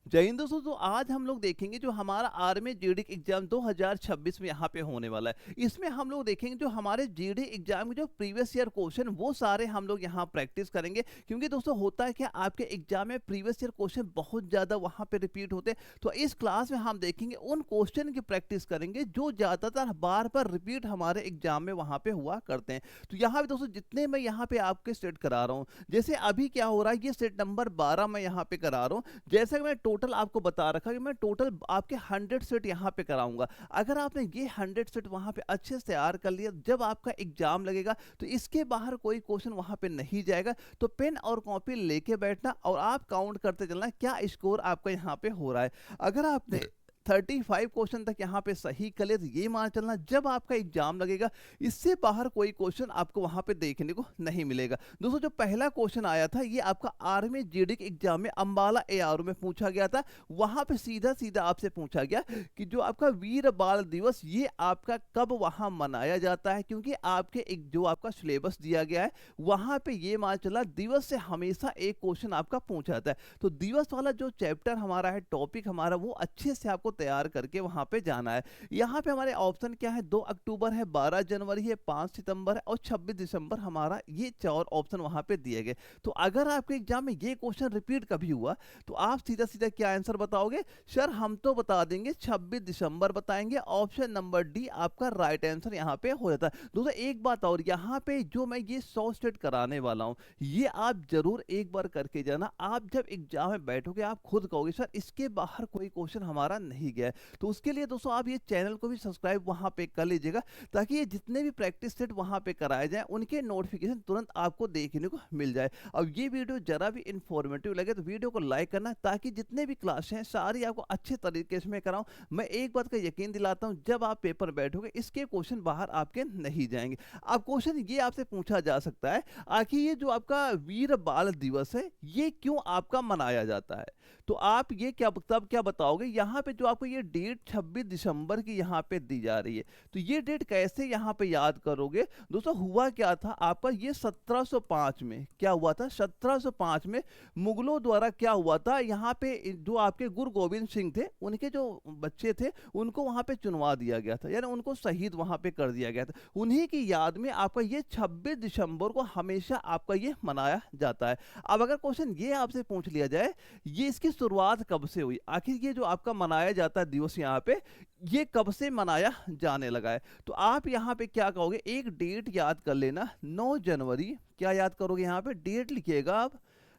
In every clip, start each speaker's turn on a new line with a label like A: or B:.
A: जय हिंद दोस्तों। तो आज हम लोग देखेंगे जो हमारा आर्मी जीडी एग्जाम 2026 में यहाँ पे होने वाला है। इसमें हम लोग देखेंगे जो हमारे जीडी एग्जाम के जो प्रीवियस ईयर क्वेश्चन वो सारे हम लोग यहाँ प्रैक्टिस करेंगे, क्योंकि दोस्तों होता है क्या आपके एग्जाम में प्रीवियस ईयर क्वेश्चन बहुत ज़्यादा वहाँ पे रिपीट होते हैं। तो इस क्लास में हम देखेंगे उन क्वेश्चन की प्रैक्टिस करेंगे जो ज़्यादातर बार बार रिपीट हमारे एग्जाम में वहाँ पे हुआ करते हैं। तो यहाँ पे दोस्तों जितने मैं यहाँ पे आपके सेट करा रहा हूँ, जैसे अभी क्या हो रहा है, ये सेट नंबर 12 मैं यहाँ पे करा रहा हूँ। जैसा कि मैं टोटल आपको बता रखा कि मैं टोटल आपके 100 सेट यहाँ पे कराऊंगा। अगर आपने ये 100 सेट वहाँ पे अच्छे से तैयार कर लिया, जब आपका एग्जाम लगेगा तो इसके बाहर कोई क्वेश्चन वहाँ पे नहीं जाएगा। तो पेन और कॉपी लेके बैठना और आप काउंट करते चलना क्या स्कोर आपका यहाँ पे हो रहा है। अगर आपने 35 क्वेश्चन तक यहाँ पे सही कर लिया तो ये मान चलना जब आपका एग्जाम लगेगा इससे बाहर कोई क्वेश्चन आपको वहाँ पे देखने को नहीं मिलेगा। दोस्तों जो पहला क्वेश्चन आया था ये आपका आर्मी जीडी एग्जाम में अंबाला एआरओ में पूछा गया था। वहाँ पे सीधा सीधा आपसे पूछा गया कि जो आपका वीर बाल दिवस ये आपका कब वहाँ मनाया जाता है, क्योंकि आपके एक जो आपका सिलेबस दिया गया है वहाँ पे ये मान चला दिवस से हमेशा एक क्वेश्चन आपका पूछा जाता है। तो दिवस वाला जो चैप्टर हमारा है, टॉपिक हमारा, वो अच्छे से आपको तैयार करके वहां पे जाना है। यहाँ पे हमारे ऑप्शन क्या है, 2 अक्टूबर है, 12 जनवरी है, 5 सितंबर है और 26 दिसंबर हमारा ये 4 ऑप्शन वहां पे दिए गए। तो अगर आपके एग्जाम में ये क्वेश्चन रिपीट कभी हुआ तो आप सीधा सीधा क्या आंसर बताओगे? सर हम तो बता देंगे 26 दिसंबर बताएंगे। ऑप्शन नंबर डी आपका राइट आंसर यहाँ पे हो जाता है। दोस्तों एक बात और, यहाँ पे जो मैं ये 100 स्टेट कराने वाला हूँ ये आप जरूर एक बार करके जाना। आप जब एग्जाम में बैठोगे आप खुद कहोगे सर इसके बाहर कोई क्वेश्चन हमारा नहीं गया है। तो उसके लिए दोस्तों आप ये चैनल को भी सब्सक्राइब वहां पे कर लीजिएगा, ताकि ये जितने भी प्रैक्टिस सेट वहां पे कराए जाए उनके नोटिफिकेशन तुरंत आपको देखने को मिल जाए। अब ये वीडियो जरा भी इंफॉर्मेटिव लगे तो वीडियो को लाइक करना, ताकि जितने भी क्लास हैं सारी आपको अच्छे तरीके से मैं कराऊं। मैं एक बात का यकीन दिलाता हूं, जब आप पेपर बैठोगे इसके क्वेश्चन बाहर आपके नहीं जाएंगे। अब क्वेश्चन ये आपसे पूछा जा सकता है, आखिर ये जो आपका वीर बाल दिवस है ये क्यों आपका मनाया जाता है? तो आप ये क्या तब क्या बताओगे? यहाँ पे जो आपको ये डेट 26 दिसंबर की यहाँ पे दी जा रही है, तो ये डेट कैसे यहाँ पे याद करोगे? दोस्तों हुआ क्या था आपका, ये 1705 में क्या हुआ था, 1705 में मुगलों द्वारा क्या हुआ था, यहाँ पे जो आपके गुरु गोविंद सिंह थे उनके जो बच्चे थे उनको वहाँ पे चुनवा दिया गया था, यानी उनको शहीद वहाँ पे कर दिया गया था। उन्हीं की याद में आपका ये 26 दिसंबर को हमेशा आपका ये मनाया जाता है। अब अगर क्वेश्चन ये आपसे पूछ लिया जाए ये इसकी शुरुआत कब से हुई, आखिर ये जो आपका मनाया जाता है दिवस यहाँ पे ये कब से मनाया जाने लगा है, तो आप यहाँ पे क्या कहोगे? एक डेट याद कर लेना, 9 जनवरी। क्या याद करोगे? यहाँ पे डेट लिखिएगा आप,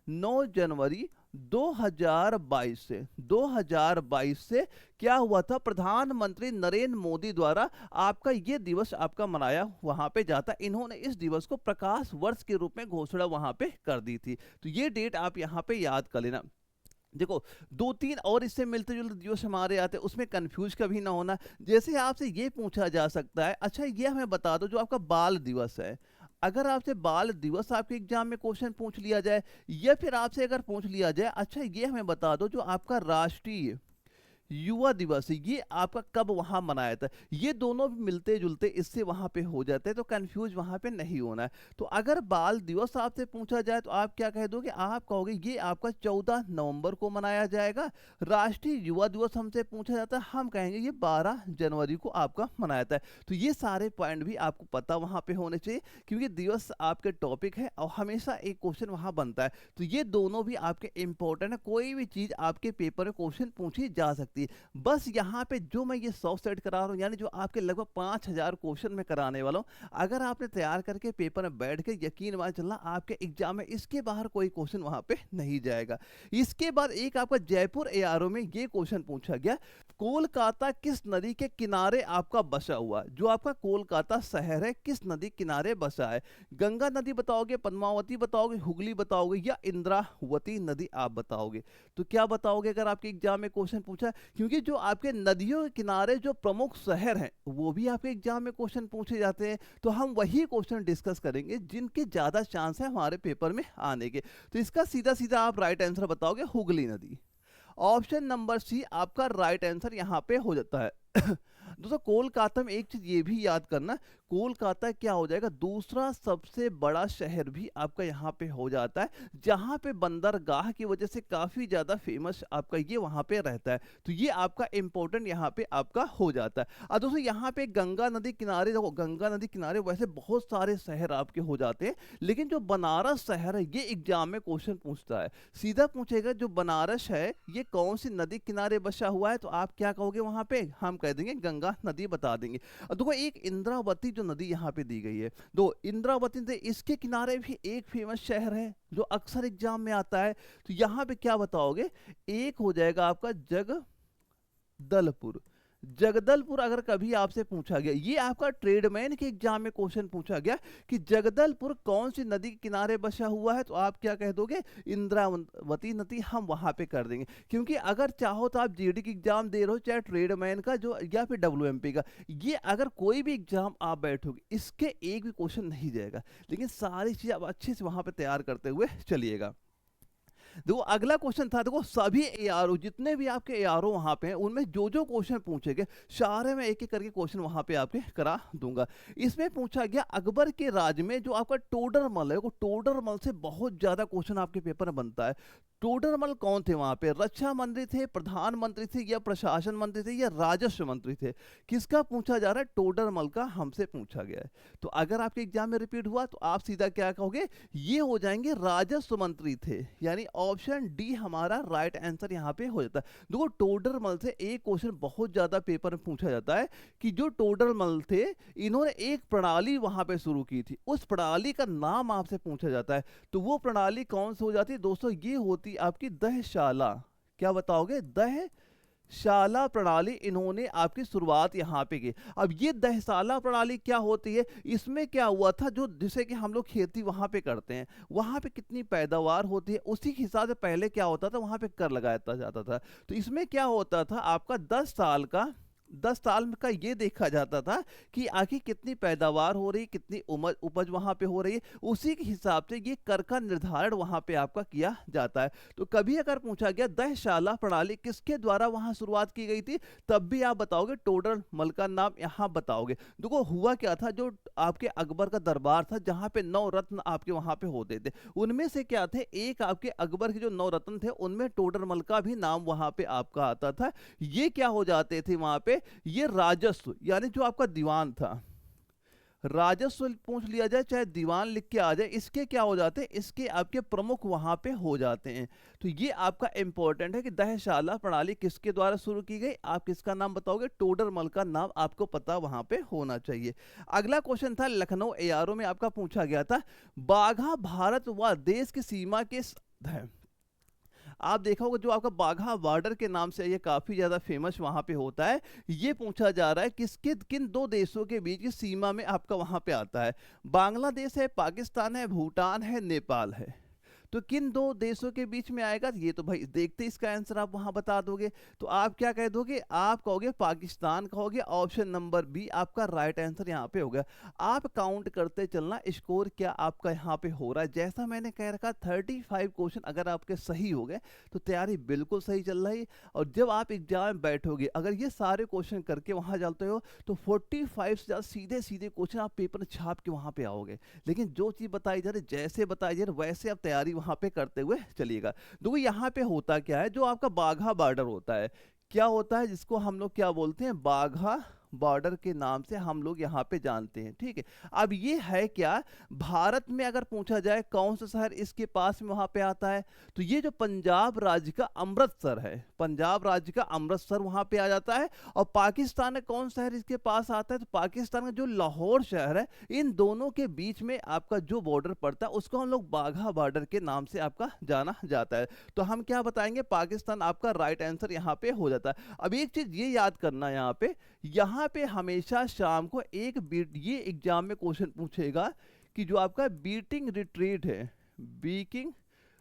A: 9 जनवरी 2022 से 2022 से क्या हुआ था, प्रधानमंत्री नरेंद्र मोदी द्वारा आपका ये दिवस आपका मनाया वहां पे जाता। इन्होंने इस दिवस को प्रकाश वर्ष के रूप में घोषणा वहां पे कर दी थी। तो ये डेट आप यहाँ पे याद कर लेना। देखो 2-3 और इससे मिलते जुलते दिवस हमारे आते हैं, उसमें कंफ्यूज कभी ना होना। जैसे आपसे ये पूछा जा सकता है, अच्छा ये हमें बता दो जो आपका बाल दिवस है, अगर आपसे बाल दिवस आपके एग्जाम में क्वेश्चन पूछ लिया जाए, या फिर आपसे अगर पूछ लिया जाए अच्छा ये हमें बता दो जो आपका राष्ट्रीय युवा दिवस है ये आपका कब वहां मनाया था, ये दोनों भी मिलते जुलते इससे वहां पे हो जाते हैं, तो कंफ्यूज वहां पे नहीं होना है। तो अगर बाल दिवस आपसे पूछा जाए तो आप क्या कह दोगे? आप कहोगे ये आपका 14 नवंबर को मनाया जाएगा। राष्ट्रीय युवा दिवस हमसे पूछा जाता है, हम कहेंगे ये 12 जनवरी को आपका मनाया जाता है। तो ये सारे पॉइंट भी आपको पता वहां पे होने चाहिए, क्योंकि दिवस आपके टॉपिक है और हमेशा एक क्वेश्चन वहां बनता है। तो ये दोनों भी आपके इंपॉर्टेंट है, कोई भी चीज आपके पेपर में क्वेश्चन पूछी जा सकती है। बस यहाँ पे जो मैं ये 100 सेट करा रहा हूँ, यानी जो आपके लगभग 5000 क्वेश्चन में कराने वाला हूँ, अगर आपने तैयार करके पेपर में बैठ के यकीन मान चलना आपके एग्जाम में इसके बाहर कोई क्वेश्चन वहां पे नहीं जाएगा। इसके बाद एक आपका जयपुर एआरओ में ये क्वेश्चन पूछा गया, कोलकाता किस नदी के किनारे आपका बसा हुआ? जो आपका कोलकाता शहर है किस नदी किनारे बसा है? गंगा नदी बताओगे, पद्मावती बताओगे, हुगली बताओगे या इंद्रावती नदी आप बताओगे? तो क्या बताओगे अगर आपके एग्जाम में क्वेश्चन पूछा? क्योंकि जो आपके नदियों के किनारे जो प्रमुख शहर हैं वो भी आपके एग्जाम में क्वेश्चन पूछे जाते हैं। तो हम वही क्वेश्चन डिस्कस करेंगे जिनके ज्यादा चांस है हमारे पेपर में आने के। तो इसका सीधा सीधा आप राइट आंसर बताओगे हुगली नदी। ऑप्शन नंबर सी आपका राइट आंसर यहाँ पे हो जाता है। दोस्तों कोलकाता में एक चीज ये भी याद करना, कोलकाता क्या हो जाएगा, दूसरा सबसे बड़ा शहर भी आपका यहाँ पे हो जाता है, जहाँ पे बंदरगाह की वजह से काफ़ी ज़्यादा फेमस आपका ये वहाँ पे रहता है। तो ये आपका इम्पोर्टेंट यहाँ पे आपका हो जाता है। और दोस्तों यहाँ पे गंगा नदी किनारे, देखो गंगा नदी किनारे वैसे बहुत सारे शहर आपके हो जाते हैं, लेकिन जो बनारस शहर है ये एग्जाम में क्वेश्चन पूछता है, सीधा पूछेगा जो बनारस है ये कौन सी नदी किनारे बसा हुआ है, तो आप क्या कहोगे वहाँ पे, हम कह देंगे गंगा नदी बता देंगे। और देखो एक इंद्रावती जो नदी यहाँ पे दी गई है, दो इंद्रावती नदी, इसके किनारे भी एक फेमस शहर है जो अक्सर एग्जाम में आता है, तो यहाँ पे क्या बताओगे, एक हो जाएगा आपका जगदलपुर। जगदलपुर अगर कभी आपसे पूछा गया, ये आपका ट्रेडमैन के एग्जाम में क्वेश्चन पूछा गया कि जगदलपुर कौन सी नदी के किनारे बसा हुआ है, तो आप क्या कह दोगे, इंद्रावती नदी हम वहां पे कर देंगे। क्योंकि अगर चाहो तो आप जीडी की एग्जाम दे रहे हो, चाहे ट्रेडमैन का जो या फिर डब्ल्यूएमपी का, ये अगर कोई भी एग्जाम आप बैठोगे इसके एक भी क्वेश्चन नहीं जाएगा, लेकिन सारी चीज आप अच्छे से वहां पे तैयार करते हुए चलिएगा। देखो अगला क्वेश्चन था, देखो सभी एआरओ जितने भी आपके एआरओ वहां पे हैं उनमें जो जो क्वेश्चन पूछे गए सारे में एक एक करके क्वेश्चन वहां पे आपके करा दूंगा। इसमें पूछा गया अकबर के राज में जो आपका टोडरमल है, वो टोडरमल से बहुत ज्यादा क्वेश्चन आपके पेपर में बनता है। टोडरमल कौन थे वहां पे, रक्षा मंत्री थे, प्रधानमंत्री थे, या प्रशासन मंत्री थे, या राजस्व मंत्री थे, किसका पूछा जा रहा है, टोडरमल का हमसे पूछा गया है। तो अगर आपके एग्जाम में रिपीट हुआ तो आप सीधा क्या कहोगे, ये हो जाएंगे राजस्व मंत्री थे, यानी ऑप्शन डी हमारा राइट आंसर यहाँ पे हो जाता है। देखो टोडरमल से एक क्वेश्चन बहुत ज्यादा पेपर में पूछा जाता है कि जो टोडरमल थे इन्होंने एक प्रणाली वहां पे शुरू की थी, उस प्रणाली का नाम आपसे पूछा जाता है, तो वो प्रणाली कौन सी हो जाती है दोस्तों, ये होती आपकी दहशाला। क्या बताओगे, दहशाला प्रणाली इन्होंने आपकी शुरुआत यहां पे की। अब ये दहशाला प्रणाली क्या होती है, इसमें क्या हुआ था, जो जिसे कि हम लोग खेती वहां पे करते हैं, वहां पे कितनी पैदावार होती है उसी के हिसाब से पहले क्या होता था, वहां पे कर लगाया जाता था। तो इसमें क्या होता था, आपका 10 साल का ये देखा जाता था कि आखिर कितनी पैदावार हो रही, कितनी उपज वहां पे हो रही है, उसी के हिसाब से ये कर का निर्धारण वहां पे आपका किया जाता है। तो कभी अगर पूछा गया दहशाला प्रणाली किसके द्वारा वहां शुरुआत की गई थी, तब भी आप बताओगे टोडरमल का नाम यहाँ बताओगे। देखो हुआ क्या था, जो आपके अकबर का दरबार था जहां पे 9 रत्न आपके वहां पे होते थे, उनमें से क्या थे, एक आपके अकबर के जो 9 रत्न थे उनमें टोडरमल का भी नाम वहां पे आपका आता था। ये क्या हो जाते थे वहां पे, ये राजस्व, यानी जो आपका दीवान था, राजस्व पूछ लिया जाए चाहे दीवान लिख के आ जाए, इसके क्या हो जाते हैं, इसके आपके प्रमुख वहां पे हो जाते हैं। तो ये आपका इंपॉर्टेंट है कि दहशाला प्रणाली किसके द्वारा शुरू की गई, आप किसका नाम बताओगे, टोडरमल का नाम आपको पता वहां पे होना चाहिए। अगला क्वेश्चन था लखनऊ एआरओ में आपका पूछा गया था, बाघा भारत व देश की सीमा के है, आप देखा होगा जो आपका बाघा बॉर्डर के नाम से ये काफी ज्यादा फेमस वहां पे होता है। ये पूछा जा रहा है किसके किन 2 देशों के बीच की सीमा में आपका वहां पे आता है, बांग्लादेश है, पाकिस्तान है, भूटान है, नेपाल है, तो किन 2 देशों के बीच में आएगा, ये तो भाई देखते इसका आंसर आप वहां बता दोगे। तो आप क्या कह दोगे, आप कहोगे पाकिस्तान कहोगे, ऑप्शन नंबर बी आपका राइट आंसर यहाँ पे होगा। आप काउंट करते चलना स्कोर क्या आपका यहाँ पे हो रहा है, जैसा मैंने कह रखा 35 क्वेश्चन अगर आपके सही हो गए तो तैयारी बिल्कुल सही चल रही है, और जब आप एग्जाम में बैठोगे अगर ये सारे क्वेश्चन करके वहां जाते हो तो 45 से ज्यादा सीधे सीधे क्वेश्चन आप पेपर में छाप के वहां पे आओगे। लेकिन जो चीज बताई जा रही, जैसे बताई जा रही वैसे आप तैयारी वहां पे करते हुए चलिएगा। देखो यहाँ पे होता क्या है, जो आपका बाघा बॉर्डर होता है, क्या होता है जिसको हम लोग क्या बोलते हैं, बाघा बॉर्डर के नाम से हम लोग यहाँ पे जानते हैं, ठीक है। अब ये है क्या, भारत में अगर पूछा जाए कौन सा शहर इसके पास में वहां पे आता है, तो ये जो पंजाब राज्य का अमृतसर है, पंजाब राज्य का अमृतसर वहां पे आ जाता है। और पाकिस्तान में कौन शहर इसके पास आता है, तो पाकिस्तान का जो लाहौर शहर है, इन दोनों के बीच में आपका जो बॉर्डर पड़ता है उसको हम लोग बाघा बॉर्डर के नाम से आपका जाना जाता है। तो हम क्या बताएंगे, पाकिस्तान आपका राइट आंसर यहाँ पे हो जाता है। अब एक चीज ये याद करना, यहाँ पे हमेशा शाम को एक बीट, ये एग्जाम में क्वेश्चन पूछेगा कि जो आपका बीटिंग रिट्रीट है, बीकिंग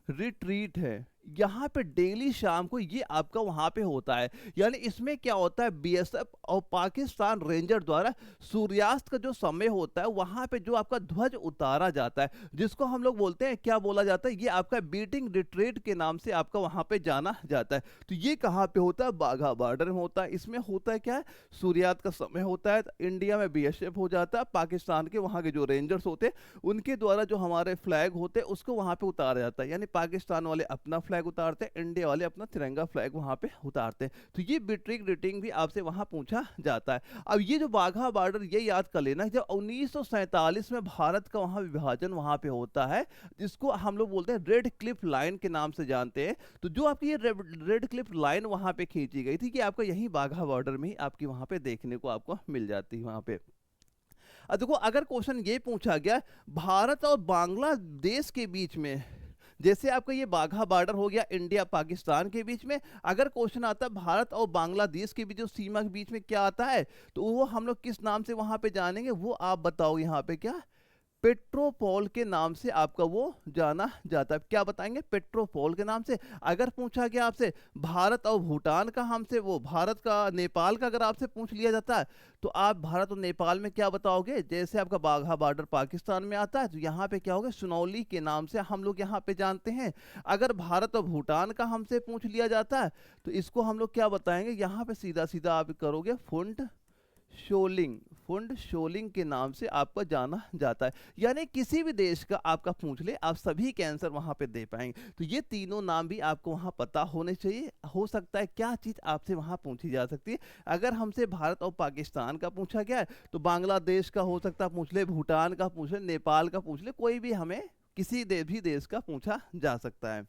A: रिट्रीट है, यहाँ पे डेली शाम को ये आपका वहाँ पे होता है। यानी इसमें क्या होता है, बीएसएफ और पाकिस्तान रेंजर द्वारा सूर्यास्त का जो समय होता है वहाँ पे जो आपका ध्वज उतारा जाता है, जिसको हम लोग बोलते हैं, क्या बोला जाता है, ये आपका बीटिंग रिट्रीट के नाम से आपका वहाँ पे जाना जाता है। तो ये कहाँ पे होता है, बाघा बॉर्डर में होता है। इसमें होता है क्या है, सूर्यास्त का समय होता है, तो इंडिया में बीएसएफ हो जाता है, पाकिस्तान के वहाँ के जो रेंजर्स होते हैं उनके द्वारा जो हमारे फ्लैग होते हैं उसको वहाँ पे उतारा जाता है। यानी पाकिस्तान वाले अपना फ्लैग उतारते हैं, इंडिया वाले अपना तिरंगा फ्लैग वहाँ पे उतारते हैं। तो ये बिट्रिक रेटिंग भी आपसे वहाँ पूछा जाता है। अब ये जो बाघा बॉर्डर, ये याद कर लेना, जब 1947 में भारत का वहाँ विभाजन वहाँ पे होता है, जिसको हम लोग बोलते हैं रेड क्लिफ लाइन के नाम से जानते हैं। तो जो आपकी ये रेड क्लिफ लाइन वहाँ पे खींची गई थी, कि आपका यही बाघा बॉर्डर में ही आपकी वहाँ पे देखने को आपको मिल जाती है वहाँ पे। अब देखो, अगर क्वेश्चन ये पूछा गया भारत और बांग्लादेश के बीच में, जैसे आपका ये बाघा बॉर्डर हो गया इंडिया पाकिस्तान के बीच में, अगर क्वेश्चन आता है भारत और बांग्लादेश के बीच जो सीमा के बीच में क्या आता है, तो वो हम लोग किस नाम से वहां पे जानेंगे, वो आप बताओ। यहाँ पे क्या, पेट्रोपोल के नाम से आपका वो जाना जाता है। क्या बताएंगे, पेट्रोपोल के नाम से। अगर पूछा गया आपसे भारत और भूटान का, हमसे वो भारत का नेपाल का अगर आपसे पूछ लिया जाता है, तो आप भारत और नेपाल में क्या बताओगे। जैसे आपका बाघा बॉर्डर पाकिस्तान में आता है, तो यहाँ पे क्या होगा, सुनौली के नाम से हम लोग यहाँ पे जानते हैं। अगर भारत और भूटान का हमसे पूछ लिया जाता है, तो इसको हम लोग क्या बताएंगे, यहाँ पे सीधा सीधा आप करोगे फुंड शोलिंग, फुंड शोलिंग के नाम से आपका जाना जाता है। यानी किसी भी देश का आपका पूछ ले, आप सभी के आंसर वहां पे दे पाएंगे। तो ये तीनों नाम भी आपको वहां पता होने चाहिए। हो सकता है क्या चीज आपसे वहां पूछी जा सकती है। अगर हमसे भारत और पाकिस्तान का पूछा गया है, तो बांग्लादेश का हो सकता है पूछ ले, भूटान का पूछ ले, नेपाल का पूछ ले, कोई भी हमें किसी भी देश का पूछा जा सकता है।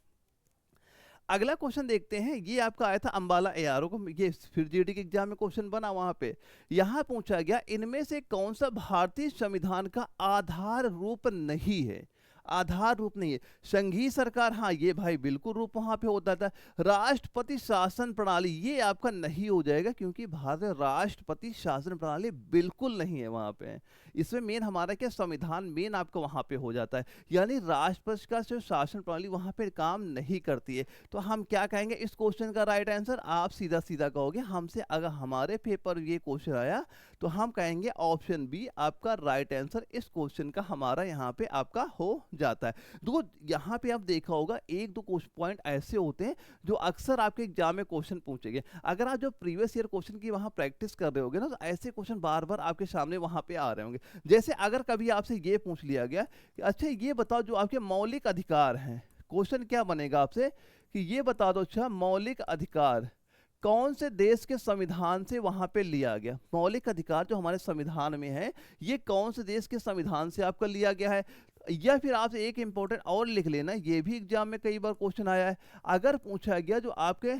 A: अगला क्वेश्चन देखते हैं, ये आपका आया था अंबाला एआरओ को, ये फिर जीडी के एग्जाम में क्वेश्चन बना वहां पे। यहां पूछा गया इनमें से कौन सा भारतीय संविधान का आधार रूप नहीं है। आधार रूप नहीं है, संघीय सरकार, हाँ ये भाई बिल्कुल रूप वहां पे होता था। राष्ट्रपति शासन प्रणाली, ये आपका नहीं हो जाएगा, क्योंकि भारत में राष्ट्रपति शासन प्रणाली बिल्कुल नहीं है वहां पे। इसमें मेन हमारा क्या, संविधान मेन आपका वहां पे हो जाता है। यानी राष्ट्रपति का जो शासन प्रणाली वहां पे काम नहीं करती है। तो हम क्या कहेंगे इस क्वेश्चन का राइट आंसर, आप सीधा सीधा कहोगे हमसे, अगर हमारे पेपर ये क्वेश्चन आया तो हम कहेंगे ऑप्शन बी आपका राइट आंसर इस क्वेश्चन का हमारा यहाँ पे आपका हो जाता है। देखो यहाँ पे आप देखा होगा एक दो क्वेश्चन पॉइंट ऐसे होते हैं जो अक्सर आपके एग्जाम में क्वेश्चन पूछेंगे। अगर आप जो प्रीवियस ईयर क्वेश्चन की वहाँ प्रैक्टिस कर रहे होगे ना, तो ऐसे क्वेश्चन बार बार आपके सामने वहाँ पे आ रहे होंगे। जैसे अगर कभी आपसे ये पूछ लिया गया कि अच्छा ये बताओ जो आपके मौलिक अधिकार हैं, क्वेश्चन क्या बनेगा आपसे कि ये बता दो, अच्छा मौलिक अधिकार कौन से देश के संविधान से वहां पे लिया गया। मौलिक अधिकार जो हमारे संविधान में है, ये कौन से देश के संविधान से आपका लिया गया है। या फिर आपसे एक इंपॉर्टेंट और लिख लेना, ये भी एग्जाम में कई बार क्वेश्चन आया है। अगर पूछा गया जो आपके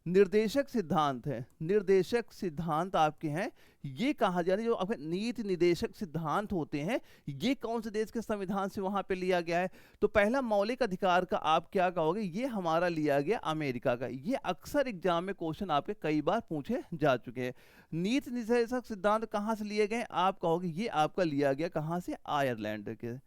A: निर्देशक सिद्धांत है, निर्देशक सिद्धांत आपके हैं, ये कहा जाए जो आपके नीति निर्देशक सिद्धांत होते हैं, ये कौन से देश के संविधान से वहां पे लिया गया है। तो पहला मौलिक अधिकार का आप क्या कहोगे, ये हमारा लिया गया अमेरिका का। ये अक्सर एग्जाम में क्वेश्चन आपके कई बार पूछे जा चुके हैं। नीति निर्देशक सिद्धांत कहाँ से लिए गए, आप कहोगे ये आपका लिया गया कहाँ से, आयरलैंड के।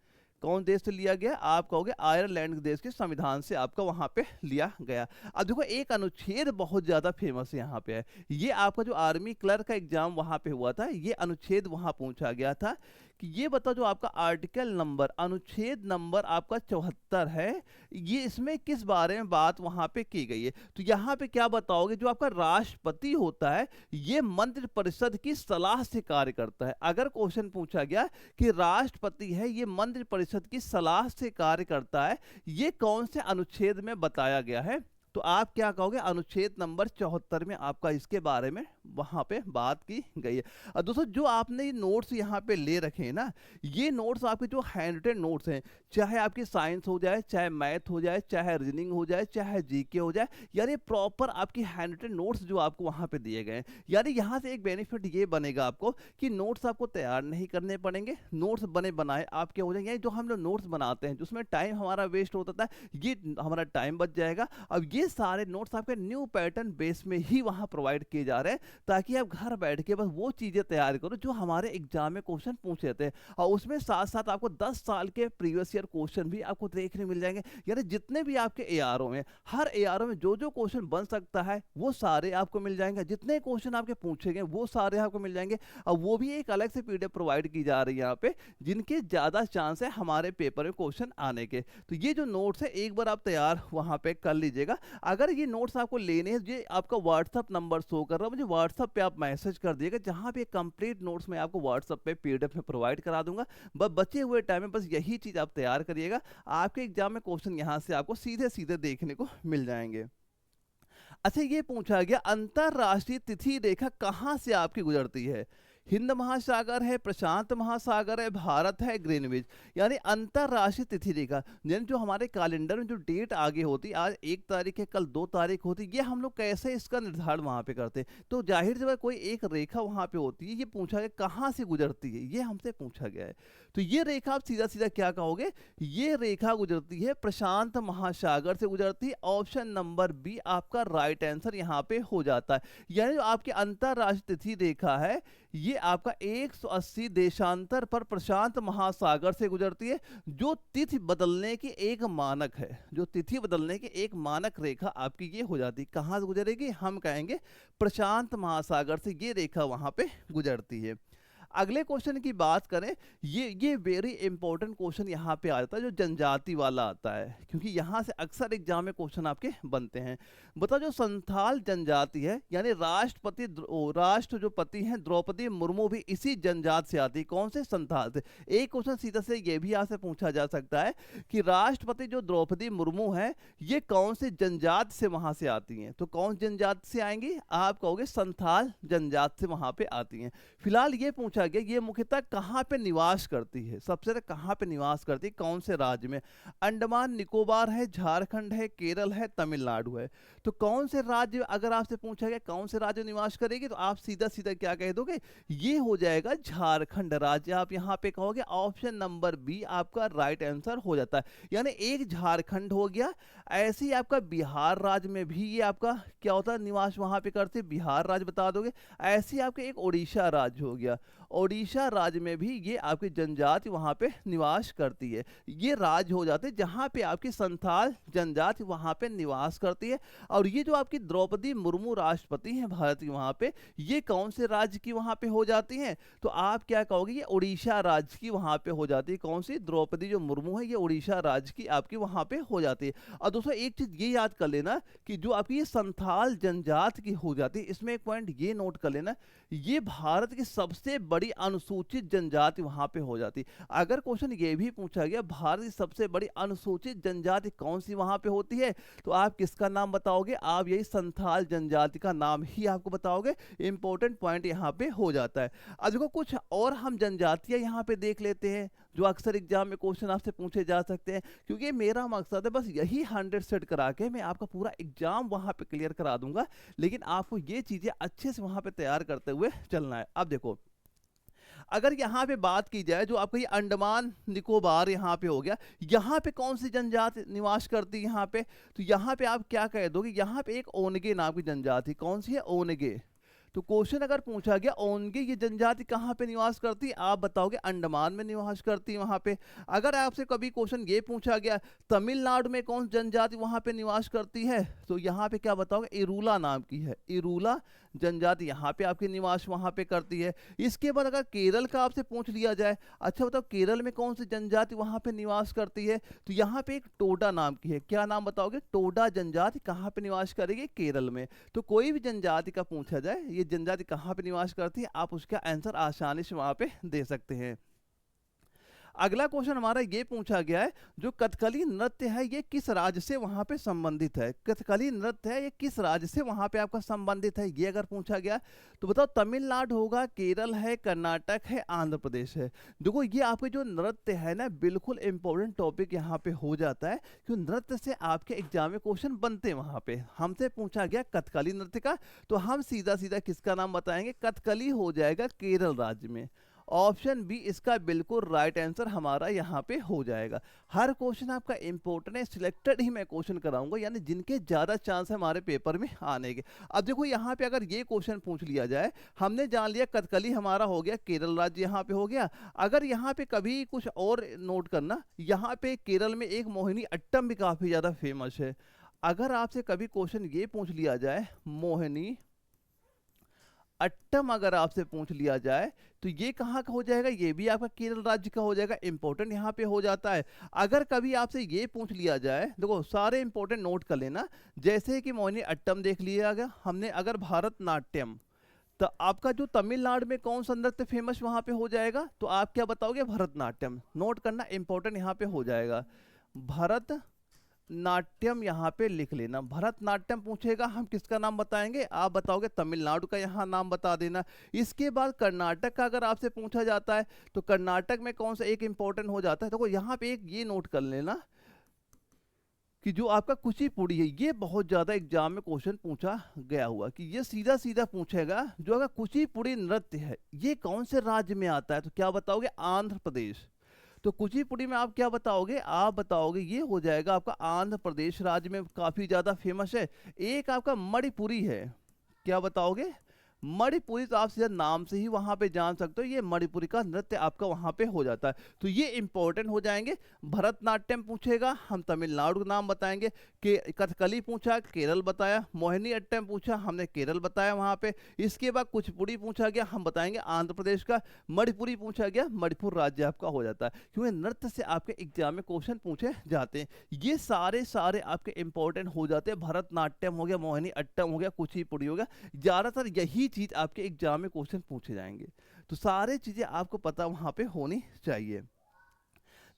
A: कौन देश से लिया गया, आप कहोगे आयरलैंड देश के संविधान से आपका वहां पे लिया गया। अब देखो एक अनुच्छेद बहुत ज्यादा फेमस यहाँ पे है, ये आपका जो आर्मी क्लर्क का एग्जाम वहां पे हुआ था, ये अनुच्छेद वहां पूछा गया था कि ये बताओ जो आपका आर्टिकल नंबर, अनुच्छेद नंबर आपका 74 है, ये इसमें किस बारे में बात वहां पे की गई है। तो यहाँ पे क्या बताओगे, जो आपका राष्ट्रपति होता है ये मंत्रि परिषद की सलाह से कार्य करता है। अगर क्वेश्चन पूछा गया कि राष्ट्रपति है ये मंत्रि परिषद की सलाह से कार्य करता है, ये कौन से अनुच्छेद में बताया गया है, तो आप क्या कहोगे अनुच्छेद नंबर 74 में आपका इसके बारे में वहां पे बात की गई है। और दोस्तों जो आपने ये नोट्स यहाँ पे ले रखे हैं ना, ये नोट्स आपके जो हैंड रिटन नोट्स हैं, चाहे आपकी साइंस हो जाए, चाहे मैथ हो जाए, चाहे रीजनिंग हो जाए, चाहे जीके हो जाए, यानी प्रॉपर आपकी हैंड रिटन नोट्स जो आपको वहां पे दिए गए हैं। यानी यहाँ से एक बेनिफिट ये बनेगा आपको कि नोट्स आपको तैयार नहीं करने पड़ेंगे, नोट्स बने बनाए आपके हो जाएंगे। जो हम लोग नोट्स बनाते हैं जिसमें टाइम हमारा वेस्ट होता था, ये हमारा टाइम बच जाएगा। अब ये ये सारे नोट्स आपके न्यू पैटर्न बेस में ही वहाँ प्रोवाइड किए जा रहे हैं, ताकि आप घर बैठ के बस वो चीज़ें तैयार करो जो हमारे एग्जाम में क्वेश्चन पूछे थे। और उसमें साथ साथ आपको 10 साल के प्रीवियस ईयर क्वेश्चन भी आपको देखने मिल जाएंगे। यानी जितने भी आपके एआरओ में, हर एआरओ में जो जो क्वेश्चन बन सकता है वो सारे आपको मिल जाएंगे। जितने क्वेश्चन आपके पूछे गए वो सारे आपको मिल जाएंगे। और वो भी एक अलग से पीडीएफ प्रोवाइड की जा रही है यहाँ पे, जिनके ज़्यादा चांस है हमारे पेपर में क्वेश्चन आने के। तो ये जो नोट्स है एक बार आप तैयार वहाँ पे कर लीजिएगा। अगर ये नोट्स आपको लेने हैं, ये आपका व्हाट्सअप नंबर शो कर रहा है, मुझे व्हाट्सअप पे आप मैसेज कर दिएगा, जहाँ पे कंप्लीट नोट्स मैं आपको व्हाट्सअप पे पीडीएफ में प्रोवाइड करा दूंगा। बस बचे हुए टाइम में बस यही चीज़ आप तैयार करिएगा, आपके एग्जाम में क्वेश्चन यहाँ से आपको सीधे सीधे देखने को मिल जाएंगे। अच्छा, ये पूछा गया अंतरराष्ट्रीय तिथि रेखा कहाँ से आपकी गुजरती है? हिंद महासागर है, प्रशांत महासागर है, भारत है, ग्रीनविच। यानी अंतरराष्ट्रीय तिथि रेखा, यानी जो हमारे कैलेंडर में जो डेट आगे होती, आज 1 तारीख है, कल 2 तारीख होती, ये हम लोग कैसे इसका निर्धारण वहाँ पे करते हैं? तो जाहिर सी बात कोई एक रेखा वहाँ पे होती है, ये पूछा गया कहाँ से गुजरती है, ये हमसे पूछा गया है। तो ये रेखा आप सीधा सीधा क्या कहोगे? ये रेखा गुजरती है प्रशांत महासागर से गुजरती है। ऑप्शन नंबर बी आपका राइट आंसर यहाँ पे हो जाता है। यानी जो आपकी अंतरराष्ट्रीय तिथि रेखा है, ये आपका 180 देशांतर पर प्रशांत महासागर से गुजरती है, जो तिथि बदलने की एक मानक है। जो तिथि बदलने की एक मानक रेखा आपकी ये हो जाती है। कहाँ से गुजरेगी? हम कहेंगे प्रशांत महासागर से ये रेखा वहां पे गुजरती है। अगले क्वेश्चन की बात करें, ये वेरी इंपॉर्टेंट क्वेश्चन यहाँ पे आ जाता है, जो जनजाति वाला आता है, क्योंकि यहाँ से अक्सर एग्जाम में क्वेश्चन आपके बनते हैं। बताओ, जो संथाल जनजाति है, यानी राष्ट्र जो पति हैं द्रौपदी मुर्मू भी इसी जनजाति से आती है। कौन से? संथाल से। एक क्वेश्चन सीधा से ये भी यहाँ से पूछा जा सकता है कि राष्ट्रपति जो द्रौपदी मुर्मू है, ये कौन से जनजाति से वहां से आती हैं? तो कौन जनजाति से आएंगी? आप कहोगे संथाल जनजाति से वहां पे आती हैं। फिलहाल ये पूछा गया ये मुख्यतः कहाँ पे निवास करती है? सबसे ज्यादा कहाँ पे निवास करती है? कौन से राज्य में? अंडमान निकोबार है, झारखंड है, केरल है, तमिलनाडु है। तो कौन से राज्य, अगर आपसे पूछा गया कौन से राज्य निवास करेगी, तो आप सीधा सीधा क्या कह दोगे? ये हो जाएगा झारखंड राज्य। आप यहाँ पे कहोगे ऑप्शन नंबर बी आपका राइट आंसर हो जाता है। यानी एक झारखंड हो गया। ऐसे ही आपका बिहार राज्य में भी ये आपका क्या होता है? निवास वहां पे करते, बिहार राज्य बता दोगे। ऐसे ही आपके एक उड़ीसा राज्य हो गया। ओडिशा राज्य में भी ये आपकी जनजाति वहां पे निवास करती है। ये राज्य हो जाते हैं जहां पे आपकी संथाल जनजाति वहां पे निवास करती है। और ये जो आपकी द्रौपदी मुर्मू राष्ट्रपति हैं भारत की, वहां पे ये कौन से राज्य की वहां पे हो जाती हैं? तो आप क्या कहोगे? ये उड़ीसा राज्य की वहां पे हो जाती है। कौन सी? द्रौपदी जो मुर्मू है, ये उड़ीसा राज्य की आपकी वहां पे हो जाती है। और दोस्तों एक चीज ये याद कर लेना कि जो आपकी ये संथाल जनजाति की हो जाती है, इसमें एक पॉइंट ये नोट कर लेना, ये भारत की सबसे बड़ी अनुसूचित जनजाति वहां पे हो जाती। अगर क्वेश्चन ये भी पूछा गया भारत की सबसे बड़ी अनुसूचित जनजाति कौन सी वहां पे होती है, तो आप किसका नाम बताओगे? आप यही संथाल जनजाति का नाम ही आपको बताओगे। इंपॉर्टेंट पॉइंट यहाँ पे हो जाता है। अब देखो कुछ और हम जनजातियां यहाँ पे देख लेते हैं, जो अक्सर एग्जाम में क्वेश्चन आपसे पूछे जा सकते हैं। क्योंकि मेरा मकसद है बस यही 100 सेट करा के मैं आपका पूरा एग्जाम वहां पे क्लियर करा दूंगा, लेकिन आपको ये चीजें अच्छे से वहां पे तैयार करते हुए चलना है। अब देखो, अगर यहाँ पे बात की जाए, जो आपका ये अंडमान निकोबार यहाँ पे हो गया, यहाँ पे कौन सी जनजाति निवास करती है यहाँ पे? तो यहाँ पे आप क्या कह दोगे? यहाँ पे एक ओनगे नाम की जनजाति, कौन सी है? ओनगे। तो क्वेश्चन अगर पूछा गया ओनगे ये जनजाति कहाँ पे निवास करती है, आप बताओगे अंडमान में निवास करती है वहां पे। अगर आपसे कभी क्वेश्चन ये पूछा गया तमिलनाडु में कौन जनजाति वहां पे निवास करती है, तो यहाँ पे क्या बताओगे? इरूला नाम की है, इरूला जनजाति यहाँ पे आपकी निवास वहां पे करती है। इसके बाद अगर केरल का आपसे पूछ लिया जाए, अच्छा बताओ केरल में कौन सी जनजाति वहां पे निवास करती है, तो यहाँ पे एक टोडा नाम की है। क्या नाम बताओगे? टोडा जनजाति कहाँ पे निवास करेगी? केरल में। तो कोई भी जनजाति का पूछा जाए ये जनजाति कहाँ पे निवास करती है, आप उसका आंसर आसानी से वहां पे दे सकते हैं। अगला क्वेश्चन हमारा ये पूछा गया है, जो कथकली नृत्य है ये किस राज्य से वहां पे संबंधित है? कथकली नृत्य है ये किस राज्य से वहां पे आपका संबंधित है, ये अगर पूछा गया तो बताओ तमिलनाडु होगा, केरल है, कर्नाटक है, आंध्र प्रदेश है। देखो ये आपके जो नृत्य है ना, बिल्कुल इंपॉर्टेंट टॉपिक यहाँ पे हो जाता है, क्योंकि नृत्य से आपके एग्जाम में क्वेश्चन बनते हैं। वहां पे हमसे पूछा गया कथकली नृत्य का, तो हम सीधा सीधा किसका नाम बताएंगे? कथकली हो जाएगा केरल राज्य में। ऑप्शन बी इसका बिल्कुल राइट आंसर हमारा यहाँ पे हो जाएगा। हर क्वेश्चन आपका इंपॉर्टेंट है, सिलेक्टेड ही मैं क्वेश्चन कराऊंगा, यानी जिनके ज़्यादा चांस है हमारे पेपर में आने के। अब देखो यहाँ पे अगर ये क्वेश्चन पूछ लिया जाए, हमने जान लिया कथकली हमारा हो गया, केरल राज्य यहाँ पे हो गया। अगर यहाँ पे कभी कुछ और नोट करना, यहाँ पे केरल में एक मोहिनी अट्टम भी काफ़ी ज़्यादा फेमस है। अगर आपसे कभी क्वेश्चन ये पूछ लिया जाए, मोहिनी अट्टम अगर आपसे पूछ लिया जाए, तो ये कहाँ का हो जाएगा, ये भी आपका केरल राज्य का हो जाएगा, इंपॉर्टेंट यहाँ पे हो जाता है। अगर कभी आपसे ये पूछ लिया जाए, देखो सारे इंपॉर्टेंट नोट कर लेना, जैसे कि मोहिनी अट्टम देख लिया गया हमने। अगर भरतनाट्यम, तो आपका जो तमिलनाडु में कौन सा नृत्य फेमस वहां पे हो जाएगा, तो आप क्या बताओगे, भरतनाट्यम। नोट करना, इंपॉर्टेंट यहाँ पे हो जाएगा, भरत नाट्यम यहाँ पे लिख लेना। भरतनाट्यम पूछेगा, हम किसका नाम बताएंगे, आप बताओगे तमिलनाडु का यहाँ नाम बता देना। इसके बाद कर्नाटक का अगर आपसे पूछा जाता है, तो कर्नाटक में कौन सा एक इंपॉर्टेंट हो जाता है, देखो यहाँ पे एक ये नोट कर लेना कि जो आपका कुचिपुड़ी है, ये बहुत ज्यादा एग्जाम में क्वेश्चन पूछा गया हुआ, कि ये सीधा सीधा पूछेगा जो अगर कुचिपुड़ी नृत्य है ये कौन से राज्य में आता है, तो क्या बताओगे, आंध्र प्रदेश। तो कुचिपुड़ी में आप क्या बताओगे, आप बताओगे ये हो जाएगा आपका आंध्र प्रदेश राज्य में काफी ज्यादा फेमस है। एक आपका मणिपुरी है, क्या बताओगे, मणिपुरी। तो आप सीधा नाम से ही वहां पे जान सकते हो, ये मणिपुरी का नृत्य आपका वहां पे हो जाता है। तो ये इंपॉर्टेंट हो जाएंगे। भरतनाट्यम पूछेगा, हम तमिलनाडु का नाम बताएंगे। कि कथकली पूछा, केरल बताया। मोहिनी अट्टम पूछा, हमने केरल बताया वहां पे। इसके बाद कुचिपुड़ी पूछा गया, हम बताएंगे आंध्र प्रदेश का। मणिपुरी पूछा गया, मणिपुर राज्य आपका हो जाता है, क्योंकि नृत्य से आपके एग्जाम में क्वेश्चन पूछे जाते हैं। ये सारे सारे आपके इंपॉर्टेंट हो जाते हैं। भरतनाट्यम हो गया, मोहिनी अट्टम हो गया, कुचिपुड़ी हो गया, ज्यादातर यही चीज आपके एग्जाम में क्वेश्चन पूछे जाएंगे। तो सारे चीजें आपको पता वहां पे होनी चाहिए।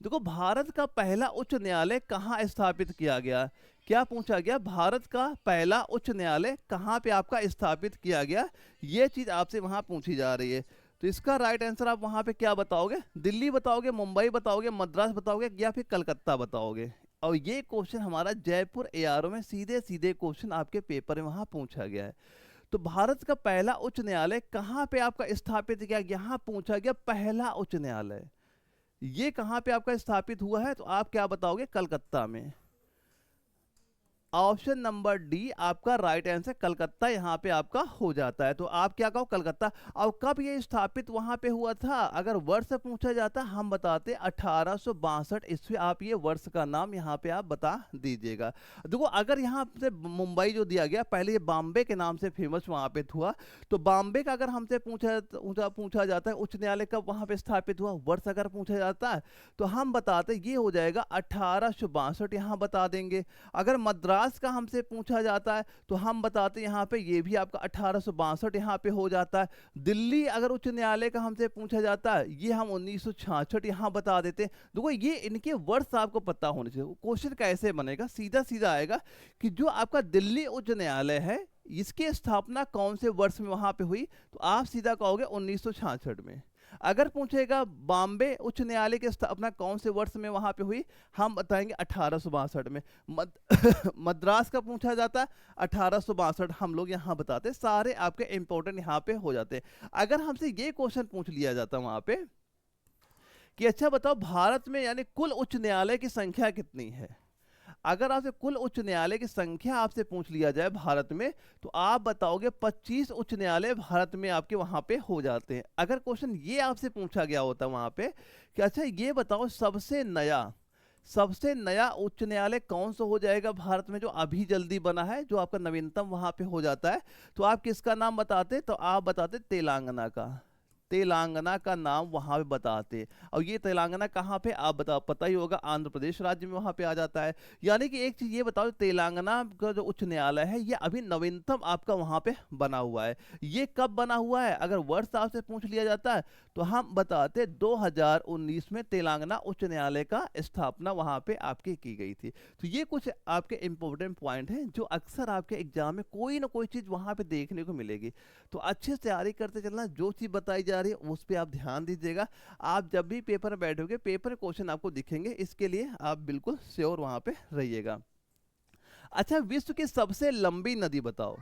A: देखो भारत का पहला उच्च न्यायालय कहाँ स्थापित किया गया, क्या पूछा गया, भारत का पहला उच्च न्यायालय कहाँ पे आपका स्थापित किया गया, ये चीज आपसे वहां पूछी जा रही है। तो इसका राइट आंसर आप वहां पे क्या बताओगे, दिल्ली बताओगे, मुंबई बताओगे, मद्रास बताओगे, या फिर कलकत्ता बताओगे। और ये क्वेश्चन हमारा जयपुर एआरओ में सीधे सीधे क्वेश्चन आपके पेपर में वहां पूछा गया है। तो भारत का पहला उच्च न्यायालय कहाँ पे आपका स्थापित किया, यहाँ पूछा गया पहला उच्च न्यायालय ये कहाँ पे आपका स्थापित हुआ है, तो आप क्या बताओगे, कलकत्ता में। ऑप्शन नंबर डी आपका राइट आंसर, कलकत्ता यहाँ पे आपका हो जाता है। तो आप क्या कहो, कलकत्ता। और कब ये स्थापित वहां पे हुआ था, अगर वर्ष पूछा जाता हम बताते 1862 ईस्वी। आप ये वर्ष का नाम यहाँ पे आप बता दीजिएगा। देखो अगर यहाँ से मुंबई जो दिया गया, पहले ये बॉम्बे के नाम से फेमस वहां पे हुआ, तो बॉम्बे का अगर हमसे पूछा जाता है उच्च न्यायालय कब वहां पे स्थापित हुआ, वर्ष अगर पूछा जाता है, तो हम बताते ये हो जाएगा 1862, यहाँ बता देंगे। अगर मद्रास का हमसे पूछा जाता है, तो हम बताते यहाँ पे ये भी आपका 1862 यहाँ पे हो जाता है। दिल्ली अगर उच्च न्यायालय का हमसे पूछा जाता है, ये हम 1966 यहाँ बता देते हैं। देखो ये इनके वर्ष आपको पता होने चाहिए। क्वेश्चन कैसे बनेगा, सीधा सीधा आएगा कि जो आपका दिल्ली उच्च न्यायालय है, इसकी स्थापना कौन से वर्ष में वहां पे हुई, तो आप सीधा कहोगे 1966 में। अगर पूछेगा बॉम्बे उच्च न्यायालय की स्थापना कौन से वर्ष में वहां पे हुई, हम बताएंगे 1862 में। मद्रास का पूछा जाता है 1862, हम लोग यहाँ बताते। सारे आपके इंपॉर्टेंट यहाँ पे हो जाते हैं। अगर हमसे ये क्वेश्चन पूछ लिया जाता वहां पे कि अच्छा बताओ भारत में यानी कुल उच्च न्यायालय की संख्या कितनी है, अगर आपसे कुल उच्च न्यायालय की संख्या आपसे पूछ लिया जाए भारत में, तो आप बताओगे 25 उच्च न्यायालय भारत में आपके वहां पे हो जाते हैं। अगर क्वेश्चन ये आपसे पूछा गया होता वहां पे कि अच्छा ये बताओ सबसे नया उच्च न्यायालय कौन सा हो जाएगा भारत में, जो अभी जल्दी बना है, जो आपका नवीनतम वहां पे हो जाता है, तो आप किसका नाम बताते, तो आप बताते तेलंगाना का। तेलंगाना का नाम वहां पे बताते। और ये तेलंगाना कहाँ पे आप बताओ, पता ही होगा, आंध्र प्रदेश राज्य में वहां पे आ जाता है। यानी कि एक चीज ये बताओ, तेलंगाना का जो उच्च न्यायालय है ये अभी नवीनतम आपका वहां पे बना हुआ है। ये कब बना हुआ है, अगर वर्ष आपसे पूछ लिया जाता है, तो हम बताते 2019 में तेलंगाना उच्च न्यायालय का स्थापना वहां पे आपकी की गई थी। तो ये कुछ आपके इंपॉर्टेंट पॉइंट हैं जो अक्सर आपके एग्जाम में कोई ना कोई चीज वहां पे देखने को मिलेगी। तो अच्छे से तैयारी करते चलना, जो चीज बताई जा रही है उस पर आप ध्यान दीजिएगा। आप जब भी पेपर में बैठोगे, पेपर क्वेश्चन आपको दिखेंगे, इसके लिए आप बिल्कुल श्योर वहां पे रहिएगा। अच्छा, विश्व की सबसे लंबी नदी बताओ।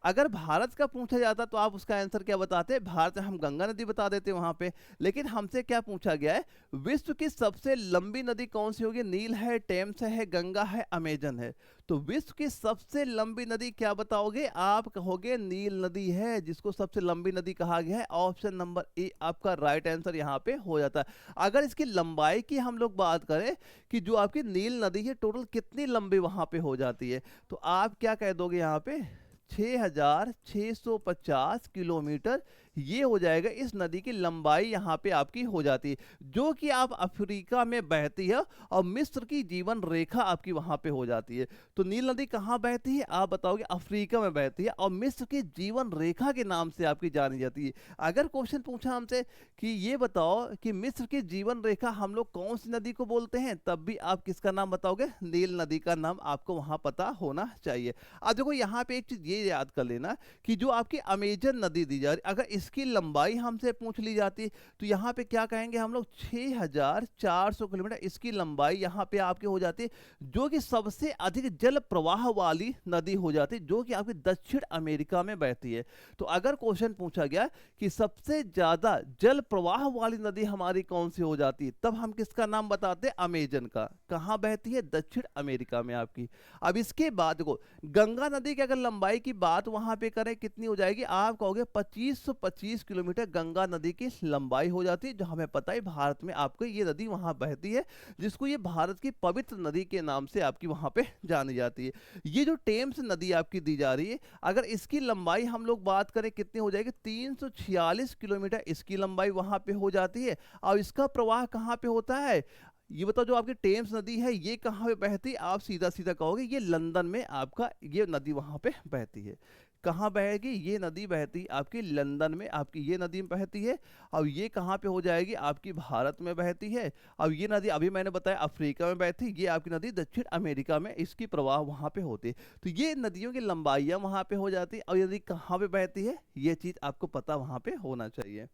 A: अगर भारत का पूछा जाता तो आप उसका आंसर क्या बताते? भारत में हम गंगा नदी बता देते वहां पे। लेकिन हमसे क्या पूछा गया है, विश्व की सबसे लंबी नदी कौन सी होगी? नील है, टेम्स है, गंगा है, अमेजन है। तो विश्व की सबसे लंबी नदी क्या बताओगे? आप कहोगे नील नदी है, जिसको सबसे लंबी नदी कहा गया है। ऑप्शन नंबर ए आपका राइट आंसर यहाँ पे हो जाता है। अगर इसकी लंबाई की हम लोग बात करें कि जो आपकी नील नदी है टोटल कितनी लंबी वहां पे हो जाती है, तो आप क्या कह दोगे यहाँ पे? 6,650 किलोमीटर ये हो जाएगा इस नदी की लंबाई यहाँ पे आपकी हो जाती है, जो कि आप अफ्रीका में बहती है और मिस्र की जीवन रेखा आपकी वहां पे हो जाती है। तो नील नदी कहाँ बहती है? आप बताओगे अफ्रीका में बहती है और मिस्र की जीवन रेखा के नाम से आपकी जानी जाती है। अगर क्वेश्चन पूछा हमसे कि ये बताओ कि मिस्र की जीवन रेखा हम लोग कौन सी नदी को बोलते हैं, तब भी आप किसका नाम बताओगे? नील नदी का नाम आपको वहां पता होना चाहिए। अब देखो यहाँ पे एक चीज ये याद कर लेना कि जो आपकी अमेजन नदी दी जा रही, अगर इसकी लंबाई हमसे पूछ ली जाती तो यहाँ पे क्या कहेंगे हम लोग? 6,400 किलोमीटर इसकी लंबाई यहाँ पे आपकी हो जाती है, जो कि सबसे अधिक जल प्रवाह वाली नदी हो जाती है, जो कि आपकी दक्षिण अमेरिका में बहती है। तो अगर क्वेश्चन पूछा गया कि सबसे ज्यादा जल प्रवाह वाली नदी हमारी कौन सी हो जाती है, तब हम किसका नाम बताते हैं? अमेजन का। कहाँ बहती है? दक्षिण अमेरिका में आपकी। अब इसके बाद देखो गंगा नदी की अगर लंबाई की बात वहां पे करें कितनी हो जाएगी? आप कहोगे 2525 किलोमीटर गंगा नदी की लंबाई हो जाती है, जो हमें पता है भारत में आपको ये नदी वहां बहती है, जिसको ये भारत की पवित्र नदी के नाम से आपकी वहां पे जानी जाती है। ये जो टेम्स नदी आपकी दी जा रही है, अगर इसकी लंबाई हम लोग बात करें कितनी हो जाएगी? 346 किलोमीटर इसकी लंबाई वहां पे हो जाती है। और इसका प्रवाह कहाँ पे होता है? ये बताओ जो आपकी टेम्स नदी है ये कहाँ पे बहती है? आप सीधा सीधा कहोगे ये लंदन में आपका ये नदी वहां पे बहती है। कहाँ बहेगी? ये नदी बहती आपकी लंदन में, आपकी ये नदी बहती है। अब ये कहाँ पे हो जाएगी? आपकी भारत में बहती है। अब ये नदी अभी मैंने बताया अफ्रीका में बहती, ये आपकी नदी दक्षिण अमेरिका में इसकी प्रवाह वहां पे होती है। तो ये नदियों की लंबाइयां वहां पे हो जाती है। और ये नदी कहाँ पे बहती है ये चीज आपको पता वहां पे होना चाहिए।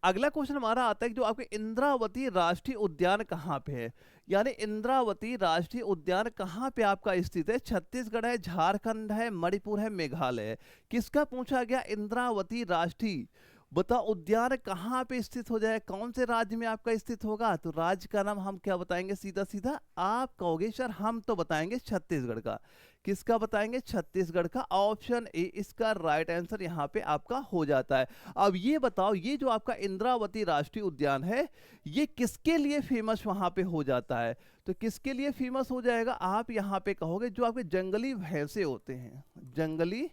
A: अगला क्वेश्चन हमारा आता है कि जो आपके इंद्रावती राष्ट्रीय उद्यान कहाँ पे है? यानी इंद्रावती राष्ट्रीय उद्यान कहाँ पे आपका स्थित है? छत्तीसगढ़ है, झारखंड है, मणिपुर है, मेघालय है। किसका पूछा गया? इंद्रावती राष्ट्रीय बताओ उद्यान कहाँ पे स्थित हो जाए, कौन से राज्य में आपका स्थित होगा? तो राज्य का नाम हम क्या बताएंगे? सीधा सीधा आप कहोगे सर हम तो बताएंगे छत्तीसगढ़ का। किसका बताएंगे? छत्तीसगढ़ का। ऑप्शन ए इसका राइट आंसर यहाँ पे आपका हो जाता है। अब ये बताओ ये जो आपका इंद्रावती राष्ट्रीय उद्यान है ये किसके लिए फेमस वहां पे हो जाता है? तो किसके लिए फेमस हो जाएगा? आप यहाँ पे कहोगे जो आपके जंगली भैंसे होते हैं, जंगली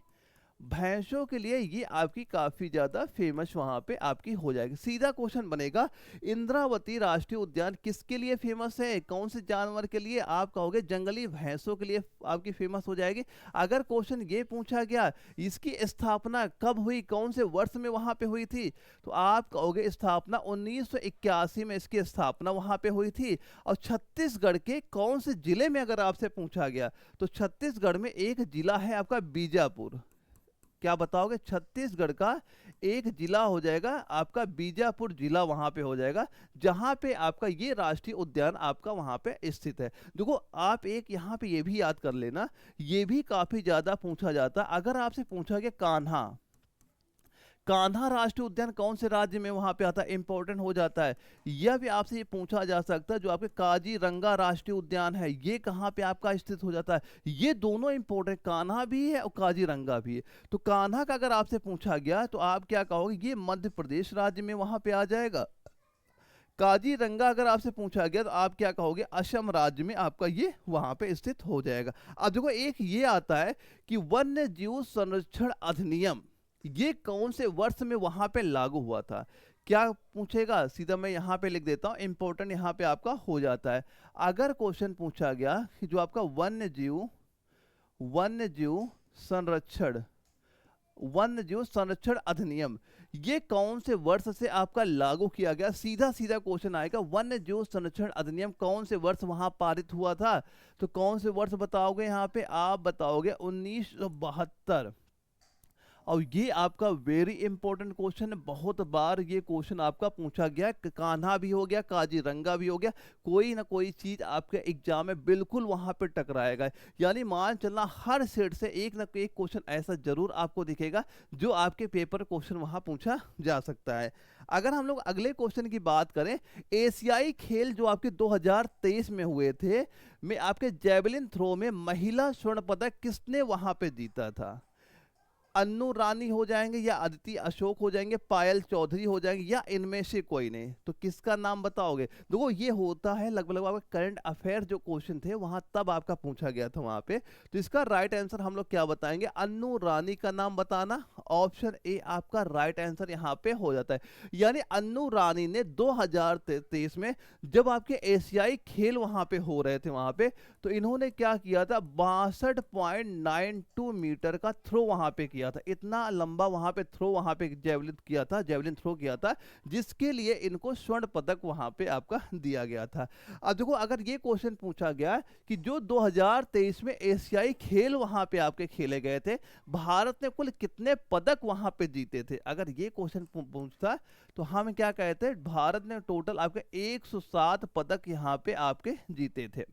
A: भैंसों के लिए ये आपकी काफी ज्यादा फेमस वहां पे आपकी हो जाएगी। सीधा क्वेश्चन बनेगा इंद्रावती राष्ट्रीय उद्यान किसके लिए फेमस है, कौन से जानवर के लिए? आप कहोगे जंगली भैंसों के लिए आपकी फेमस हो जाएगी। अगर क्वेश्चन ये पूछा गया इसकी स्थापना कब हुई, कौन से वर्ष में वहां पे हुई थी, तो आप कहोगे स्थापना 1981 में इसकी स्थापना वहां पे हुई थी। और छत्तीसगढ़ के कौन से जिले में अगर आपसे पूछा गया तो छत्तीसगढ़ में एक जिला है आपका बीजापुर। क्या बताओगे? छत्तीसगढ़ का एक जिला हो जाएगा आपका बीजापुर जिला, वहां पे हो जाएगा जहां पे आपका ये राष्ट्रीय उद्यान आपका वहां पे स्थित है। देखो आप एक यहाँ पे ये भी याद कर लेना, ये भी काफी ज्यादा पूछा जाता है। अगर आपसे पूछा गया कान्हा, कान्हा राष्ट्रीय उद्यान कौन से राज्य में वहां पे आता है, इंपॉर्टेंट हो जाता है। यह भी आपसे ये पूछा जा सकता है जो आपके काजीरंगा राष्ट्रीय उद्यान है ये कहाँ पे आपका स्थित हो जाता है। ये दोनों इंपॉर्टेंट, कान्हा भी है और काजीरंगा भी है। तो कान्हा का अगर आपसे पूछा गया तो आप क्या कहोगे? ये मध्य प्रदेश राज्य में वहां पे आ जाएगा। काजीरंगा अगर आपसे पूछा गया तो आप क्या कहोगे? असम राज्य में आपका ये वहां पे स्थित हो जाएगा। अब देखो एक ये आता है कि वन्य जीव संरक्षण अधिनियम ये कौन से वर्ष में वहां पे लागू हुआ था? क्या पूछेगा? सीधा मैं यहाँ पे लिख देता हूँ, इंपॉर्टेंट यहाँ पे आपका हो जाता है। अगर क्वेश्चन पूछा गया कि जो आपका वन्य जीव संरक्षण अधिनियम ये कौन से वर्ष से आपका लागू किया गया? सीधा सीधा क्वेश्चन आएगा वन्य जीव संरक्षण अधिनियम कौन से वर्ष वहां पारित हुआ था? तो कौन से वर्ष बताओगे? यहाँ पे आप बताओगे 1972। और ये आपका वेरी इंपॉर्टेंट क्वेश्चन है, बहुत बार ये क्वेश्चन आपका पूछा गया है। कान्हा भी हो गया, काजीरंगा भी हो गया, कोई ना कोई चीज आपके एग्जाम में बिल्कुल वहां पे टकराएगा। यानी मान चलना हर सेट से एक ना एक क्वेश्चन ऐसा जरूर आपको दिखेगा जो आपके पेपर क्वेश्चन वहां पूछा जा सकता है। अगर हम लोग अगले क्वेश्चन की बात करें, एशियाई खेल जो आपके 2023 में हुए थे, में आपके जेवलिन थ्रो में महिला स्वर्ण पदक किसने वहां पे जीता था? अन्नू रानी हो जाएंगे, या अदिति अशोक हो जाएंगे, पायल चौधरी हो जाएंगे, या इनमें से कोई नहीं? तो किसका नाम बताओगे? देखो ये होता है लगभग आपका करंट अफेयर जो क्वेश्चन थे वहां तब आपका पूछा गया था वहां पे। तो इसका राइट आंसर हम लोग क्या बताएंगे? अन्नू रानी का नाम बताना। ऑप्शन ए आपका राइट आंसर यहाँ पे हो जाता है। यानी अन्नू रानी ने 2023 में जब आपके एशियाई खेल वहां पे हो रहे थे वहां पे, तो इन्होंने क्या किया था? 62.92 मीटर का थ्रो वहां पे किया था। इतना लंबा वहां पे थ्रो वहां पे जेवलिन किया था, जेवलिन थ्रो किया था, जिसके लिए इनको स्वर्ण पदक वहां पे आपका दिया गया था। अब देखो अगर ये क्वेश्चन पूछा गया कि जो 2023 में एशियाई खेल वहां पे आपके खेले गए थे, भारत ने कुल कितने पदक वहां पे जीते थे, अगर ये क्वेश्चन पूछता तो हम क्या कहते हैं? भारत ने टोटल आपके 107 पदक यहाँ पे आपके जीते थे।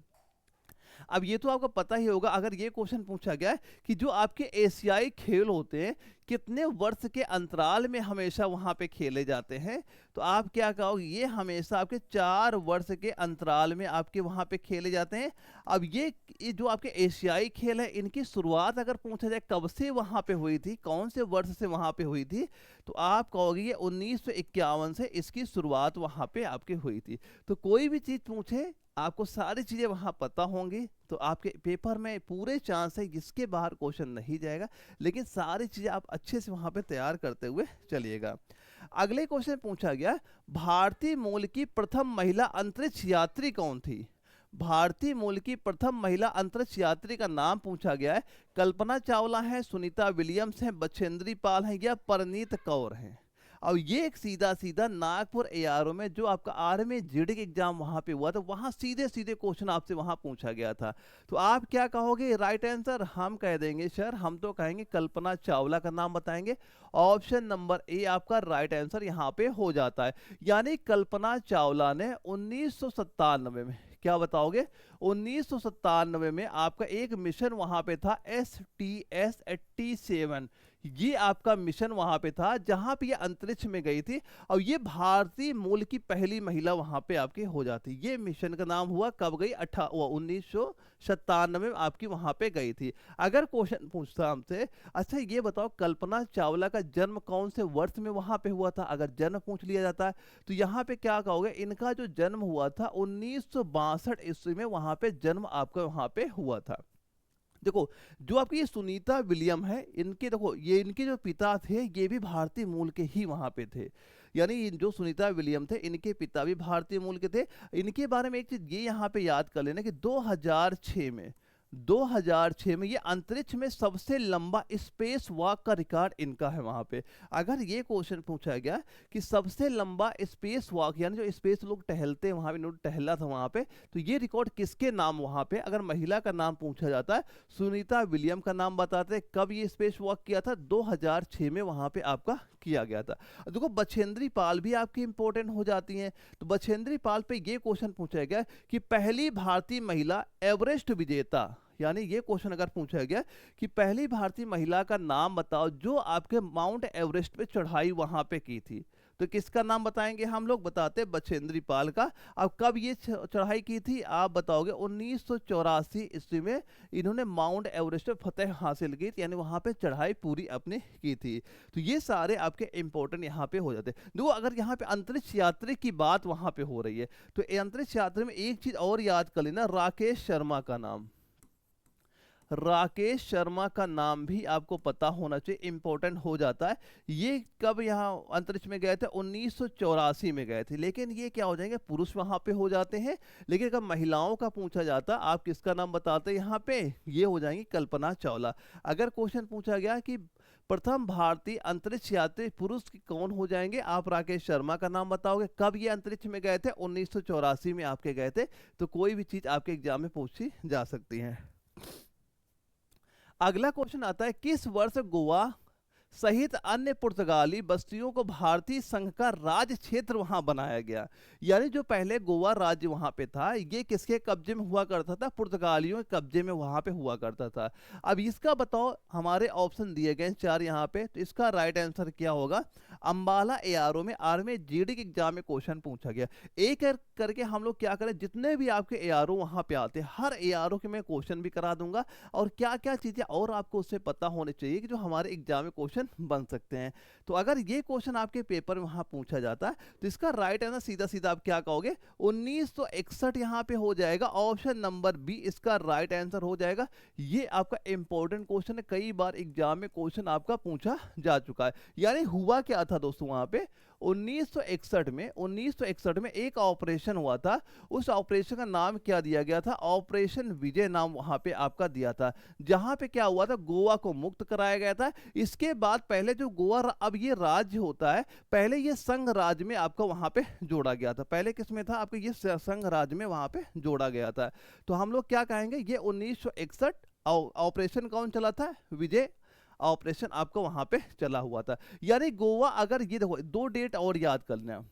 A: अब ये तो आपको पता ही होगा, अगर ये क्वेश्चन पूछा गया है कि जो आपके एशियाई खेल होते हैं कितने वर्ष के अंतराल में हमेशा वहां पे खेले जाते हैं, तो आप क्या कहोगे? ये हमेशा आपके 4 वर्ष के अंतराल में आपके वहां पे खेले जाते हैं। अब ये जो आपके एशियाई खेल है, इनकी शुरुआत अगर पूछा जाए कब से वहां पे हुई थी, कौन से वर्ष से वहां पे हुई थी, तो आप कहोगे ये 1951 से इसकी शुरुआत वहां पे आपके हुई थी। तो कोई भी चीज पूछे, आपको सारी चीजें वहां पता होंगी, तो आपके पेपर में पूरे चांस है इसके बाहर क्वेश्चन नहीं जाएगा, लेकिन सारी चीजें आप अच्छे से वहां पे तैयार करते हुए चलिएगा। अगले क्वेश्चन पूछा गया, भारतीय मूल की प्रथम महिला अंतरिक्ष यात्री कौन थी? भारतीय मूल की प्रथम महिला अंतरिक्ष यात्री का नाम पूछा गया है। कल्पना चावला है, सुनीता विलियम्स है, बछेंद्री पाल है, या परनीत कौर है? और ये एक सीधा सीधा नागपुर एआरओ में जो आपका आर्मी जीडी एग्जाम वहां पे हुआ था, वहां सीधे सीधे क्वेश्चन आपसे वहां पूछा गया था। तो आप क्या कहोगे राइट आंसर? हम कह देंगे सर, हम तो कहेंगे कल्पना चावला का नाम बताएंगे। ऑप्शन नंबर ए आपका राइट आंसर यहाँ पे हो जाता है। यानी कल्पना चावला ने 1997 में, क्या बताओगे? 1997 में आपका एक मिशन वहां पे था, STS-87। ये आपका मिशन वहां पे था जहां पे ये अंतरिक्ष में गई थी, और ये भारतीय मूल की पहली महिला वहां पे आपकी हो जाती। ये मिशन का नाम हुआ कब गई? 1997 में आपकी वहां पे गई थी। अगर क्वेश्चन पूछता हमसे, अच्छा ये बताओ कल्पना चावला का जन्म कौन से वर्ष में वहां पे हुआ था, अगर जन्म पूछ लिया जाता है, तो यहाँ पे क्या कहोगे? इनका जो जन्म हुआ था 1962 ईस्वी में वहां पे जन्म आपका वहां पे हुआ था। देखो जो आपकी ये सुनीता विलियम है, इनके देखो ये इनके जो पिता थे ये भी भारतीय मूल के ही वहां पे थे। यानी जो सुनीता विलियम थे, इनके पिता भी भारतीय मूल के थे। इनके बारे में एक चीज ये यहाँ पे याद कर लेना कि 2006 में ये अंतरिक्ष में सबसे लंबा स्पेस वॉक का रिकॉर्ड इनका है वहां पे। अगर ये क्वेश्चन पूछा गया कि सबसे लंबा स्पेस वॉक, यानी जो स्पेस लोग टहलते हैं वहां पे, टहला था वहां पे, तो ये रिकॉर्ड किसके नाम वहां पे? अगर महिला का नाम पूछा जाता है, सुनीता विलियम का नाम बताते हैं। कब ये स्पेस वॉक किया था? 2006 में वहां पे आपका किया गया था। देखो बछेंद्री पाल भी आपकी इंपॉर्टेंट हो जाती हैं। तो बछेंद्री पाल पे ये क्वेश्चन पूछा गया कि पहली भारतीय महिला एवरेस्ट विजेता, यानी ये क्वेश्चन अगर पूछा गया कि पहली भारतीय महिला का नाम बताओ जो आपके माउंट एवरेस्ट पे चढ़ाई वहां पे की थी, तो किसका नाम बताएंगे? हम लोग बताते बछेंद्री पाल का। अब कब ये चढ़ाई की थी आप बताओगे? 1984 ईस्वी में इन्होंने माउंट एवरेस्ट पे फतेह हासिल की थी, यानी वहां पे चढ़ाई पूरी अपनी की थी। तो ये सारे आपके इंपॉर्टेंट यहाँ पे हो जाते हैं। देखो अगर यहाँ पे अंतरिक्ष यात्री की बात वहां पे हो रही है, तो अंतरिक्ष यात्री में एक चीज और याद कर लेना, राकेश शर्मा का नाम। राकेश शर्मा का नाम भी आपको पता होना चाहिए, इंपॉर्टेंट हो जाता है। ये कब यहाँ अंतरिक्ष में गए थे? 1984 में गए थे। लेकिन ये क्या हो जाएंगे? पुरुष वहां पे हो जाते हैं। लेकिन अगर महिलाओं का पूछा जाता, आप किसका नाम बताते यहाँ पे? ये हो जाएंगी कल्पना चावला। अगर क्वेश्चन पूछा गया कि प्रथम भारतीय अंतरिक्ष यात्री पुरुष कौन हो जाएंगे, आप राकेश शर्मा का नाम बताओगे। कब ये अंतरिक्ष में गए थे? 1984 में आपके गए थे। तो कोई भी चीज आपके एग्जाम में पूछी जा सकती है। अगला क्वेश्चन आता है, किस वर्ष गोवा सहित अन्य पुर्तगाली बस्तियों को भारतीय संघ का राज्य क्षेत्र वहां बनाया गया। यानी जो पहले गोवा राज्य वहां पे था, ये किसके कब्जे में हुआ करता था? पुर्तगालियों के कब्जे में वहां पे हुआ करता था। अब इसका बताओ, हमारे ऑप्शन दिए गए 4 यहाँ पे, तो इसका राइट आंसर क्या होगा? अंबाला एआरओ में आर्मी जीडी के एग्जाम में क्वेश्चन पूछा गया। एक करके हम लोग क्या करें, जितने भी आपके एआरओ वहां पे आते हैं, हर एआरओ के मैं क्वेश्चन भी करा दूंगा, और क्या क्या चीजें और आपको उससे पता होनी चाहिए कि जो हमारे एग्जाम में क्वेश्चन बन सकते हैं। तो अगर ये क्वेश्चन आपके पेपर में वहां पूछा जाता है, तो इसका राइट आंसर सीधा सीधा आप क्या कहोगे? 1961 यहाँ पे हो जाएगा। ऑप्शन नंबर बी इसका राइट आंसर हो जाएगा। ये आपका इंपॉर्टेंट क्वेश्चन है, कई बार एग्जाम में क्वेश्चन आपका पूछा जा चुका है। यानी हुआ क्या था दोस्तों, वहां पे 1961 में एक ऑपरेशन हुआ था। उस ऑपरेशन का नाम क्या दिया गया था? ऑपरेशन विजय नाम वहां पे आपका दिया था। जहां पे क्या हुआ था, गोवा को मुक्त कराया गया था। इसके बाद पहले जो गोवा अब ये राज्य होता है, पहले ये संघ राज्य में आपका वहां पे जोड़ा गया था। पहले किसमें था? आपका ये संघ राज्य में वहां पे जोड़ा गया था। तो हम लोग क्या कहेंगे, ये 1961 ऑपरेशन कौन चला था? विजय ऑपरेशन आपको वहां पे चला हुआ था। यानी गोवा, अगर ये देखो 2 डेट और याद कर लेना,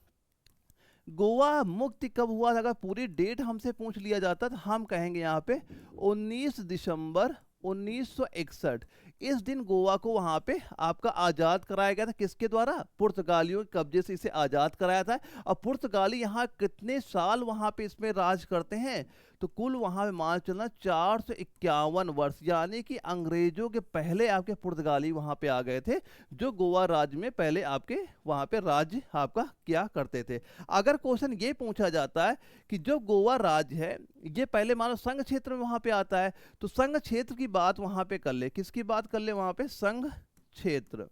A: गोवा मुक्ति कब हुआ था? अगर पूरी डेट हमसे पूछ लिया जाता तो हम कहेंगे यहाँ पे 19 दिसंबर 1961। इस दिन गोवा को वहां पे आपका आजाद कराया गया था। किसके द्वारा? पुर्तगालियों के कब्जे से इसे आजाद कराया था। और पुर्तगाली यहाँ कितने साल वहां पे इसमें राज करते हैं? तो कुल वहां पे मान चलना 451 वर्ष, यानी कि अंग्रेजों के पहले आपके पुर्तगाली वहां पे आ गए थे, जो गोवा राज्य में पहले आपके वहां पे राज्य आपका क्या करते थे। अगर क्वेश्चन ये पूछा जाता है कि जो गोवा राज्य है, ये पहले मानो संघ क्षेत्र में वहां पे आता है, तो संघ क्षेत्र की बात वहां पे कर ले। किसकी बात कर ले वहां पे? संघ क्षेत्र।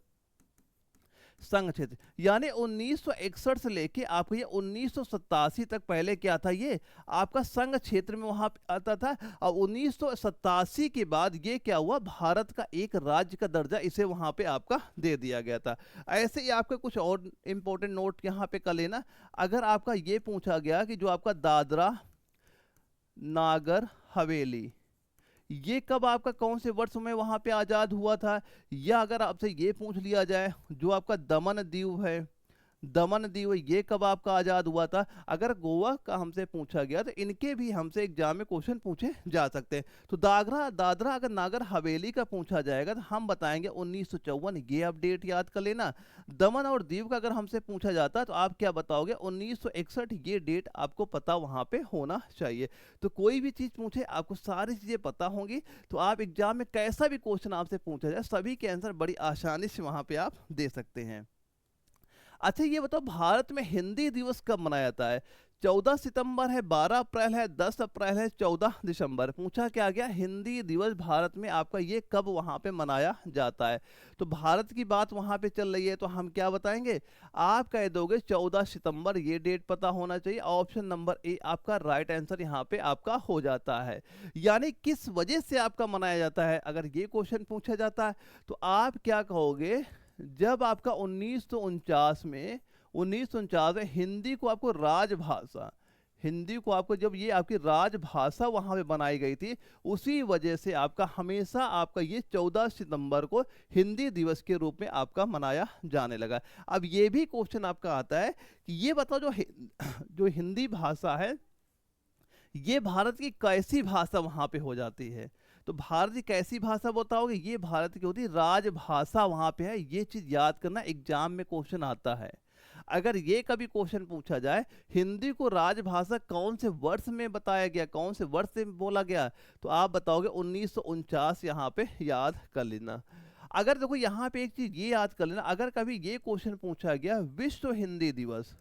A: संघ क्षेत्र यानी 1961 से लेके आपको ये 1987 तक पहले क्या था? ये आपका संघ क्षेत्र में वहां आता था। और 1987 के बाद ये क्या हुआ? भारत का एक राज्य का दर्जा इसे वहां पे आपका दे दिया गया था। ऐसे ही आपका कुछ और इंपॉर्टेंट नोट यहाँ पे कर लेना। अगर आपका ये पूछा गया कि जो आपका दादरा नागर हवेली, ये कब आपका कौन से वर्ष में वहां पे आजाद हुआ था? या अगर आपसे ये पूछ लिया जाए जो आपका दमन दीव है, दमन दीव ये कब आपका आजाद हुआ था? अगर गोवा का हमसे पूछा गया तो इनके भी हमसे एग्जाम में क्वेश्चन पूछे जा सकते हैं। तो दादरा अगर नागर हवेली का पूछा जाएगा तो हम बताएंगे 1954। ये अपडेट याद कर लेना। दमन और दीव का अगर हमसे पूछा जाता है तो आप क्या बताओगे? 1961। ये डेट आपको पता वहां पे होना चाहिए। तो कोई भी चीज पूछे, आपको सारी चीजें पता होंगी, तो आप एग्जाम में कैसा भी क्वेश्चन आपसे पूछा जाए, सभी के आंसर बड़ी आसानी से वहां पे आप दे सकते हैं। अच्छा ये बताओ, भारत में हिंदी दिवस कब मनाया जाता है? 14 सितंबर है, 12 अप्रैल है, 10 अप्रैल है, 14 दिसंबर। पूछा क्या गया? हिंदी दिवस भारत में आपका ये कब वहां पे मनाया जाता है? तो भारत की बात वहां पे चल रही है, तो हम क्या बताएंगे? आप कह दोगे 14 सितंबर। ये डेट पता होना चाहिए। ऑप्शन नंबर ए आपका राइट आंसर यहाँ पे आपका हो जाता है। यानी किस वजह से आपका मनाया जाता है, अगर ये क्वेश्चन पूछा जाता है तो आप क्या कहोगे? जब आपका 1949 में हिंदी को आपको राजभाषा, हिंदी को आपको जब ये आपकी राजभाषा वहां पे बनाई गई थी, उसी वजह से आपका हमेशा आपका ये 14 सितंबर को हिंदी दिवस के रूप में आपका मनाया जाने लगा। अब ये भी क्वेश्चन आपका आता है कि ये बताओ जो हिंदी भाषा है, ये भारत की कैसी भाषा वहां पे हो जाती है? तो भारत की कैसी भाषा बताओगे? ये भारत की होती है राजभाषा वहां पे है। ये चीज याद करना, एग्जाम में क्वेश्चन आता है। अगर ये कभी क्वेश्चन पूछा जाए, हिंदी को राजभाषा कौन से वर्ष में बताया गया, कौन से वर्ष से बोला गया, तो आप बताओगे 1949। यहाँ पे याद कर लेना। अगर देखो यहाँ पे एक चीज ये याद कर लेना, अगर कभी ये क्वेश्चन पूछा गया विश्व हिंदी दिवस,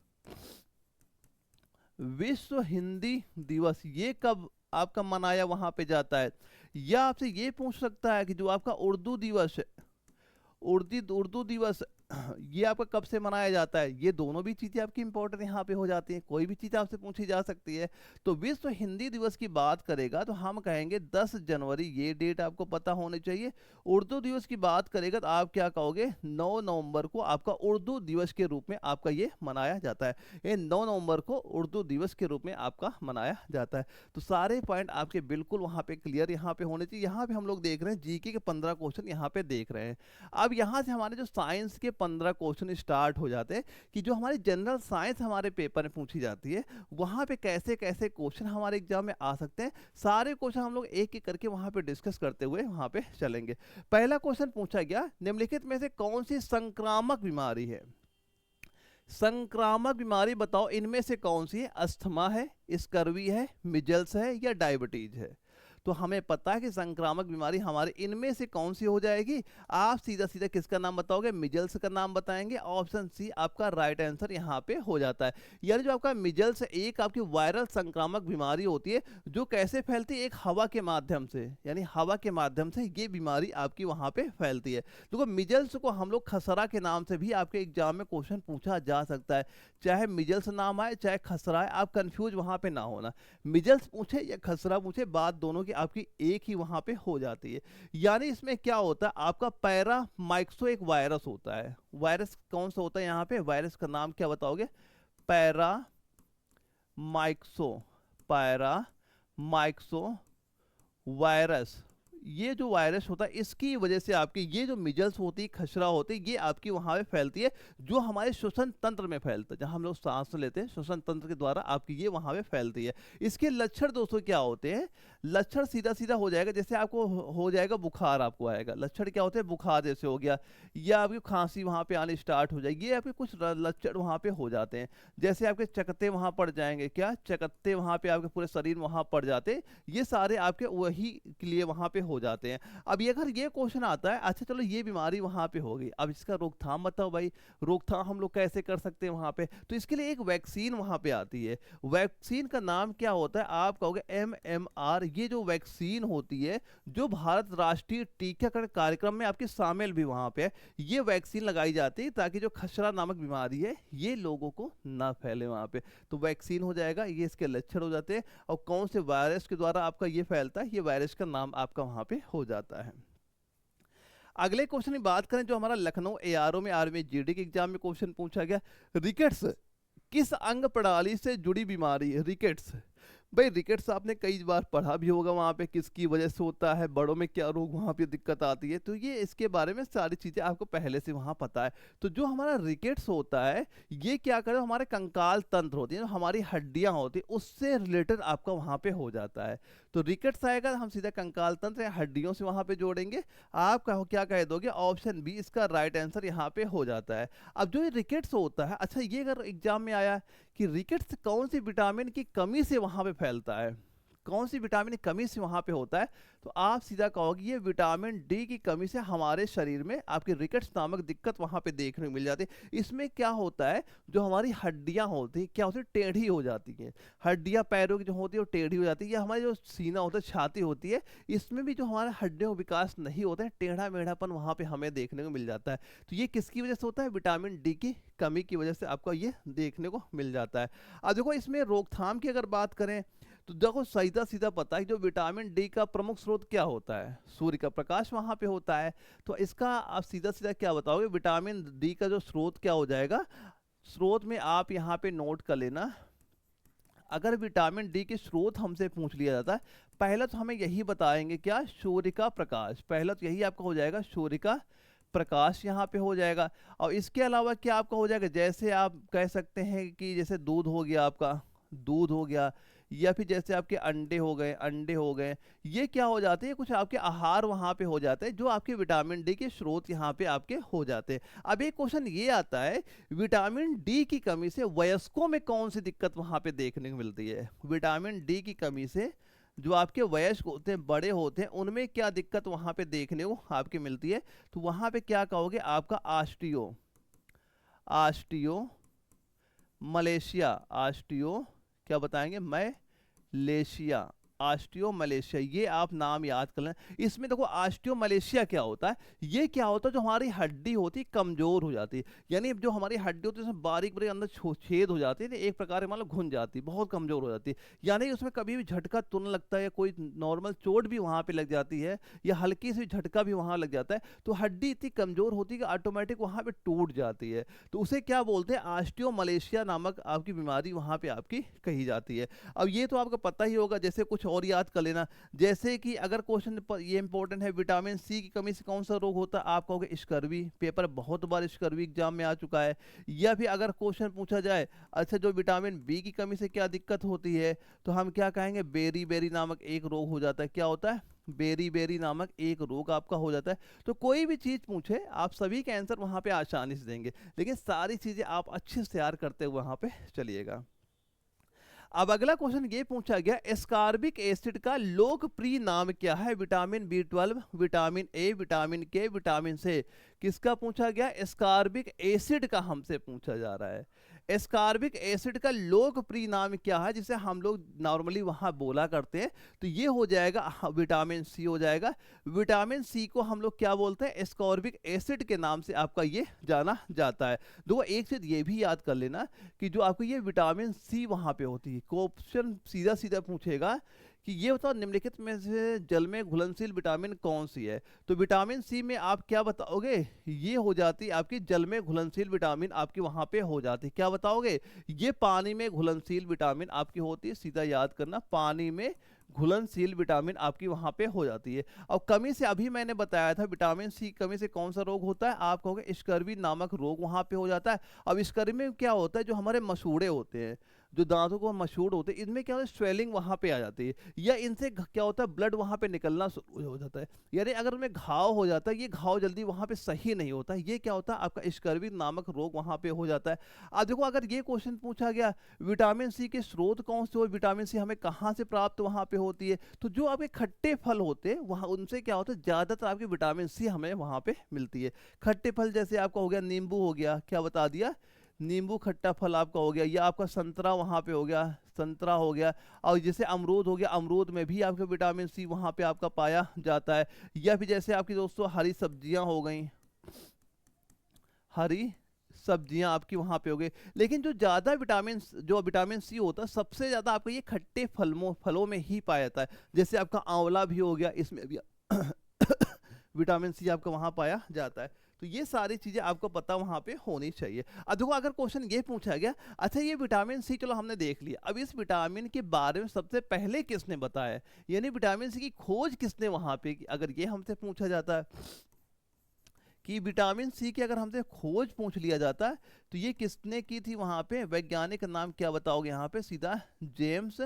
A: विश्व हिंदी दिवस ये कब आपका मनाया वहां पे जाता है? या आपसे ये पूछ सकता है कि जो आपका उर्दू दिवस है, उर्दू दिवस ये आपका कब से मनाया जाता है, ये दोनों भी चीज़ें आपकी इंपॉर्टेंट यहाँ पे हो जाती हैं, कोई भी चीज़ आपसे पूछी जा सकती है। तो विश्व हिंदी दिवस की बात करेगा तो हम कहेंगे 10 जनवरी, ये डेट आपको पता होनी चाहिए। उर्दू दिवस की बात करेगा तो आप क्या कहोगे, 9 नवंबर को आपका उर्दू दिवस के रूप में आपका ये मनाया जाता है। ये 9 नवंबर को उर्दू दिवस के रूप में आपका मनाया जाता है। तो सारे पॉइंट आपके बिल्कुल वहाँ पे क्लियर यहाँ पे होने चाहिए। यहाँ पे हम लोग देख रहे हैं जीके के 15 क्वेश्चन यहाँ पे देख रहे हैं। अब यहाँ से हमारे जो साइंस के 15 क्वेश्चन स्टार्ट हो जाते हैं कि जो हमारी जनरल साइंस हमारे पेपर में पूछी जाती है, वहाँ पे कैसे कैसे क्वेश्चन हमारे एग्जाम में आ सकते हैं, सारे क्वेश्चन हम लोग एक एक करके वहाँ पे डिस्कस करते हुए वहाँ पे चलेंगे। पहला क्वेश्चन पूछा गया, निम्नलिखित में से कौन सी संक्रामक बीमारी है? संक्रामक बीमारी बताओ, इनमें से कौन सी है? अस्थमा है, स्कर्वी है, मिजल्स है या डायबिटीज है? तो हमें पता है कि संक्रामक बीमारी हमारे इनमें से कौन सी हो जाएगी। आप सीधा सीधा किसका नाम बताओगे? मिजल्स का नाम बताएंगे। ऑप्शन सी आपका राइट आंसर यहाँ पे हो जाता है। यानी जो आपका मिजल्स एक आपकी वायरल संक्रामक बीमारी होती है जो कैसे फैलती है? एक हवा के माध्यम से, यानी हवा के माध्यम से ये बीमारी आपकी वहाँ पे फैलती है। देखो मिजल्स को हम लोग खसरा के नाम से भी आपके एग्जाम में क्वेश्चन पूछा जा सकता है। चाहे मिजल्स नाम आए चाहे खसरा आए, आप कंफ्यूज वहाँ पे ना होना। मिजल्स पूछे या खसरा पूछे, बात दोनों की आपकी एक ही वहां पे हो जाती है। यानी इसमें क्या होता है, आपका पैरा माइक्सो एक वायरस होता है। वायरस कौन सा होता है यहाँ पे? वायरस का नाम क्या बताओगे? Paramyxo, paramyxo virus. ये जो वायरस होता है इसकी वजह से आपकी ये जो मिजल्स होती है, खसरा होती है, ये आपकी वहां पे फैलती है, जो हमारे श्वसन तंत्र में फैलता है। जहां हम लोग सांस लेते हैं श्वसन तंत्र के द्वारा आपकी ये वहां पे फैलती है। इसके लक्षण दोस्तों क्या होते हैं? लक्षण सीधा सीधा हो जाएगा, जैसे आपको हो जाएगा बुखार, आपको आएगा। लक्षण क्या होते हैं? बुखार जैसे हो गया, या आपकी खांसी वहां पे आनी स्टार्ट हो जाएगी, ये आपके कुछ लक्षण वहां पे हो जाते हैं। जैसे आपके चकत्ते वहां पड़ जाएंगे, क्या चकत्ते वहां पे आपके पूरे शरीर में वहां पड़ जाते, ये सारे आपके वही के लिए वहां पे हो जाते हैं। अब ये अगर ये क्वेश्चन आता है, अच्छा चलो ये बीमारी वहां पे हो गई, अब इसका रोकथाम बताओ भाई, रोकथाम हम लोग कैसे कर सकते हैं वहां पे? तो इसके लिए एक वैक्सीन वहां पे आती है। वैक्सीन का नाम क्या होता है? आप कहोगे MMR। ये जो वैक्सीन होती है, जो भारत राष्ट्रीय टीकाकरण कार्यक्रम में आपकी शामिल भी वहां पे है, ये वैक्सीन लगाई जाती है ताकि जो खसरा नामक बीमारी है ये लोगों को ना फैले वहां पे। तो वैक्सीन हो जाएगा, ये इसके लक्षण हो जाते हैं। और कौन से वायरस के द्वारा आपका ये फैलता है, ये वायरस का नाम आपका वहां पे हो जाता है। अगले क्वेश्चन की बात करें, जो हमारा लखनऊ ARO में आर्मी GD के एग्जाम में क्वेश्चन पूछा गया, रिकेट्स किस अंग प्रणाली से जुड़ी बीमारी है? रिकेट्स भाई, रिकेट्स आपने कई बार पढ़ा भी होगा, वहाँ पे किसकी वजह से होता है, बड़ों में क्या रोग वहाँ पे दिक्कत आती है, तो ये इसके बारे में सारी चीज़ें आपको पहले से वहाँ पता है। तो जो हमारा रिकेट्स होता है, ये क्या करे, हमारे कंकाल तंत्र होती है, जो हमारी हड्डियाँ होती है, उससे रिलेटेड आपका वहाँ पे हो जाता है। तो रिकेट्स आएगा, हम सीधा कंकाल तंत्र या हड्डियों से वहाँ पे जोड़ेंगे। आप क्या कह दोगे? ऑप्शन बी इसका राइट आंसर यहाँ पे हो जाता है। अब जो ये रिकेट्स होता है, अच्छा ये अगर एग्जाम में आया कि रिकेट्स कौन सी विटामिन की कमी से वहां पे फैलता है, कौन सी विटामिन की कमी से वहां पे होता है, तो आप सीधा कहोगे ये विटामिन डी की कमी से हमारे शरीर में आपकी रिकेट्स नामक दिक्कत वहां पे देखने को मिल जाती है। इसमें क्या होता है, जो हमारी हड्डियां होती है क्या होती है, टेढ़ी हो जाती है। हड्डियां पैरों की जो होती है वो टेढ़ी हो जाती है, या हमारी जो सीना होता है, छाती होती है, इसमें भी जो हमारे हड्डियों का विकास नहीं होता है, टेढ़ा मेढ़ापन वहां पे हमें देखने को मिल जाता है। तो ये किसकी वजह से होता है? विटामिन डी की कमी की वजह से आपको ये देखने को मिल जाता है। अब देखो इसमें रोकथाम की अगर बात करें, तो देखो सीधा सीधा पता है कि जो विटामिन डी का प्रमुख स्रोत क्या होता है, सूर्य का प्रकाश वहां पे होता है। तो इसका आप सीधा सीधा क्या बताओगे, विटामिन डी का जो स्रोत क्या हो जाएगा? स्रोत में आप यहाँ पे नोट कर लेना, अगर विटामिन डी के स्रोत हमसे पूछ लिया जाता है, पहला तो हमें यही बताएंगे, क्या? सूर्य का प्रकाश। पहला तो यही आपका हो जाएगा, सूर्य का प्रकाश यहाँ पे हो जाएगा। और इसके अलावा क्या आपका हो जाएगा, जैसे आप कह सकते हैं कि जैसे दूध हो गया, आपका दूध हो गया, या फिर जैसे आपके अंडे हो गए, अंडे हो गए, ये क्या हो जाते हैं, कुछ आपके आहार वहां पे हो जाते हैं जो आपके विटामिन डी के स्रोत यहाँ पे आपके हो जाते हैं। अब एक क्वेश्चन ये आता है, विटामिन डी की कमी से वयस्कों में कौन सी दिक्कत वहां पे देखने को मिलती है? विटामिन डी की कमी से जो आपके वयस्क होते हैं, बड़े होते हैं, उनमें क्या दिक्कत वहां पे देखने को आपके मिलती है? तो वहां पे क्या कहोगे? आपका आस्टियो, आस्टियो मलेशिया, आस्टियो क्या बताएंगे? मलेशिया, ऑस्टियोमलेशिया, ये आप नाम याद कर लें। इसमें देखो ऑस्टियोमलेशिया क्या होता है, ये क्या होता है, जो हमारी हड्डी होती है कमजोर हो जाती है, यानी जो हमारी हड्डी होती है उसमें बारीक बारीक अंदर छेद हो जाती है, तो एक प्रकार मतलब घुन जाती है, बहुत कमजोर हो जाती है, यानी उसमें कभी भी झटका तुरंत लगता है या कोई नॉर्मल चोट भी वहां पे लग जाती है या हल्की सी झटका भी वहां लग जाता है, तो हड्डी इतनी कमजोर होती है कि ऑटोमेटिक वहां पे टूट जाती है, तो उसे क्या बोलते हैं, ऑस्टियोमलेशिया नामक आपकी बीमारी वहां पे आपकी कही जाती है। अब ये तो आपको पता ही होगा, जैसे कुछ और याद कर लेना, जैसे कि अगर क्वेश्चन ये इंपॉर्टेंट है, विटामिन सी की कमी से कौन सा रोग होता है, आप कहोगे स्कर्वी, पेपर बहुत बार स्कर्वी एग्जाम में आ चुका है। या फिर अगर क्वेश्चन पूछा जाए, अच्छा जो विटामिन बी की कमी से क्या दिक्कत होती है, तो हम क्या कहेंगे, बेरी बेरी नामक एक रोग हो जाता है, क्या होता है, बेरी बेरी नामक एक रोग आपका हो जाता है। तो कोई भी चीज पूछे आप सभी के आंसर वहां पे आसानी से देंगे, लेकिन सारी चीजें आप अच्छे से तैयार करते हुए वहां पे चलिएगा। अब अगला क्वेश्चन ये पूछा गया, एस्कॉर्बिक एसिड का लोकप्रिय नाम क्या है, vitamin B 12, vitamin A, vitamin K, vitamin C, किसका पूछा गया, एस्कॉर्बिक एसिड का हमसे पूछा जा रहा है। एस्कॉर्बिक एसिड का लोकप्रिय नाम क्या है, जिसे हम लोग नॉर्मली वहां बोला करते हैं, तो ये हो जाएगा विटामिन सी हो जाएगा। विटामिन सी को हम लोग क्या बोलते हैं, एस्कॉर्बिक एसिड के नाम से आपका ये जाना जाता है। दो एक चीज ये भी याद कर लेना कि जो आपको ये विटामिन सी वहां पे होती है, क्वेश्चन सीधा सीधा पूछेगा कि ये बताओ निम्नलिखित में से जल में घुलनशील विटामिन कौन सी है, तो विटामिन सी में आप क्या बताओगे, ये हो जाती है आपकी जल में घुलनशील विटामिन आपकी वहां पे हो जाती है, क्या बताओगे, ये पानी में घुलनशील विटामिन आपकी होती है, सीधा याद करना, पानी में घुलनशील विटामिन आपकी वहां पे हो जाती है। और कमी से अभी मैंने बताया था, विटामिन सी कमी से कौन सा रोग होता है, आप कहोगे स्कर्वी नामक रोग वहां पे हो जाता है। अब स्कर्वी में क्या होता है, जो हमारे मसूड़े होते हैं, जो दांतों को मसूड़ होते हैं, इनमें क्या होता है, स्वेलिंग वहां पे आ जाती है, या इनसे क्या होता है, ब्लड वहां पे निकलना शुरू हो जाता है, यानी अगर उनमें घाव हो जाता है, ये घाव जल्दी वहां पे सही नहीं होता, ये क्या होता है, आपका स्कर्वी नामक रोग वहां पे हो जाता है। अब देखो अगर ये क्वेश्चन पूछा गया, विटामिन सी के स्रोत कौन से हो, विटामिन सी हमें कहाँ से प्राप्त वहां पे होती है, तो जो आपके खट्टे फल होते हैं वहां उनसे क्या होता है, ज्यादातर आपकी विटामिन सी हमें वहां पे मिलती है। खट्टे फल जैसे आपका हो गया नींबू हो गया, क्या बता दिया, नींबू खट्टा फल आपका हो गया, या आपका संतरा वहां पे हो गया, संतरा हो गया, और जैसे अमरूद हो गया, अमरूद में भी आपका विटामिन सी वहां पे आपका पाया जाता है। या फिर जैसे आपकी दोस्तों हरी सब्जियां हो गई, हरी सब्जियां आपकी वहां पे हो गई, लेकिन जो विटामिन सी होता है सबसे ज्यादा आपको ये खट्टे फलों में ही पाया जाता है, जैसे आपका आंवला भी हो गया, इसमें भी विटामिन सी आपका वहां पाया जाता है। तो ये सारी चीजें आपको पता वहां पे होनी चाहिए। अब देखो अगर क्वेश्चन ये पूछा गया, अच्छा ये विटामिन सी चलो हमने देख लिया, अब इस विटामिन के बारे में सबसे पहले किसने बताया, यानी विटामिन सी की खोज किसने वहां पे की, अगर ये हमसे पूछा जाता है कि विटामिन सी की अगर हमसे खोज पूछ लिया जाता है, तो ये किसने की थी वहां पे, वैज्ञानिक नाम क्या बताओगे यहाँ पे, सीधा जेम्स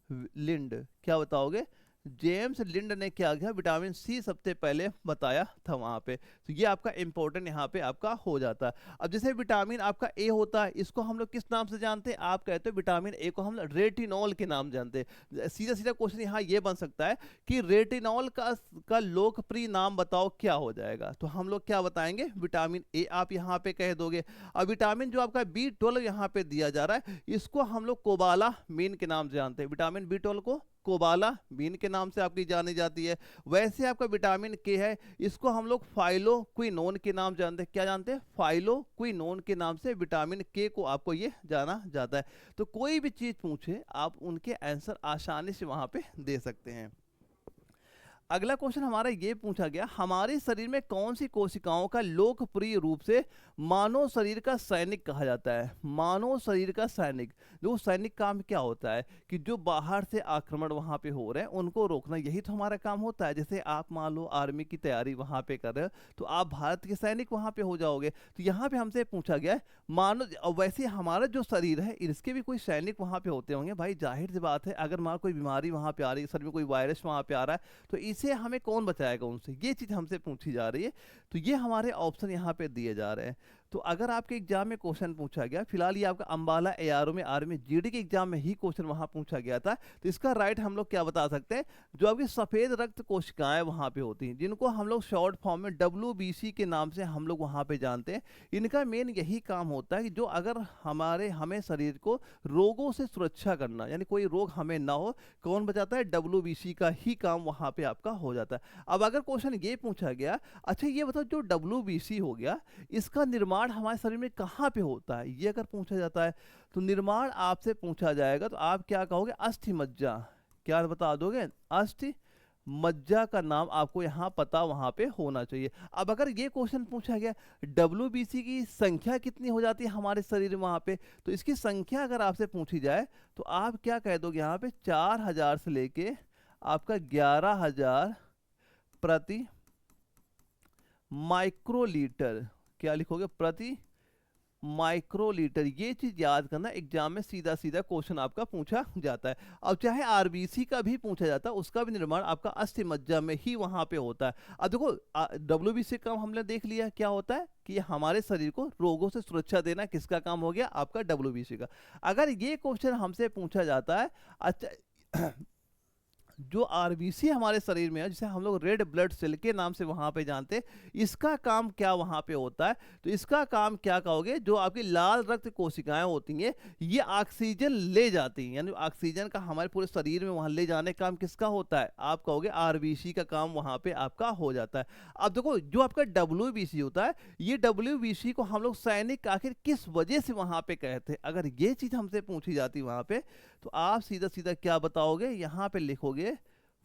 A: लिंड, क्या बताओगे, जेम्स लिंड ने क्या किया, विटामिन सी सबसे पहले बताया था वहां पे, तो ये आपका इंपॉर्टेंट यहाँ पे आपका हो जाता है। अब जैसे विटामिन आपका ए होता है, इसको हम लोग किस नाम से जानते हैं, आप कहते हो विटामिन ए को हम रेटिनॉल के नाम जानते हैं। सीधा सीधा क्वेश्चन यहाँ ये बन सकता है कि रेटिनॉल का लोकप्रिय नाम बताओ, क्या हो जाएगा, तो हम लोग क्या बताएंगे, विटामिन ए आप यहाँ पे कह दोगे। अब विटामिन जो आपका बी 12 यहाँ पे दिया जा रहा है, इसको हम लोग कोबाला मीन के नाम से जानते हैं, विटामिन बी 12 को कोबाला बीन के नाम से आपकी जानी जाती है। वैसे आपका विटामिन के है, इसको हम लोग फाइलोक्विनोन के नाम जानते हैं, क्या जानते हैं, फाइलोक्विनोन के नाम से विटामिन के को आपको ये जाना जाता है। तो कोई भी चीज पूछे आप उनके आंसर आसानी से वहां पे दे सकते हैं। अगला क्वेश्चन हमारा ये पूछा गया, हमारे शरीर में कौन सी कोशिकाओं का लोकप्रिय रूप से मानव शरीर का सैनिक कहा जाता है, मानव शरीर का सैनिक, जो सैनिक काम क्या होता है कि जो बाहर से आक्रमण वहां पे हो रहे हैं उनको रोकना, यही तो हमारा काम होता है। जैसे आप मान लो आर्मी की तैयारी वहां पे कर रहे हो, तो आप भारत के सैनिक वहां पे हो जाओगे, तो यहाँ पे हमसे पूछा गया है मानव, वैसे हमारा जो शरीर है इसके भी कोई सैनिक वहां पे होते होंगे भाई, जाहिर सी बात है, अगर मान कोई बीमारी वहां पे आ रही है, शरीर में कोई वायरस वहां पे आ रहा है, तो इसे हमें कौन बचाएगा उनसे, ये चीज हमसे पूछी जा रही है। तो ये हमारे ऑप्शन यहाँ पे दिए जा रहे हैं। तो अगर आपके एग्जाम में क्वेश्चन पूछा गया, फिलहाल ये आपका अंबाला एआरओ में आर्मी जीडी के एग्जाम में ही क्वेश्चन वहां पूछा गया था, तो इसका राइट हम लोग क्या बता सकते हैं, जो आपकी सफेद रक्त कोशिकाएं वहां पे होती हैं, जिनको हम लोग शॉर्ट फॉर्म में डब्ल्यूबीसी के नाम से हम लोग वहां पे जानते हैं। इनका मेन यही काम होता है कि जो अगर हमें शरीर को रोगों से सुरक्षा करना, यानी कोई रोग हमें ना हो, कौन बचाता है, डब्ल्यूबीसी का ही काम वहां पे आपका हो जाता है। अब अगर क्वेश्चन ये पूछा गया, अच्छा ये बताओ जो डब्ल्यूबीसी हो गया, इसका निर्माण हमारे शरीर में कहाँ पे होता है, ये अगर पूछा जाता है तो निर्माण आपसे पूछा जाएगा तो आप क्या कहोगे, अस्थि मज्जा। क्या बता दोगे, अस्थि मज्जा का नाम आपको यहाँ पता वहां पे होना चाहिए। अब अगर ये क्वेश्चन पूछा गया डब्ल्यूबीसी की संख्या कितनी हो जाती है हमारे शरीर में वहां पे, तो इसकी संख्या अगर आपसे पूछी जाए तो आप क्या कह दोगे, यहाँ पे 4000 से लेके आपका 11000 प्रति माइक्रोलीटर, क्या लिखोगे, प्रति माइक्रोलीटर। ये चीज याद करना, एग्जाम में सीधा सीधा क्वेश्चन आपका पूछा जाता है। अब चाहे आरबीसी का भी पूछा जाता है, उसका भी निर्माण आपका अस्थि मज्जा में ही वहां पे होता है। अब देखो डब्ल्यूबीसी का हमने देख लिया क्या होता है, कि हमारे शरीर को रोगों से सुरक्षा देना किसका काम हो गया, आपका डब्ल्यूबीसी का। अगर ये क्वेश्चन हमसे पूछा जाता है, अच्छा जो आरबीसी हमारे शरीर में है, जिसे हम लोग रेड ब्लड सेल के नाम से वहां पे जानते हैं, इसका काम क्या वहां पे होता है, तो इसका काम क्या कहोगे, जो आपकी लाल रक्त कोशिकाएं होती हैं ये ऑक्सीजन ले जाती हैं, यानी ऑक्सीजन का हमारे पूरे शरीर में वहां ले जाने का काम किसका होता है, आप कहोगे आरबीसी का काम वहां पे आपका हो जाता है। अब देखो जो आपका डब्ल्यूबीसी होता है, ये डब्ल्यूबीसी को हम लोग सैनिक आखिर किस वजह से वहां पे कहते हैं, अगर ये चीज हमसे पूछी जाती वहां पे, तो आप सीधा सीधा क्या बताओगे, यहां पे लिखोगे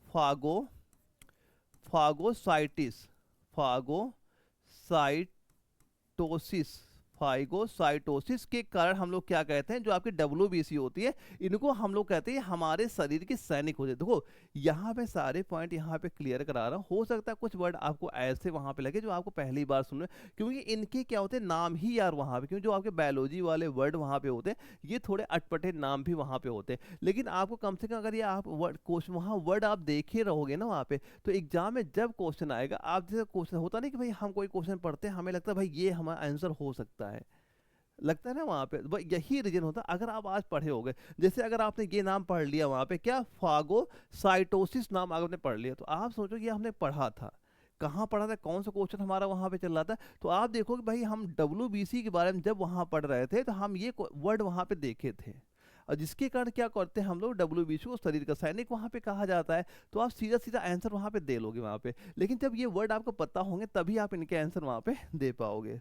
A: फागो फागोसाइटिस, फागोसाइटोसिस, फाइगोसाइटोसिस के कारण हम लोग क्या कहते हैं, जो आपकी डब्ल्यूबीसी होती है, इनको हम लोग कहते हैं हमारे शरीर के सैनिक होते हैं। देखो यहाँ पे सारे पॉइंट यहाँ पे क्लियर करा रहा हूँ, हो सकता है कुछ वर्ड आपको ऐसे वहाँ पे लगे जो आपको पहली बार सुन रहे हैं, क्योंकि इनके क्या होते हैं नाम ही यार वहाँ पे, क्योंकि जो आपके बायोलॉजी वाले वर्ड वहाँ पे होते हैं, ये थोड़े अटपटे नाम भी वहाँ पे होते हैं। लेकिन आपको कम से कम अगर ये आप वर्ड क्वेश्चन वहाँ वर्ड आप देखे रहोगे ना वहाँ पे, तो एग्जाम में जब क्वेश्चन आएगा, आप जैसे क्वेश्चन होता नहीं कि भाई हम कोई क्वेश्चन पढ़ते हैं, हमें लगता है भाई ये हमारा आंसर हो सकता है, लगता है ना वहाँ पे, यही रीजन होता है। अगर आप आज पढ़े होगे, जैसे अगर आपने ये नाम पढ़ लिया वहाँ पे, क्या फागोसाइटोसिस नाम अगर आपने पढ़ लिया, तो आप सोचो ये हमने पढ़ा था, कहाँ पढ़ा था, कौन सा क्वेश्चन हमारा वहाँ पे चल रहा था, तो आप देखो कि भाई हम डब्ल्यूबीसी के बारे में जब वहाँ पढ़ रहे थे, तो हम ये वर्ड वहाँ पे देखे थे, और जिसके कारण क्या करते हैं हम लोग, डब्ल्यूबीसी को शरीर का सैनिक वहाँ पे कहा जाता है, तो आप सीधा सीधा आंसर वहाँ पे दे लोगे वहाँ पे। लेकिन जब ये वर्ड आपको पता होंगे तभी आप इनके आंसर वहाँ पे दे पाओगे।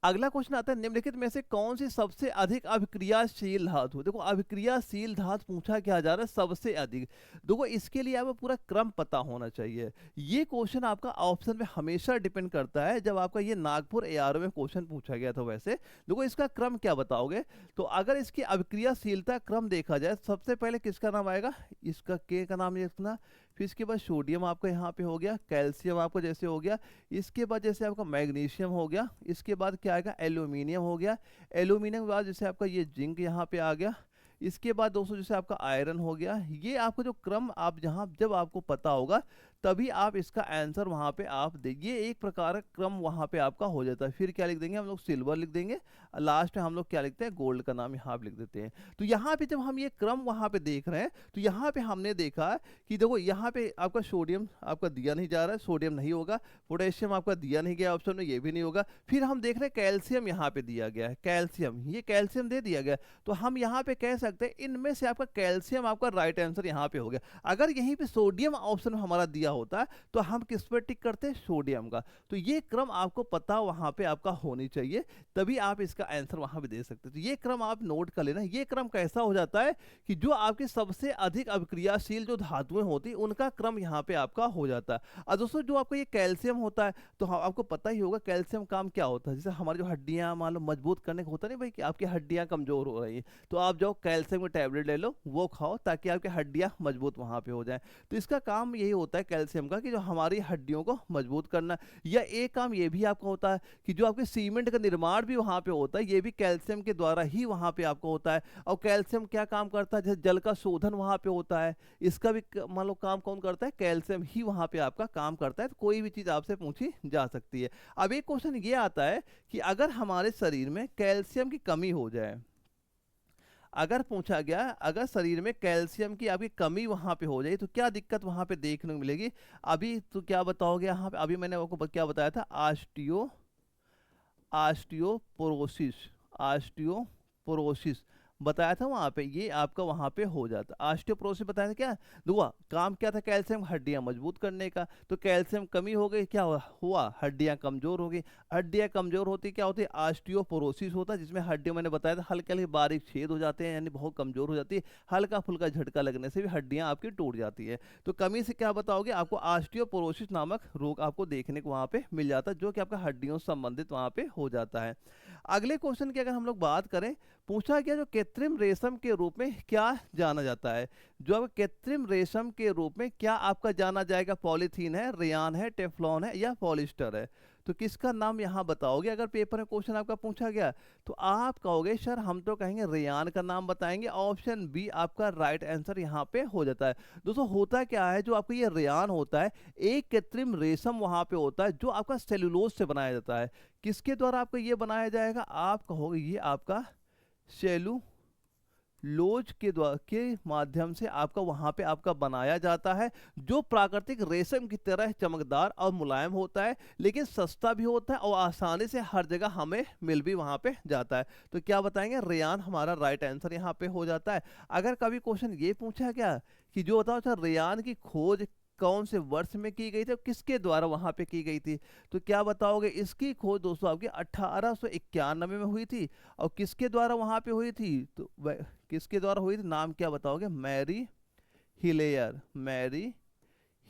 A: अगला क्वेश्चन आता है, निम्नलिखित में से कौन सी सबसे अधिक अभिक्रियाशील धातु, देखो अभिक्रियाशील धातु पूछा क्या जा रहा है, सबसे अधिक। देखो इसके लिए आपको पूरा क्रम पता होना चाहिए, ये क्वेश्चन आपका ऑप्शन में हमेशा डिपेंड करता है। जब आपका ये नागपुर एआरओ में क्वेश्चन पूछा गया था, वैसे देखो इसका क्रम क्या बताओगे, तो अगर इसकी अभिक्रियाशीलता क्रम देखा जाए, सबसे पहले किसका नाम आएगा, इसका के का नाम लिखना, फिर इसके बाद सोडियम आपका यहाँ पे हो गया, कैल्शियम आपको जैसे हो गया, इसके बाद जैसे आपका मैग्नीशियम हो गया, इसके बाद क्या आएगा, एल्यूमिनियम हो गया, एल्यूमिनियम के बाद जैसे आपका ये जिंक यहाँ पे आ गया, इसके बाद दोस्तों जैसे आपका आयरन हो गया। ये आपको जो क्रम आप जहाँ जब आपको पता होगा तभी आप इसका आंसर वहाँ पे आप ये एक प्रकार का क्रम वहाँ पे आपका हो जाता है। फिर क्या लिख देंगे हम लोग, सिल्वर लिख देंगे, लास्ट में हम लोग क्या लिखते हैं, गोल्ड का नाम यहाँ पे लिख देते हैं। तो यहाँ पे जब हम ये क्रम वहाँ पे देख रहे हैं, तो यहाँ पे हमने देखा कि देखो यहाँ पे आपका सोडियम आपका दिया नहीं जा रहा है, सोडियम नहीं होगा, पोटेशियम आपका दिया नहीं गया ऑप्शन में, ये भी नहीं होगा। फिर हम देख रहे हैं कैल्शियम यहाँ पे दिया गया है, कैल्शियम, ये कैल्शियम दे दिया गया, तो हम यहाँ पे कह सकते हैं इनमें से आपका कैल्शियम आपका राइट आंसर यहाँ पे हो गया। अगर यहीं पे सोडियम ऑप्शन हमारा दिया होता है तो हम किस पर टिक करते हैं, सोडियम का। तो ये क्रम आपको पता वहां पे आपका होनी चाहिए, तभी आप इसका आंसर वहां पे दे सकते हैं। तो ये क्रम आप नोट कर लेना। ये क्रम कैसा हो जाता है कि जो आपके सबसे अधिक अभिक्रियाशील जो धातुएं होती हैं उनका क्रम यहाँ पे आपका हो जाता है। और दोस्तों जो आपको ये कैल्शियम होता है, तो आपको पता ही होगा कैल्शियम काम क्या होता है, जैसे हमारी जो हड्डियां मान लो मजबूत करने का होता नहीं भाई, कि आपकी हड्डियां कमजोर हो रही है, तो आप जाओ कैल्शियम की टैबलेट ले लो, वो खाओ ताकि आपकी हड्डियां मजबूत वहां पे हो जाए। तो इसका काम यही होता है कैल्शियम का कि जो हमारी हड्डियों को मजबूत करना, या एक काम ये भी आपका होता है कि जो आपके सीमेंट का निर्माण भी वहाँ पे होता है, ये भी कैल्शियम के द्वारा ही वहाँ पे आपको होता है। और कैल्शियम क्या काम करता है, जैसे जल का शोधन वहाँ पे होता है, इसका भी मान लो काम कौन करता है, कैल्शियम ही वहाँ पे आपका काम करता है। तो कोई भी चीज़ आपसे पूछी जा सकती है। अब एक क्वेश्चन ये आता है कि अगर हमारे शरीर में कैल्शियम की कमी हो जाए, अगर पूछा गया अगर शरीर में कैल्शियम की आपकी कमी वहां पे हो जाए तो क्या दिक्कत वहां पे देखने को मिलेगी। अभी तो क्या बताओगे यहाँ पे, अभी मैंने आपको क्या बताया था, आस्टियोपोरोसिस, आस्टियोपोरोसिस बताया था वहां पे, ये आपका वहां पे हो जाता। आस्टियोपोरोसिस बताया था क्या, दुआ काम क्या था, कैल्शियम हड्डियां मजबूत करने का। तो कैल्शियम कमी हो गई, क्या हुआ, हड्डियां कमजोर हो गई। हड्डियां कमजोर होती क्या होती है, आस्टियोपोरोसिस होता है, जिसमें हड्डियों, मैंने बताया था हल्के हल्के बारीक छेद हो जाते हैं, यानी बहुत कमजोर हो जाती है। हल्का फुल्का झटका लगने से भी हड्डियां आपकी टूट जाती है। तो कमी से क्या बताओगे, आपको आस्टियोपोरोसिस नामक रोग आपको देखने को वहां पे मिल जाता है, जो कि आपका हड्डियों से संबंधित वहां पे हो जाता है। अगले क्वेश्चन की अगर हम लोग बात करें, पूछा गया जो कृत्रिम रेशम के रूप में क्या जाना जाता है। जो अब कृत्रिम रेशम के रूप में क्या आपका जाना जाएगा, पॉलीथीन है, रेयान है, टेफ्लॉन है, या पॉलिस्टर है। तो किसका नाम यहाँ बताओगे, अगर पेपर में क्वेश्चन आपका पूछा गया तो आप कहोगे सर हम तो कहेंगे रेयान का नाम बताएंगे। ऑप्शन बी आपका राइट आंसर यहाँ पे हो जाता है। दोस्तों होता क्या है, जो आपका ये रेयान होता है, एक कृत्रिम रेशम वहां पे होता है जो आपका सेलुलोज से बनाया जाता है। किसके द्वारा आपका ये बनाया जाएगा, आप कहोगे ये आपका सेलुलोज के द्वारा के माध्यम से आपका वहां पे आपका बनाया जाता है, जो प्राकृतिक रेशम की तरह चमकदार और मुलायम होता है, लेकिन सस्ता भी होता है और आसानी से हर जगह हमें मिल भी वहां पे जाता है। तो क्या बताएंगे, रेयान हमारा राइट आंसर यहाँ पे हो जाता है। अगर कभी क्वेश्चन ये पूछा गया कि जो बताओ अच्छा रेयान की खोज कौन से वर्ष में की गई थी, किसके द्वारा वहां पे की गई थी, तो क्या बताओगे, इसकी खोज दोस्तों आपकी 1891 में हुई थी। और किसके द्वारा वहां पे हुई थी, तो किसके द्वारा हुई थी, नाम क्या बताओगे, मैरी हिलेयर, मैरी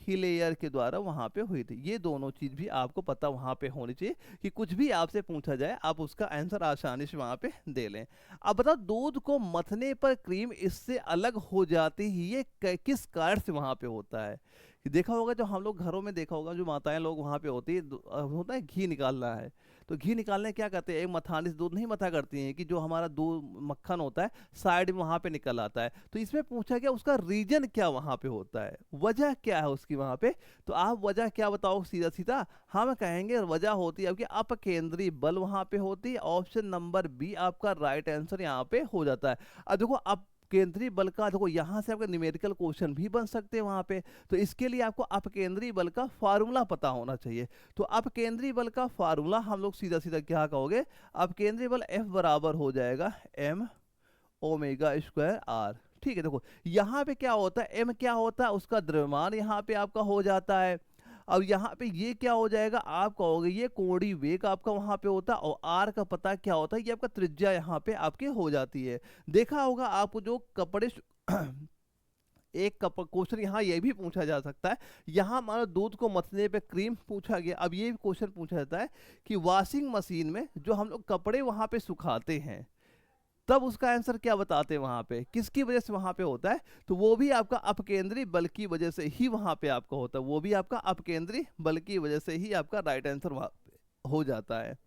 A: हिलेयर के द्वारा वहां पे हुई थी। ये दोनों चीज भी आपको पता वहां पे होनी चाहिए कि कुछ भी आपसे पूछा जाए आप उसका आंसर आसानी से वहां पे दे लें। अब बताओ दूध को मथने पर क्रीम इससे अलग हो जाती है, ये किस कारण से वहां पे होता है। कि देखा होगा, जो हम लोग घरों में देखा होगा, जो माताएं लोग वहां पे होती है, होता है घी निकालना है, तो घी निकालने क्या करते हैं, एक मथानी से दूध नहीं मथा करती हैं कि जो हमारा दूध मक्खन होता है साइड में वहां पे निकल आता है। तो इसमें पूछा गया उसका रीजन क्या वहां पे होता है, वजह क्या है उसकी वहां पे। तो आप वजह क्या बताओ, सीधा सीधा हम कहेंगे वजह होती है आपकी अपकेंद्री बल वहां पे होती है। ऑप्शन नंबर बी आपका राइट आंसर यहाँ पे हो जाता है। अब देखो अब केंद्रीय बल का देखो यहां से आपका न्यूमेरिकल क्वेश्चन भी बन सकते हैं वहां पे। तो इसके लिए आपको अपकेंद्रीय बल का फार्मूला पता होना चाहिए। तो अपकेंद्रीय बल का फार्मूला हम लोग सीधा सीधा क्या कहोगे, अपकेंद्रीय बल F बराबर हो जाएगा m ओमेगा स्क्वायर r। ठीक है, देखो यहाँ पे क्या होता है, m क्या होता है, उसका द्रव्यमान यहाँ पे आपका हो जाता है। अब यहाँ पे ये क्या हो जाएगा, आप कहोगे ये कोणीय वेग आपका वहां पे होता है, और आर का पता क्या होता है, ये आपका त्रिज्या यहाँ पे आपके हो जाती है। देखा होगा आपको जो कपड़े एक क्वेश्चन यहाँ ये भी पूछा जा सकता है, यहाँ हमारा दूध को मथने पे क्रीम पूछा गया। अब ये क्वेश्चन पूछा जाता है कि वॉशिंग मशीन में जो हम लोग कपड़े वहां पे सुखाते हैं, तब उसका आंसर क्या बताते हैं वहां पे, किसकी वजह से वहां पे होता है, तो वो भी आपका अपकेंद्री बल की वजह से ही वहां पे आपका होता है, वो भी आपका अपकेंद्री बल की वजह से ही आपका राइट आंसर वहां पे हो जाता है।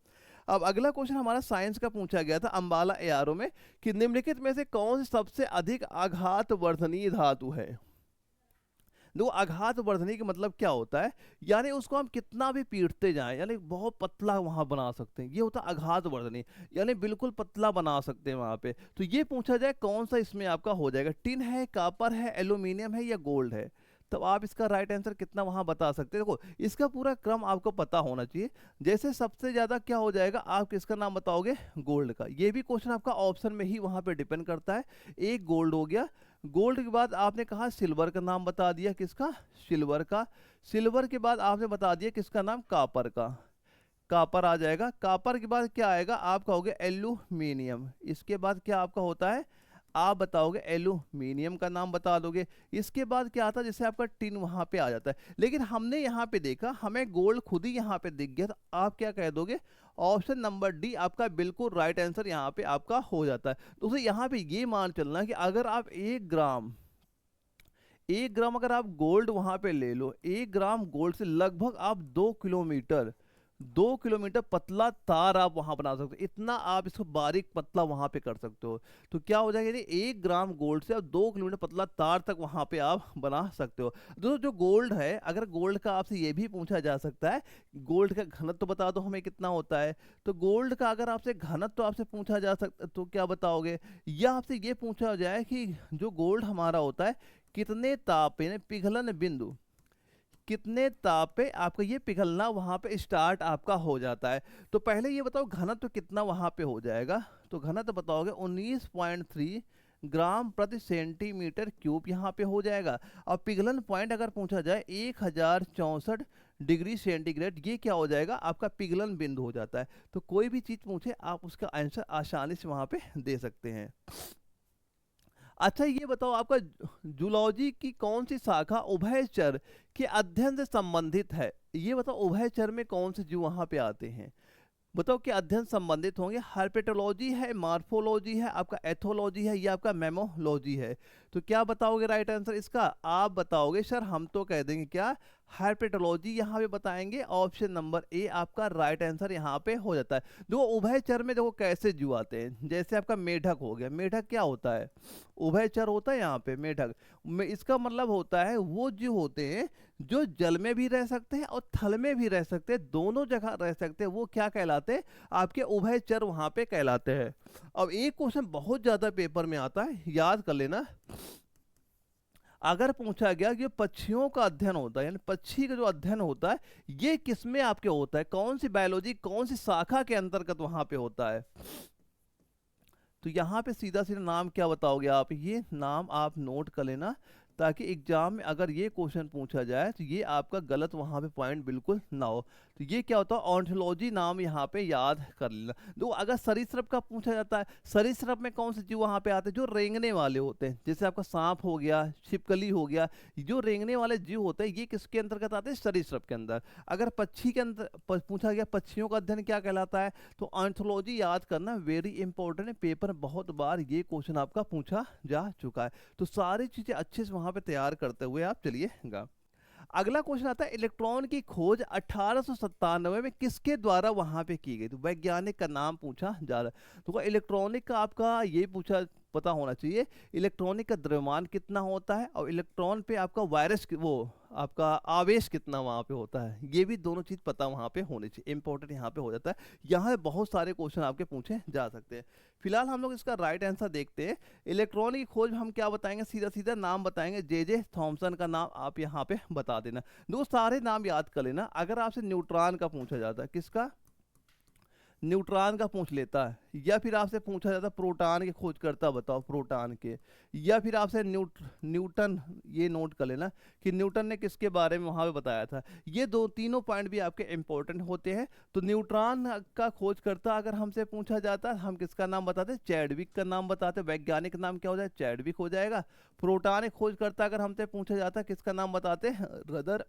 A: अब अगला क्वेश्चन हमारा साइंस का पूछा गया था अंबाला एआरओ में कि निम्नलिखित में से कौन सी सबसे अधिक आघात वर्धनीय धातु है। देखो आघात वर्धनी का मतलब क्या होता है, यानी उसको हम कितना भी पीटते जाएं, यानी बहुत पतला वहां बना सकते हैं, ये होता है आघात वर्धनी, यानी बिल्कुल पतला बना सकते हैं वहां पे। तो ये पूछा जाए कौन सा इसमें आपका हो जाएगा, टिन है, कापर है, एल्यूमिनियम है, या गोल्ड है, तब आप इसका राइट आंसर कितना वहां बता सकते हैं। देखो इसका पूरा क्रम आपको पता होना चाहिए। जैसे सबसे ज्यादा क्या हो जाएगा, आप किसका नाम बताओगे, गोल्ड का। ये भी क्वेश्चन आपका ऑप्शन में ही वहां पे डिपेंड करता है। एक गोल्ड हो गया, गोल्ड के बाद आपने कहा सिल्वर का नाम बता दिया, किसका, सिल्वर का। सिल्वर के बाद आपने बता दिया किसका नाम, कापर का, कापर आ जाएगा। कापर के बाद क्या आएगा, आप कहोगे एल्यूमिनियम। इसके बाद क्या आपका होता है, आप बताओगे एल्यूमिनियम का नाम बता दोगे। इसके बाद क्या आता है, जैसे आपका टिन वहां पे आ जाता है, लेकिन हमने यहाँ पे देखा हमें गोल्ड खुद ही यहाँ पे दिख गया, तो आप क्या कह दोगे, ऑप्शन नंबर डी आपका बिल्कुल राइट आंसर यहाँ पे आपका हो जाता है। तो यहाँ पे ये मान चलना कि अगर आप 1 ग्राम 1 ग्राम अगर आप गोल्ड वहां पे ले लो, 1 ग्राम गोल्ड से लगभग आप 2 किलोमीटर पतला तार आप वहां बना सकते हो। इतना आप इसको बारीक पतला वहां पे कर सकते हो। तो क्या हो जाएगा, यानी 1 ग्राम गोल्ड से आप 2 किलोमीटर पतला तार तक वहां पे आप बना सकते हो। दोस्तों जो गोल्ड है, अगर गोल्ड का आपसे ये भी पूछा जा सकता है, गोल्ड का घनत्व तो बता दो हमें कितना होता है। तो गोल्ड का अगर आपसे घनत्व तो आपसे पूछा जा सकता, तो क्या बताओगे? या आपसे ये पूछा जाए कि जो गोल्ड हमारा होता है कितने ताप यानी पिघलन बिंदु, कितने ताप पे आपका ये पिघलना वहां पे स्टार्ट आपका हो जाता है। तो पहले ये बताओ घनत्व कितना वहां पे हो जाएगा। तो घनत्व बताओगे 19.3 ग्राम प्रति सेंटीमीटर क्यूब यहाँ पे हो जाएगा। और पिघलन पॉइंट अगर पूछा जाए 1064 डिग्री सेंटीग्रेड, ये क्या हो जाएगा, आपका पिघलन बिंदु हो जाता है। तो कोई भी चीज पूछे आप उसका आंसर आसानी से वहां पे दे सकते हैं। अच्छा ये बताओ, आपका जूलॉजी की कौन सी शाखा उभयचर के अध्ययन से संबंधित है? ये बताओ उभयचर में कौन से जीव वहां पे आते हैं? बताओ कि अध्ययन संबंधित होंगे। हार्पेटोलॉजी है, मार्फोलॉजी है, आपका एथोलॉजी है, या आपका मेमोलॉजी है? तो क्या बताओगे राइट आंसर इसका? आप बताओगे सर हम तो कह देंगे क्या, हार्पेटोलॉजी यहाँ पे बताएंगे। ऑप्शन नंबर ए आपका राइट आंसर यहाँ पे हो जाता है। देखो उभयचर में देखो कैसे जीव आते हैं, जैसे आपका मेढक हो गया। मेढक क्या होता है, उभयचर होता है यहाँ पे मेढक में। इसका मतलब होता है वो जीव होते हैं जो जल में भी रह सकते हैं और थल में भी रह सकते हैं, दोनों जगह रह सकते हैं। वो क्या कहलाते हैं, आपके उभयचर वहां पे कहलाते हैं। अब एक क्वेश्चन बहुत ज्यादा पेपर में आता है, याद कर लेना। अगर पूछा गया कि पक्षियों का अध्ययन होता है, यानी पक्षी का जो अध्ययन होता है ये किसमें आपके होता है, कौन सी बायोलॉजी कौन सी शाखा के अंतर्गत वहां पे होता है? तो यहाँ पे सीधा सीधा नाम क्या बताओगे आप, ये नाम आप नोट कर लेना, ताकि एग्जाम में अगर ये क्वेश्चन पूछा जाए तो ये आपका गलत वहां पे पॉइंट बिल्कुल ना हो। तो ये क्या होता है, ऑन्टोलॉजी नाम यहाँ पे याद कर लेना। दो अगर सरीसृप का पूछा जाता है, सरीसृप में कौन से जीव वहां पे आते हैं, जो रेंगने वाले होते हैं, जैसे आपका सांप हो गया, छिपकली हो गया, जो रेंगने वाले जीव होते हैं ये किसके अंतर्गत आते हैं, सरीसृप के अंदर। अगर पक्षी के अंदर पूछा गया पक्षियों का अध्ययन क्या कहलाता है, तो ऑन्टोलॉजी याद करना वेरी इंपॉर्टेंट है। पेपर बहुत बार ये क्वेश्चन आपका पूछा जा चुका है। तो सारी चीजें अच्छे से वहां पे तैयार करते हुए आप चलिएगा। अगला क्वेश्चन आता है, इलेक्ट्रॉन की खोज 1897 में किसके द्वारा वहां पे की गई? तो वैज्ञानिक का नाम पूछा जा रहा है। तो इलेक्ट्रॉनिक का आपका ये पूछा पता होना चाहिए, इलेक्ट्रॉनिक का द्रव्यमान कितना होता है, और इलेक्ट्रॉन पे आपका वायरस वो आपका आवेश कितना वहां पे होता है, ये भी दोनों चीज पता वहां पे होनी चाहिए। इंपॉर्टेंट यहाँ पे हो जाता है। यहाँ बहुत सारे क्वेश्चन आपके पूछे जा सकते हैं। फिलहाल हम लोग इसका राइट आंसर देखते हैं। इलेक्ट्रॉन की खोज हम क्या बताएंगे, सीधा सीधा नाम बताएंगे, जे थॉमसन का नाम आप यहाँ पे बता देना। दो सारे नाम याद कर लेना। अगर आपसे न्यूट्रॉन का पूछा जाता है, किसका, न्यूट्रॉन का पूछ लेता है, या फिर आपसे पूछा जाता है प्रोटॉन के खोज करता बताओ, प्रोटॉन के, या फिर आपसे न्यूटन, ये नोट कर लेना कि न्यूटन ने किसके बारे में वहां पे बताया था। ये दो तीनों पॉइंट भी आपके इंपॉर्टेंट होते हैं। तो न्यूट्रॉन का खोज करता अगर हमसे पूछा जाता है, हम किसका नाम बताते, चैडविक का नाम बताते। वैज्ञानिक नाम क्या हो जाए, चैडविक हो जाएगा। प्रोटॉन खोज करता अगर हमसे पूछा जाता है, किसका नाम बताते, रदर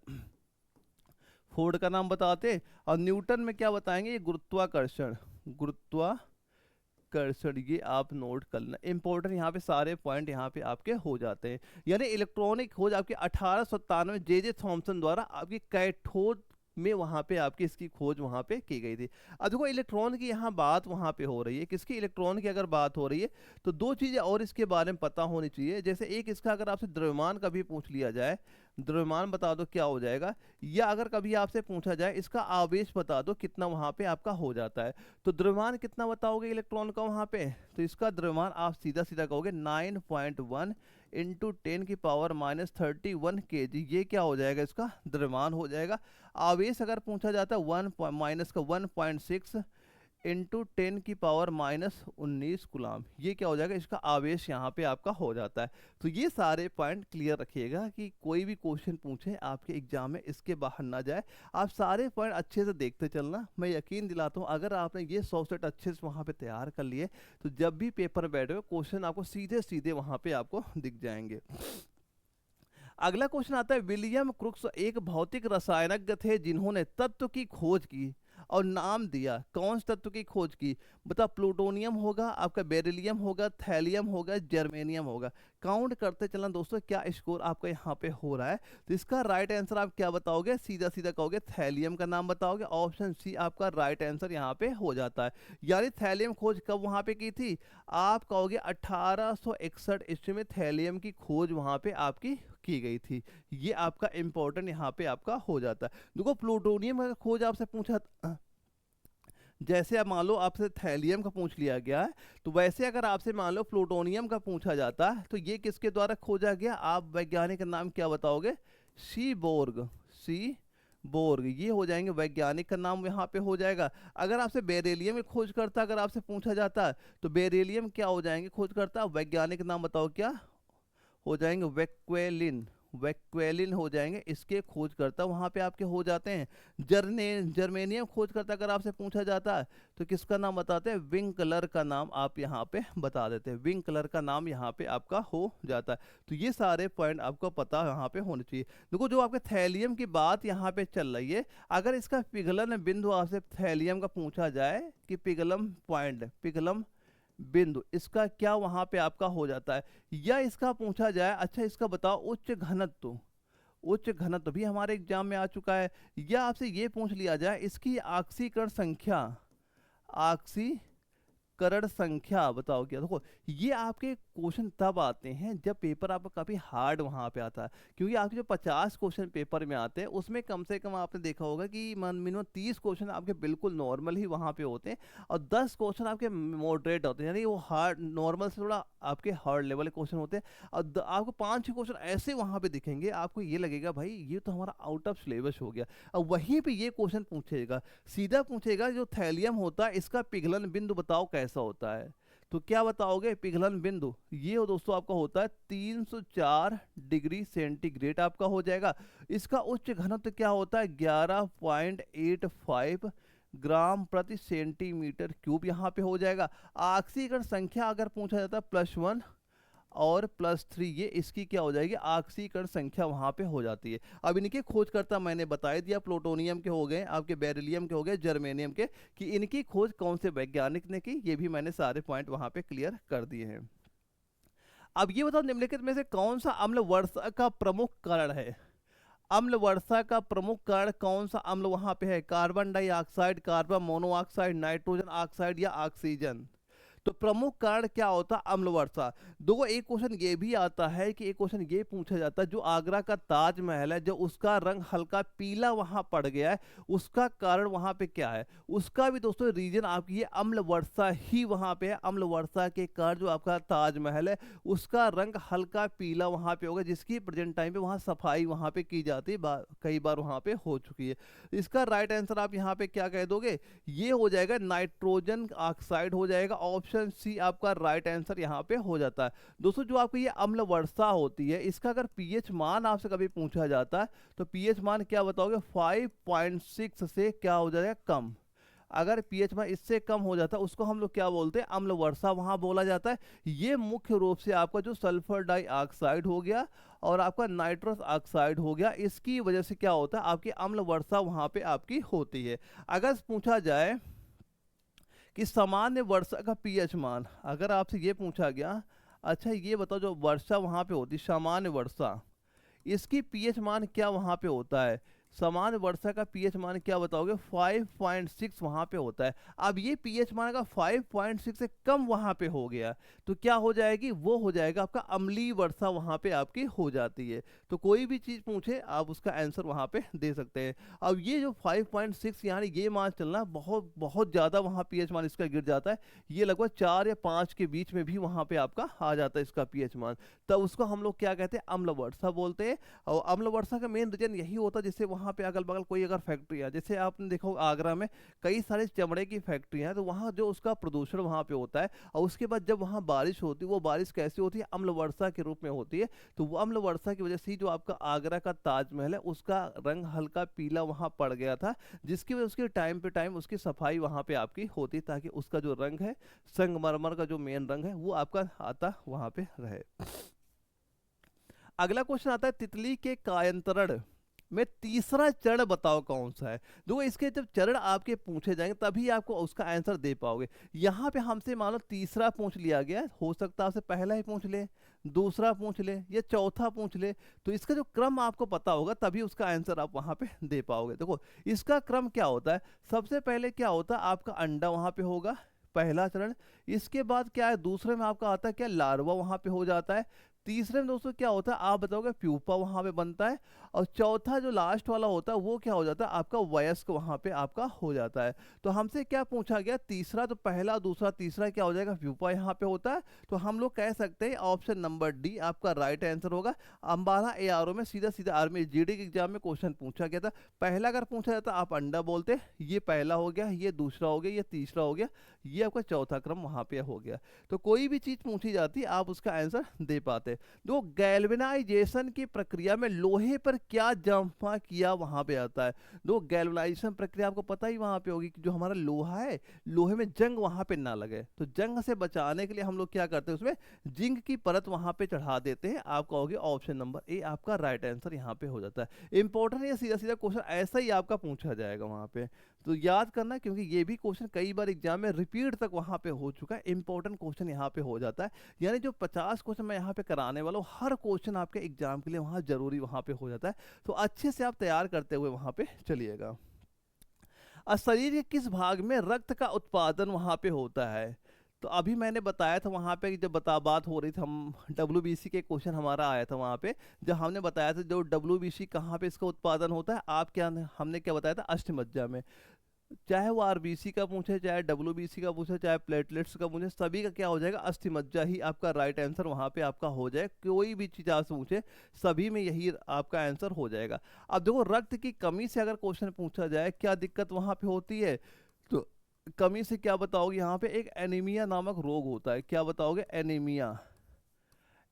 A: फोर्ड का नाम बताते। और न्यूटन में क्या बताएंगे, ये गुरुत्वाकर्षण, गुरुत्वाकर्षण, ये आप नोट कर लेना। इंपॉर्टेंट यहाँ पे सारे पॉइंट यहाँ पे आपके हो जाते हैं। यानी इलेक्ट्रॉनिक खोज आपकी 1897 जे थॉमसन द्वारा आपकी कैथोड में वहां पे आपकी इसकी खोज वहां पे की गई थी। अब देखो इलेक्ट्रॉन की यहाँ बात वहां पे हो रही है, किसकी, इलेक्ट्रॉन की अगर बात हो रही है तो दो चीजें और इसके बारे में पता होनी चाहिए। जैसे एक इसका अगर आपसे द्रव्यमान का भी पूछ लिया जाए, द्रव्यमान बता दो क्या हो जाएगा, या अगर कभी आपसे पूछा जाए इसका आवेश बता दो कितना वहां पे आपका हो जाता है। तो द्रव्यमान कितना बताओगे इलेक्ट्रॉन का वहां पे, तो इसका द्रव्यमान आप सीधा सीधा कहोगे 9.1 इंटू 10⁻31 kg, ये क्या हो जाएगा, इसका द्रव्यमान हो जाएगा। आवेश अगर पूछा जाता है 1.6 इंटू 10⁻19 कूलाम, ये क्या हो जाएगा, इसका आवेश यहाँ पे आपका हो जाता है। तो ये सारे पॉइंट क्लियर रखिएगा कि कोई भी क्वेश्चन पूछे आपके एग्जाम में इसके बाहर ना जाए। आप सारे पॉइंट अच्छे से देखते चलना। मैं यकीन दिलाता हूँ अगर आपने ये 100 सेट अच्छे से वहाँ पे तैयार कर लिए तो जब भी पेपर बैठे हो क्वेश्चन आपको सीधे सीधे वहाँ पे आपको दिख जाएंगे। अगला क्वेश्चन आता है, विलियम क्रुक्स एक भौतिक रसायनज्ञ थे जिन्होंने तत्व की खोज की और नाम दिया, कौन से तत्व की खोज की, बता प्लूटोनियम होगा, आपका बेरिलियम होगा, थैलियम होगा, जर्मेनियम होगा। काउंट करते चलना दोस्तों क्या स्कोर आपका यहाँ पे हो रहा है। तो इसका राइट आंसर आप क्या बताओगे, सीधा सीधा कहोगे थैलियम का नाम बताओगे, ऑप्शन सी आपका राइट आंसर यहाँ पे हो जाता है। यानी थैलियम खोज कब वहाँ पे की थी, आप कहोगे 1861 ईस्वी में थैलियम की खोज वहाँ पे आपकी की गई थी। ये आपका इंपॉर्टेंट यहाँ पे आपका हो जाता है। देखो प्लूटोनियम का खोज आपसे पूछा जैसे आप मान लो आपसे थैलियम का पूछ लिया गया है, तो वैसे अगर आपसे मान लो प्लूटोनियम का पूछा जाता है तो ये किसके द्वारा खोजा गया, आप वैज्ञानिक का नाम क्या बताओगे, सी बोर्ग, सी बोर्ग, ये हो जाएंगे वैज्ञानिक का नाम यहाँ पे हो जाएगा। अगर आपसे बेरिलियम की खोज करता अगर आपसे पूछा जाता तो बेरिलियम क्या हो जाएंगे खोज करता, वैज्ञानिक नाम बताओ क्या हो जाएंगे, वैक्वेलिन, वैक्वेलिन हो जाएंगे, इसके खोजकर्ता वहां पे आपके हो जाते हैं। जर्मेनियम खोजकर्ता अगर आपसे पूछा जाता है तो किसका नाम बताते हैं, विंकलर का नाम आप यहाँ पे बता देते हैं, विंकलर का नाम यहाँ पे आपका हो जाता है। तो ये सारे पॉइंट आपको पता यहाँ पे होने चाहिए। देखो जो आपके थैलियम की बात यहाँ पे चल रही है, अगर इसका पिघलन बिंदु आपसे थैलियम का पूछा जाए कि पिघलम पॉइंट, पिघलम बिंदु इसका क्या वहां पे आपका हो जाता है, या इसका पूछा जाए अच्छा इसका बताओ उच्च घनत्व, उच्च घनत्व भी हमारे एग्जाम में आ चुका है, या आपसे ये पूछ लिया जाए इसकी ऑक्सीकरण संख्या, ऑक्सी करण संख्या बताओ क्या। देखो ये आपके क्वेश्चन तब आते हैं जब पेपर आपका काफी हार्ड वहां पे आता है, क्योंकि आपके जो 50 क्वेश्चन पेपर में आते हैं उसमें कम से कम आपने देखा होगा कि मिनिमम 30 क्वेश्चन आपके बिल्कुल नॉर्मल ही वहां पे होते हैं और 10 क्वेश्चन आपके मॉडरेट होते हैं, यानी वो हार्ड नॉर्मल से थोड़ा आपके हार्ड लेवल के क्वेश्चन होते हैं। और आपको 5-6 क्वेश्चन ऐसे वहां पे दिखेंगे, आपको ये लगेगा भाई ये तो हमारा आउट ऑफ सिलेबस हो गया। और वहीं पे ये क्वेश्चन पूछेगा, सीधा पूछेगा जो थैलियम होता है इसका पिघलन बिंदु बताओ कैसा होता है। तो क्या बताओगे पिघलन बिंदु, ये हो दोस्तों आपका होता है 304 डिग्री सेंटीग्रेड आपका हो जाएगा। इसका उच्च घनत्व क्या होता है 11.85 ग्राम प्रति सेंटीमीटर क्यूब यहाँ पे हो जाएगा। ऑक्सीकरण संख्या अगर पूछा जाता है +1 और +3, ये इसकी क्या हो जाएगी ऑक्सीकरण संख्या वहां पे हो जाती है। अब इनके खोजकर्ता मैंने बता दिया, प्लूटोनियम के हो गए, आपके बेरिलियम के हो गए, जर्मेनियम के, कि इनकी खोज कौन से वैज्ञानिक ने की, ये भी मैंने सारे पॉइंट वहां पे क्लियर कर दिए हैं। अब ये बताओ निम्नलिखित में से कौन सा अम्ल वर्षा का प्रमुख कारण है, अम्ल वर्षा का प्रमुख कारण कौन सा अम्ल वहां पे है, carbon dioxide, carbon monoxide, nitrogen oxide या ऑक्सीजन। तो प्रमुख कारण क्या होता है अम्ल वर्षा। दो एक क्वेश्चन ये भी आता है कि एक क्वेश्चन ये पूछा जाता है जो आगरा का ताजमहल है जो उसका रंग हल्का पीला वहां पड़ गया है उसका कारण वहां पे क्या है, उसका भी दोस्तों रीजन आपकी ये अम्ल वर्षा ही वहां पे है। अम्ल वर्षा के कारण जो आपका ताजमहल है उसका रंग हल्का पीला वहां पे होगा, जिसकी प्रेजेंट टाइम पे वहां सफाई वहां पे की जाती है, कई बार वहां पे हो चुकी है। इसका राइट आंसर आप यहाँ पे क्या कह दोगे, ये हो जाएगा नाइट्रोजन ऑक्साइड हो जाएगा, ऑप्शन सी आपका राइट आंसर यहाँ पे हो जाता है। दोस्तों जो आपकी ये अम्ल वर्षा होती है इसका अगर पीएच मान आपसे कभी पूछा जाता है तो पीएच मान क्या बताओगे 5.6 से क्या हो जाएगा कम। अगर पीएच मान इससे कम हो जाता है उसको हम लोग क्या बोलते हैं अम्ल वर्षा वहां बोला जाता है। ये मुख्य रूप से आपका जो सल्फर डाइऑक्साइड हो गया और आपका नाइट्रस ऑक्साइड हो गया, इसकी वजह से क्या होता है आपकी अम्ल वर्षा वहां पे आपकी होती है। अगर पूछा जाए कि सामान्य वर्षा का पीएच मान, अगर आपसे ये पूछा गया अच्छा ये बताओ जो वर्षा वहां पे होती सामान्य वर्षा इसकी पीएच मान क्या वहां पे होता है, सामान्य वर्षा का पीएच मान क्या बताओगे 5.6 वहां पे होता है। अब ये पीएच मान का 5.6 से कम वहां पे हो गया तो क्या हो जाएगी, वो हो जाएगा आपका अम्लीय वर्षा वहां पे आपकी हो जाती है। तो कोई भी चीज पूछे आप उसका आंसर वहां पे दे सकते हैं। अब ये जो 5.6 यानी ये मान चलना बहुत बहुत ज्यादा वहां पीएच मान इसका गिर जाता है, ये लगभग 4 या 5 के बीच में भी वहां पे आपका आ जाता है इसका पीएच मान, तब उसको हम लोग क्या कहते हैं अम्ल वर्षा बोलते हैं। और अम्ल वर्षा का मेन रीजन यही होता है जिससे वहां पे अगल बगल कोई अगर फैक्ट्री है, जैसे आपने देखा होगा आगरा में कई सारे चमड़े की फैक्ट्री हैं, तो वहां जो उसका प्रदूषण वहां पे होता है और उसके बाद जब वहां बारिश होती है वो बारिश कैसी होती है अम्ल वर्षा के रूप में होती है। तो वो अम्ल वर्षा की वजह से जो आपका आगरा का ताजमहल है उसका रंग हल्का पीला वहां पड़ गया था, जिसकी वजह उसके टाइम पे टाइम उसकी सफाई वहां पे आपकी होती ताकि उसका जो रंग है संगमरमर का जो मेन रंग है वो आपका आता वहां पे रहे। अगला क्वेश्चन आता है तितली के कायांतरण में तीसरा चरण बताओ कौन सा है। देखो इसके जब चरण आपके पूछे जाएंगे तभी आपको उसका आंसर दे पाओगे। यहाँ पे हमसे मान लो तीसरा पूछ लिया गया, हो सकता है आपसे पहला ही पूछ ले, दूसरा पूछ ले या चौथा पूछ ले, तो इसका जो क्रम आपको पता होगा तभी उसका आंसर आप वहां पे दे पाओगे। देखो इसका क्रम क्या होता है, सबसे पहले क्या होता है आपका अंडा वहां पे होगा, पहला चरण। इसके बाद क्या है, दूसरे में आपका आता है क्या, लार्वा वहां पे हो जाता है। तीसरे में दोस्तों क्या होता है आप बताओगे, प्यूपा वहां पे बनता है। और चौथा जो लास्ट वाला होता है वो क्या हो जाता है आपका वयस्क वहां पे आपका हो जाता है। तो हमसे क्या पूछा गया, तीसरा, तो पहला दूसरा तीसरा क्या हो जाएगा, प्यूपा यहाँ पे होता है। तो हम लोग कह सकते हैं ऑप्शन नंबर डी आपका राइट आंसर होगा। अम्बाला एआरओ में सीधा सीधा आर्मी जीडी के एग्जाम में क्वेश्चन पूछा गया था। पहला अगर पूछा जाता आप अंडा बोलते, ये पहला हो गया, ये दूसरा हो गया, ये तीसरा हो गया, ये आपका चौथा क्रम वहां पे हो गया। तो कोई भी चीज पूछी जाती आप उसका आंसर दे पाते। तो गैल्वेनाइजेशन की प्रक्रिया में लोहे पर क्या जमा किया वहां पे आता है। दो गैल्वेनाइजेशन प्रक्रिया आपको पता ही वहां पे होगी कि जो हमारा लोहा है, लोहे में जंग वहां पे ना लगे, तो जंग से बचाने के लिए हम लोग क्या करते हैं, उसमें जिंक की परत वहां पे चढ़ा देते हैं। आप कहोगे ऑप्शन नंबर ए आपका राइट आंसर यहाँ पे हो जाता है। इंपॉर्टेंट है, सीधा सीधा क्वेश्चन ऐसा ही आपका पूछा जाएगा वहां पे, तो याद करना, क्योंकि ये भी क्वेश्चन कई बार एग्जाम में रिपीट तक वहां पे हो चुका है। इंपॉर्टेंट क्वेश्चन यहाँ पे हो जाता है, यानी जो 50 क्वेश्चन मैं यहाँ पे कराने वाला हूँ, हर क्वेश्चन आपके एग्जाम के लिए वहां जरूरी वहां पे हो जाता है। तो अच्छे से आप तैयार करते हुए वहां पे चलिएगा। शरीर के किस भाग में रक्त का उत्पादन वहां पे होता है। तो अभी मैंने बताया था वहां पे, जब बात हो रही थी, हम डब्ल्यूबीसी के क्वेश्चन हमारा आया था वहां पे, जब हमने बताया था जो डब्ल्यूबीसी कहाँ पे इसका उत्पादन होता है, आप क्या, हमने क्या बताया था, अष्टमज्जा में। चाहे वो आरबीसी का पूछे, चाहे डब्ल्यूबीसी का पूछे, चाहे प्लेटलेट्स का पूछे, सभी का क्या हो जाएगा, अस्थिमज्जा ही आपका राइट आंसर वहां पे आपका हो जाए। कोई भी चीज आपसे पूछे सभी में यही आपका आंसर हो जाएगा। अब देखो रक्त की कमी से अगर क्वेश्चन पूछा जाए क्या दिक्कत वहां पे होती है, तो कमी से क्या बताओगे, यहाँ पे एक एनीमिया नामक रोग होता है। क्या बताओगे, एनीमिया।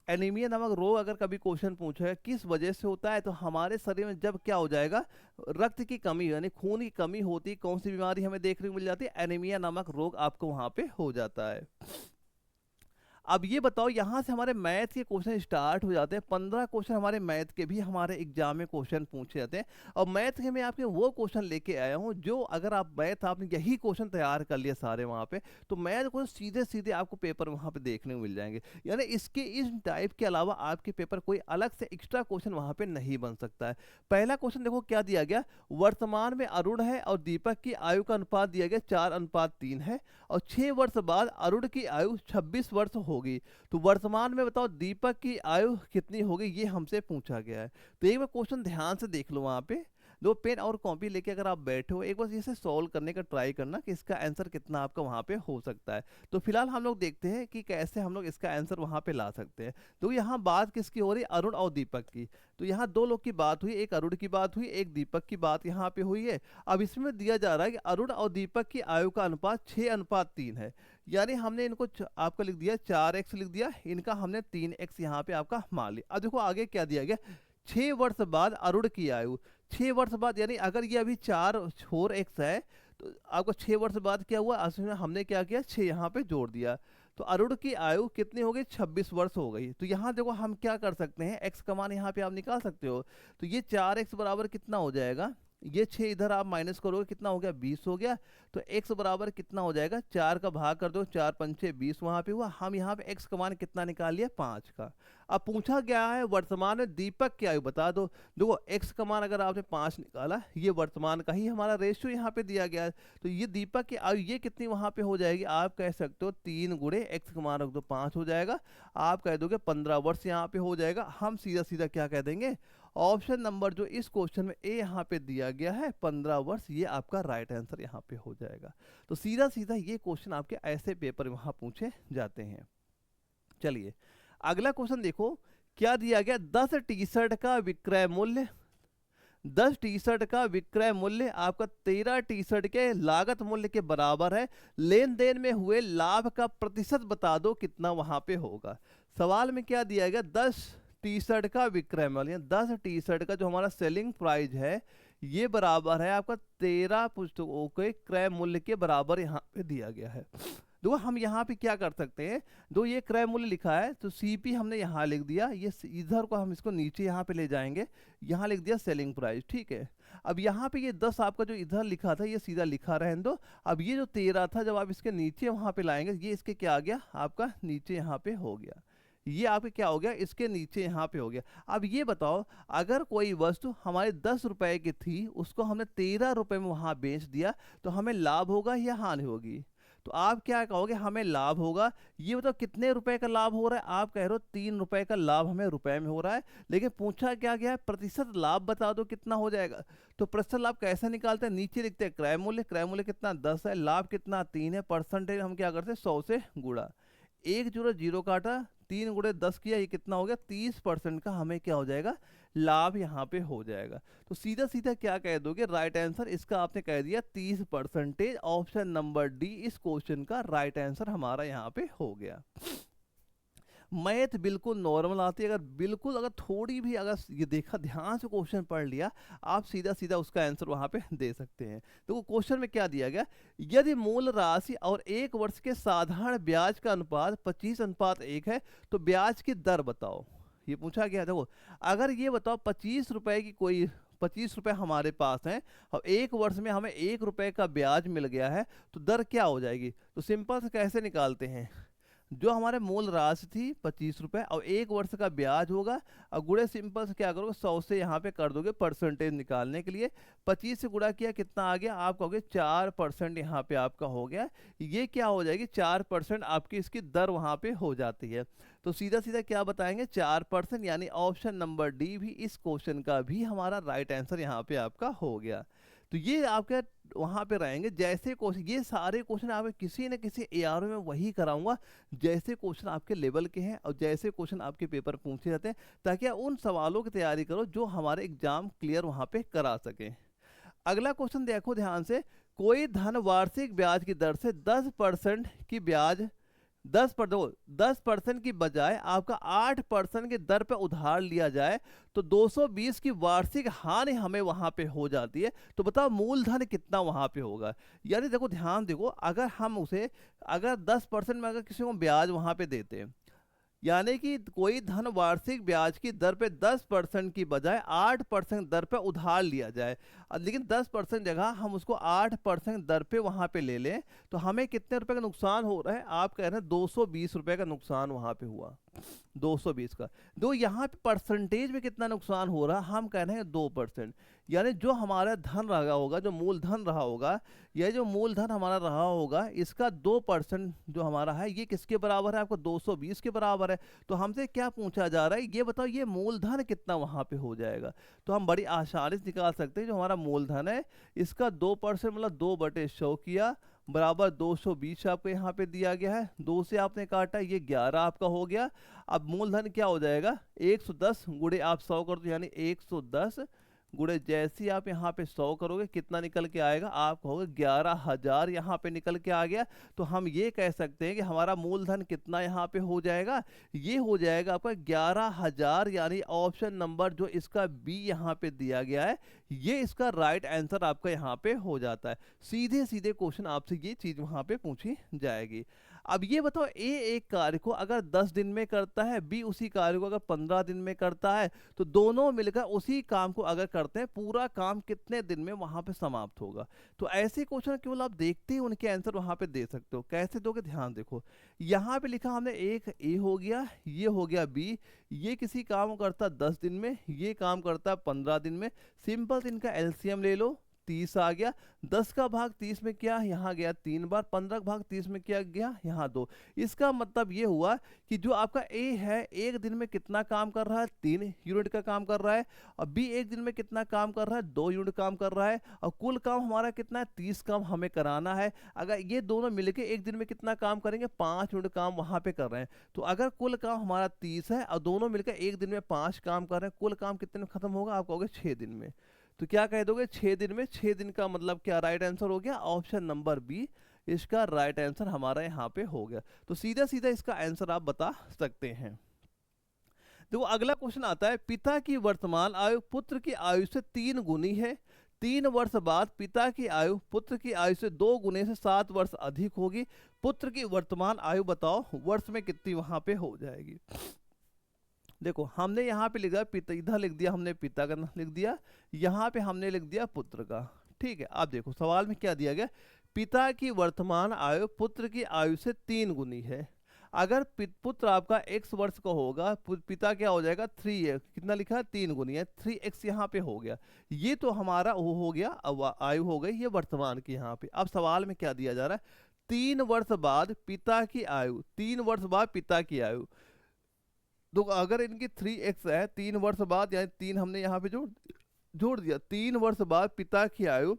A: एनीमिया नामक रोग अगर कभी क्वेश्चन पूछा है किस वजह से होता है, तो हमारे शरीर में जब क्या हो जाएगा, रक्त की कमी यानी खून की कमी होती है, कौन सी बीमारी हमें देखने को मिल जाती है, एनीमिया नामक रोग आपको वहां पे हो जाता है। अब ये बताओ, यहाँ से हमारे मैथ के क्वेश्चन स्टार्ट हो जाते हैं। 15 क्वेश्चन हमारे मैथ के भी हमारे एग्जाम में क्वेश्चन पूछे जाते हैं। और मैथ के मैं आपके वो क्वेश्चन लेके आया हूँ जो अगर आप मैथ आपने यही क्वेश्चन तैयार कर लिया सारे वहाँ पे, तो मैथ को सीधे सीधे आपको पेपर वहाँ पे देखने को मिल जाएंगे। यानी इसके इस टाइप के अलावा आपके पेपर कोई अलग से एक्स्ट्रा क्वेश्चन वहाँ पे नहीं बन सकता है। पहला क्वेश्चन देखो क्या दिया गया, वर्तमान में अरुण है और दीपक की आयु का अनुपात दिया गया 4:3 है, और 6 वर्ष बाद अरुण की आयु 26 वर्ष होगी। तो वर्तमान में बताओ दीपक की आयु कितनी होगी, ये हमसे पूछा गया है। तो एक बार क्वेश्चन ध्यान से देख लो, वहां पे दो पेन और कॉपी लेके अगर आप बैठे हो, एक बार इसे सॉल्व करने का ट्राई करना कि इसका आंसर कितना आपका वहां पे हो सकता है। तो फिलहाल हम लोग देखते हैं कि कैसे हम लोग इसका आंसर वहां पे ला सकते हैं। तो यहाँ बात किसकी हो रही है, अरुण और दीपक की। तो यहाँ दो लोग की बात हुई, एक अरुण की बात हुई, एक दीपक की बात यहाँ पे हुई है। अब इसमें दिया जा रहा है कि अरुण और दीपक की आयु का अनुपात 6:3 है। यानी हमने इनको आपका लिख दिया 4x लिख दिया, इनका हमने 3x यहाँ पे आपका मान लिया। अब देखो आगे क्या दिया गया, 6 वर्ष बाद अरुण की आयु, 6 वर्ष बाद, यानी अगर ये अभी 4 है तो आपको 6 वर्ष बाद क्या हुआ, असली में हमने क्या किया, 6 यहाँ पे जोड़ दिया, तो अरुण की आयु कितनी हो गई, 26 वर्ष हो गई। तो यहाँ देखो हम क्या कर सकते हैं, x का मान यहाँ पे आप निकाल सकते हो। तो ये 4x बराबर कितना हो जाएगा, ये 6 इधर आप माइनस करोगे कितना हो गया, 20 हो गया। तो x बराबर कितना हो जाएगा, 4 का भाग कर दो, 4 पंचे 20 वहां पे हुआ। हम यहाँ पे x का मान कितना निकाल लिया, 5 का। अब पूछा गया है वर्तमान में दीपक की आयु बता दो। देखो x का मान अगर आपने 5 निकाला, ये वर्तमान का ही हमारा रेशियो यहाँ पे दिया गया है, तो ये दीपक की आयु ये कितनी वहां पे हो जाएगी, आप कह सकते हो 3 गुणे x का मान रख दो 5 हो जाएगा, आप कह दोगे 15 वर्ष यहाँ पे हो जाएगा। हम सीधा सीधा क्या कह देंगे, ऑप्शन नंबर जो इस क्वेश्चन में ए यहाँ पे दिया गया है 15 वर्ष, ये आपका राइट आंसर यहाँ पे हो जाएगा। तो सीधा सीधा ये क्वेश्चन आपके ऐसे पेपर वहां पूछे जाते हैं। चलिए अगला क्वेश्चन देखो क्या दिया गया, 10 टी-शर्ट का विक्रय मूल्य, 10 टी-शर्ट का विक्रय मूल्य आपका 13 टी-शर्ट के लागत मूल्य के बराबर है। लेन देन में हुए लाभ का प्रतिशत बता दो कितना वहां पे होगा। सवाल में क्या दिया गया, 10 टी-शर्ट का विक्रय मूल्य, 10 टी-शर्ट का जो हमारा सेलिंग प्राइस है ये बराबर है आपका 13 पुस्तकों के क्रय मूल्य के बराबर यहाँ पे दिया गया है। देखो हम यहाँ पे क्या कर सकते हैं, दो ये क्रय मूल्य लिखा है तो सीपी हमने यहाँ लिख दिया, ये इधर को हम इसको नीचे यहाँ पे ले जाएंगे, यहाँ लिख दिया सेलिंग प्राइस, ठीक है। अब यहाँ पे ये 10 आपका जो इधर लिखा था ये सीधा लिखा रहने दो। अब ये जो 13 था जब आप इसके नीचे वहाँ पे लाएंगे, ये इसके क्या आ गया आपका नीचे यहाँ पे हो गया, ये आपके क्या हो गया इसके नीचे यहाँ पे हो गया। अब ये बताओ अगर कोई वस्तु हमारे 10 रुपए की थी उसको हमने 13 रुपए में वहां बेच दिया तो हमें लाभ होगा या हानि होगी? तो आप क्या कहोगे, हमें लाभ होगा। ये बताओ कितने रुपए का लाभ हो रहा है, आप कह रहे हो 3 रुपए का लाभ हमें रुपए में हो रहा है, लेकिन पूछा क्या गया है प्रतिशत लाभ बता दो कितना हो जाएगा। तो प्रतिशत लाभ कैसे निकालते हैं, नीचे लिखते हैं क्रय मूल्य, क्रय मूल्य कितना 10 है, लाभ कितना 3 है, परसेंटेज हम क्या करते हैं 100 से गुणा, 1 जोड़ा 0 काटा 3 गुणे 10 किया, ये कितना हो गया 30% का हमें क्या हो जाएगा लाभ यहाँ पे हो जाएगा। तो सीधा सीधा क्या कह दोगे राइट आंसर इसका आपने कह दिया 30%। ऑप्शन नंबर डी इस क्वेश्चन का राइट आंसर हमारा यहाँ पे हो गया। मैथ बिल्कुल नॉर्मल आती है, अगर बिल्कुल अगर थोड़ी भी अगर ये देखा ध्यान से क्वेश्चन पढ़ लिया आप सीधा सीधा उसका आंसर वहां पे दे सकते हैं। तो क्वेश्चन में क्या दिया गया, यदि मूल राशि और 1 वर्ष के साधारण ब्याज का अनुपात 25:1 है तो ब्याज की दर बताओ। ये पूछा गया। देखो अगर ये बताओ 25 रुपए की कोई 25 रुपए हमारे पास हैं और 1 वर्ष में हमें 1 रुपए का ब्याज मिल गया है तो दर क्या हो जाएगी। तो सिंपल से कैसे निकालते हैं, जो हमारे मूल राशि थी 25 रुपए और 1 वर्ष का ब्याज होगा और गुणे सिंपल से क्या करोगे 100 से यहाँ पे कर दोगे परसेंटेज निकालने के लिए। 25 से गुणा किया कितना आ गया, आप कहोगे 4% यहाँ पे आपका हो गया। ये क्या हो जाएगी 4% आपकी इसकी दर वहाँ पे हो जाती है। तो सीधा सीधा क्या बताएंगे 4%, यानी ऑप्शन नंबर डी भी इस क्वेश्चन का भी हमारा राइट आंसर यहाँ पे आपका हो गया। तो ये आपके वहां पे रहेंगे जैसे क्वेश्चन, ये सारे क्वेश्चन आपके किसी न किसी एआरओ में वही कराऊंगा जैसे क्वेश्चन आपके लेवल के हैं और जैसे क्वेश्चन आपके पेपर पूछे जाते हैं, ताकि आप उन सवालों की तैयारी करो जो हमारे एग्जाम क्लियर वहां पे करा सके। अगला क्वेश्चन देखो ध्यान से, कोई धन वार्षिक ब्याज की दर से 10% की ब्याज 10% की बजाय आपका 8% की दर पे उधार लिया जाए तो 220 की वार्षिक हानि हमें वहां पे हो जाती है। तो बताओ मूलधन कितना वहां पे होगा। यानी देखो ध्यान देखो, अगर हम उसे अगर 10% में अगर किसी को ब्याज वहां पे देते हैं, यानी कि कोई धन वार्षिक ब्याज की दर पे 10% की बजाय 8% दर पे उधार लिया जाए, लेकिन 10% जगह हम उसको 8% दर पे वहां पे ले लें तो हमें कितने रुपए का नुकसान हो रहा है, आप कह रहे हैं 220 रुपए का नुकसान वहां पे हुआ, 220 का। दो यहाँ पे परसेंटेज में कितना नुकसान हो रहा, हम कह रहे हैं 2%। यानी जो हमारा धन रहा होगा, जो मूलधन रहा होगा, यह जो मूलधन हमारा रहा होगा इसका 2% जो हमारा है ये किसके बराबर है, आपको 220 के बराबर है। तो हमसे क्या पूछा जा रहा है, ये बताओ ये मूलधन कितना वहां पे हो जाएगा। तो हम बड़ी आसानी से निकाल सकते हैं, जो हमारा मूलधन है इसका 2% मतलब 2/100 किया बराबर 220 आपको यहाँ पे दिया गया है, 2 से आपने काटा ये 11 आपका हो गया। अब मूलधन क्या हो जाएगा 110 गुणे आप 100 कर दो, यानी 110 गुणे जैसे ही आप यहाँ पे 100 करोगे कितना निकल के आएगा, आप कहोगे 11,000 यहाँ पे निकल के आ गया। तो हम ये कह सकते हैं कि हमारा मूलधन कितना यहाँ पे हो जाएगा, ये हो जाएगा आपका 11,000, यानी ऑप्शन नंबर जो इसका बी यहाँ पे दिया गया है ये इसका राइट आंसर आपका यहाँ पे हो जाता है। सीधे सीधे क्वेश्चन आपसे ये चीज वहां पे पूछी जाएगी। अब ये बताओ ए एक कार्य को अगर 10 दिन में करता है, बी उसी कार्य को अगर 15 दिन में करता है, तो दोनों मिलकर उसी काम को अगर करते हैं पूरा काम कितने दिन में वहां पे समाप्त होगा। तो ऐसे क्वेश्चन केवल आप देखते ही उनके आंसर वहां पे दे सकते हो। कैसे दोगे ध्यान देखो, यहाँ पे लिखा हमने एक ए हो गया, ये हो गया बी, ये किसी काम को करता 10 दिन में, ये काम करता 15 दिन में। सिंपल इनका एलसीएम ले लो, 30 आ गया। 10 का भाग 30 में क्या यहाँ गया 3 बार, 15 का भाग 30 में क्या गया यहाँ 2। इसका मतलब ये हुआ कि जो आपका ए है एक दिन में कितना काम कर रहा है 3 यूनिट का काम कर रहा है, और बी एक दिन में कितना काम कर रहा है 2 यूनिट काम कर रहा है, और कुल काम हमारा कितना है 30 काम हमें कराना है। अगर ये दोनों मिलकर एक दिन में कितना काम करेंगे 5 यूनिट काम वहां पे कर रहे हैं। तो अगर कुल काम हमारा 30 है और दोनों मिलकर एक दिन में 5 काम कर रहे हैं, कुल काम कितने में खत्म होगा, आप कहोगे 6 दिन में। तो क्या कह दोगे 6 दिन में, 6 दिन का मतलब क्या राइट आंसर हो गया ऑप्शन नंबर बी इसका राइट आंसर हमारा यहाँ पे हो गया। तो सीधा सीधा इसका आंसर आप बता सकते हैं। देखो अगला क्वेश्चन आता है, पिता की वर्तमान आयु पुत्र की आयु से 3 गुनी है, 3 वर्ष बाद पिता की आयु पुत्र की आयु से 2 गुने से 7 वर्ष अधिक होगी। पुत्र की वर्तमान आयु बताओ वर्ष में कितनी वहां पे हो जाएगी। देखो हमने यहाँ पे लिख दिया पिता, इधर लिख दिया हमने पिता का लिख दिया, यहाँ पे हमने लिख दिया पुत्र का। ठीक है, अब देखो सवाल में क्या दिया गया, पिता की वर्तमान आयु पुत्र की आयु से 3 गुनी है। अगर पुत्र आपका x वर्ष का होगा, पिता क्या हो जाएगा 3x, कितना लिखा है 3 गुनी है, 3x यहाँ पे हो गया। ये तो हमारा वो हो गया, अब आयु हो गई ये वर्तमान की यहाँ पे। अब सवाल में क्या दिया जा रहा है, 3 वर्ष बाद पिता की आयु, 3 वर्ष बाद पिता की आयु। तो अगर इनकी 3x है 3 वर्ष बाद, यानी 3 हमने यहाँ पे जोड़ दिया, 3 वर्ष बाद पिता की आयु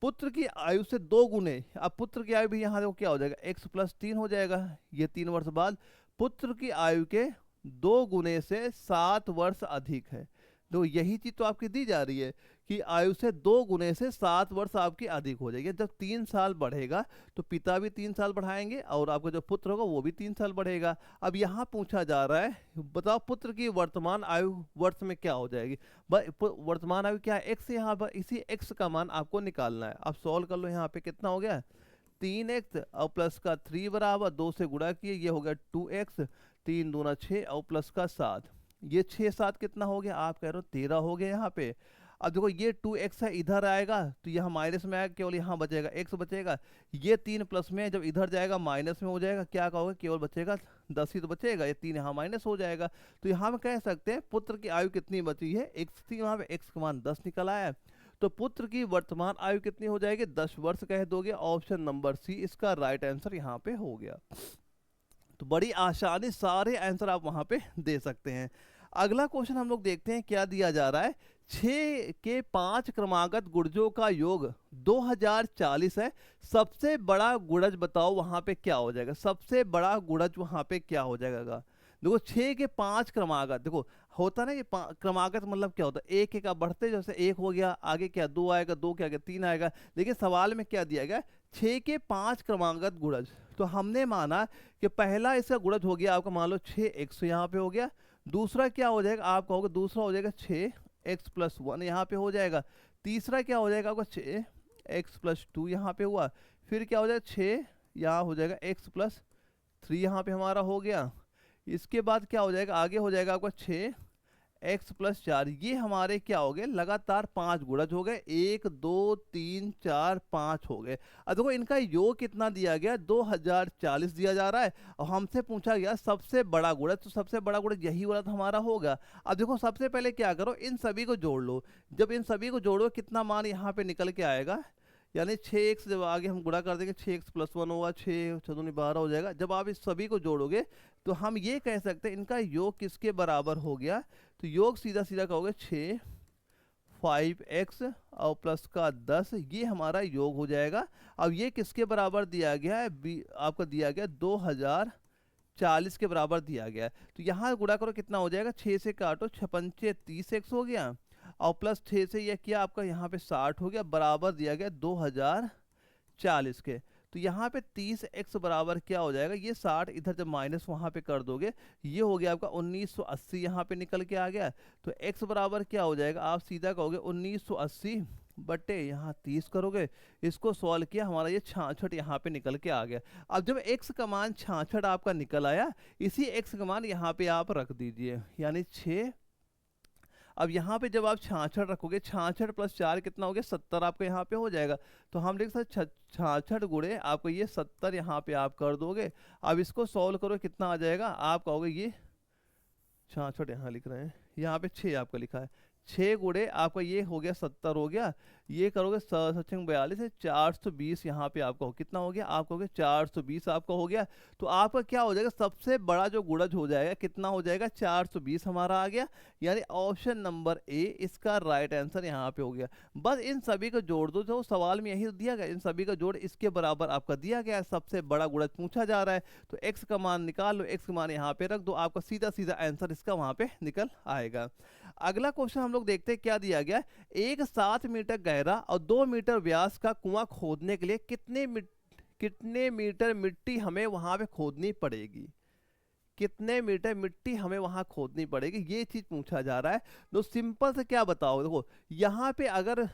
A: पुत्र की आयु से 2 गुने। अब पुत्र की आयु भी यहाँ देखो क्या हो जाएगा, x + 3 हो जाएगा। ये 3 वर्ष बाद पुत्र की आयु के 2 गुने से 7 वर्ष अधिक है। तो यही चीज तो आपकी दी जा रही है कि आयु से 2 गुने से 7 वर्ष आपकी अधिक हो जाएगी। जब 3 साल बढ़ेगा तो पिता भी 3 साल बढ़ाएंगे और आपका जो पुत्र होगा वो भी 3 साल बढ़ेगा। अब यहाँ पूछा जा रहा है, बताओ पुत्र की वर्तमान आयु वर्ष में क्या हो जाएगी। वर्तमान आयु क्या है, x, यहाँ पर इसी x का मान आपको निकालना है। अब सॉल्व कर लो, यहाँ पे कितना हो गया 3x और प्लस का 3 बराबर 2 से गुणा किए, ये हो गया 2x, 3 दूना 6 और प्लस का 7, ये 6 7 कितना हो गया, आप कह रहे हो 13 हो गया यहाँ पे। अब देखो ये 2x है, इधर आएगा तो यहाँ माइनस में आएगा, केवल यहाँ बचेगा x बचेगा। ये 3 प्लस में जब इधर जाएगा माइनस में हो जाएगा, क्या कहोगे केवल बचेगा 10 ही तो बचेगा, ये 3 यहाँ माइनस हो जाएगा। तो यहाँ हम कह सकते हैं पुत्र की आयु कितनी बची है, x थी वहाँ पे, x का मान 10 निकल आया। तो पुत्र की वर्तमान आयु कितनी हो जाएगी, 10 वर्ष कह दोगे। ऑप्शन नंबर सी इसका राइट आंसर यहाँ पे हो गया। तो बड़ी आसानी सारे आंसर आप वहां पे दे सकते हैं। अगला क्वेश्चन हम लोग देखते हैं क्या दिया जा रहा है, 6 के 5 क्रमागत गुणजों का योग 2040 है, सबसे बड़ा गुणज बताओ वहां पे क्या हो जाएगा। सबसे बड़ा गुणज वहां पे क्या हो जाएगा। देखो 6 के 5 क्रमागत, देखो होता ना कि क्रमागत मतलब क्या होता है, एक एक आप बढ़ते, जैसे 1 हो गया, आगे क्या 2 आएगा, 2 के आगे 3 आएगा। देखिए सवाल में क्या दिया गया, 6 के 5 क्रमागत गुणज। तो हमने माना कि पहला इसका गुणज हो गया आपका, मान लो 6x यहाँ पे हो गया। दूसरा क्या हो जाएगा, आप कहोगे दूसरा हो जाएगा 6x + 1 यहाँ पे हो जाएगा। तीसरा क्या हो जाएगा आपका 6x + 2 यहाँ पे हुआ। फिर क्या हो जाएगा 6 यहाँ हो जाएगा x + 3 यहाँ पे हमारा हो गया। इसके बाद क्या हो जाएगा, आगे हो जाएगा आपका 6x + 4, ये हमारे क्या हो गए लगातार 5 गुणज हो गए, 1 2 3 4 5 हो गए। अब देखो इनका योग कितना दिया गया, 2040 दिया जा रहा है और हमसे पूछा गया सबसे बड़ा गुणज, तो सबसे बड़ा गुणज यही वाला हमारा होगा। अब देखो सबसे पहले क्या करो, इन सभी को जोड़ लो। जब इन सभी को जोड़ो कितना मान यहाँ पे निकल के आएगा, यानी 6x जब आगे हम गुणा कर देंगे 6x + 1 होगा, 6 चौदह 12 हो जाएगा। जब आप इस सभी को जोड़ोगे तो हम ये कह सकते हैं इनका योग किसके बराबर हो गया। तो योग सीधा सीधा कहोगे 6 5x और प्लस का 10, ये हमारा योग हो जाएगा। अब ये किसके बराबर दिया गया है, आपका दिया गया 2040 के बराबर दिया गया है। तो यहाँ गुणा करो कितना हो जाएगा, 6 से काटो 6 पंचे 30x हो गया और प्लस 6 से यह किया आपका यहाँ पे 60 हो गया, बराबर दिया गया 2040 के। तो यहाँ पे 30x बराबर क्या हो जाएगा, ये 60 इधर जब माइनस वहाँ पे कर दोगे, ये हो गया आपका 1980 यहाँ पे निकल के आ गया। तो x बराबर क्या हो जाएगा, आप सीधा कहोगे 1980 बटे यहाँ 30 करोगे, इसको सॉल्व किया, हमारा ये 66 यहाँ पे निकल के आ गया। अब जब x का मान 66 आपका निकल आया, इसी x का मान यहाँ पे आप रख दीजिए, यानी 6। अब यहाँ पे जब आप 66 रखोगे, 66 + 4 कितना हो गया 70 आपका यहाँ पे हो जाएगा। तो हम लिख सकते 66 गुणे आपको ये 70 यहाँ पे आप कर दोगे। अब इसको सॉल्व करो कितना आ जाएगा, आप कहोगे ये 66 यहाँ लिख रहे हैं, यहाँ पे 6 आपका लिखा है, 6 गुणे आपका ये हो गया 70 हो गया। ये करोगे 42 है, 420 यहाँ पे आपका हो कितना हो गया, आप कहोगे 420 आपका हो गया। तो आपका क्या हो जाएगा, सबसे बड़ा जो गुणज हो जाएगा कितना हो जाएगा 420 हमारा आ गया। यानी ऑप्शन नंबर ए इसका राइट आंसर यहाँ पे हो गया। बस इन सभी को जोड़ दो, जो सवाल में यही दिया गया, इन सभी का जोड़ इसके बराबर आपका दिया गया है, सबसे बड़ा गुणज पूछा जा रहा है। तो एक्स का मान निकाल लो, एक्स का मान यहाँ पे रख दो, आपका सीधा सीधा आंसर इसका वहां पे निकल आएगा। अगला क्वेश्चन हम लोग देखते हैं क्या दिया गया। एक 7 मीटर गहरा और 2 मीटर व्यास का कुआं खोदने के लिए कितने मीटर मिट्टी हमें वहां पे खोदनी पड़ेगी, कितने मीटर मिट्टी हमें वहां खोदनी पड़ेगी, ये चीज पूछा जा रहा है। तो सिंपल से क्या बताओ, देखो यहाँ पे अगर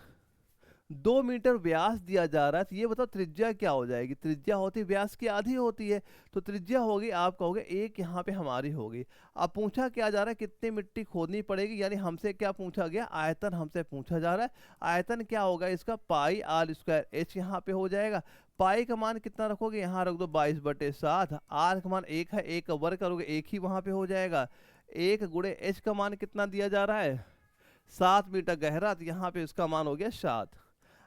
A: 2 मीटर व्यास दिया जा रहा है, तो ये बताओ त्रिज्या क्या हो जाएगी। त्रिज्या होती है व्यास की आधी होती है, तो त्रिज्या होगी आप कहोगे एक यहाँ पे हमारी होगी। अब पूछा क्या जा रहा है, कितनी मिट्टी खोदनी पड़ेगी, यानी हमसे क्या पूछा गया, आयतन हमसे पूछा जा रहा है। आयतन क्या होगा इसका, पाई आर स्क्वायर एच यहाँ पे हो जाएगा। पाई का मान कितना रखोगे, यहाँ रख दो 22/7। आर का मान 1 है, 1 का वर्ग करोगे 1 ही वहां पे हो जाएगा। 1 गुणे एच का मान कितना दिया जा रहा है, 7 मीटर गहरा, तो यहाँ पे इसका मान हो गया 7।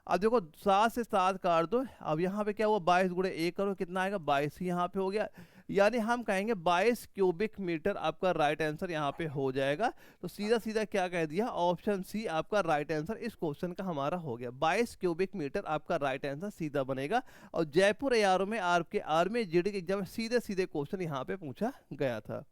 A: अब देखो 7 से 7 काट दो, अब यहाँ पे क्या हुआ 22 गुणे 1 करो, कितना आएगा 22 ही यहाँ पे हो गया। यानी हम कहेंगे 22 क्यूबिक मीटर आपका राइट आंसर यहाँ पे हो जाएगा। तो सीधा सीधा क्या कह दिया, ऑप्शन सी आपका राइट आंसर इस क्वेश्चन का हमारा हो गया। 22 क्यूबिक मीटर आपका राइट आंसर सीधा बनेगा। और जयपुर एआरओ में आपके आर्मी जीडी के एग्जाम में सीधे सीधे क्वेश्चन यहाँ पे पूछा गया था।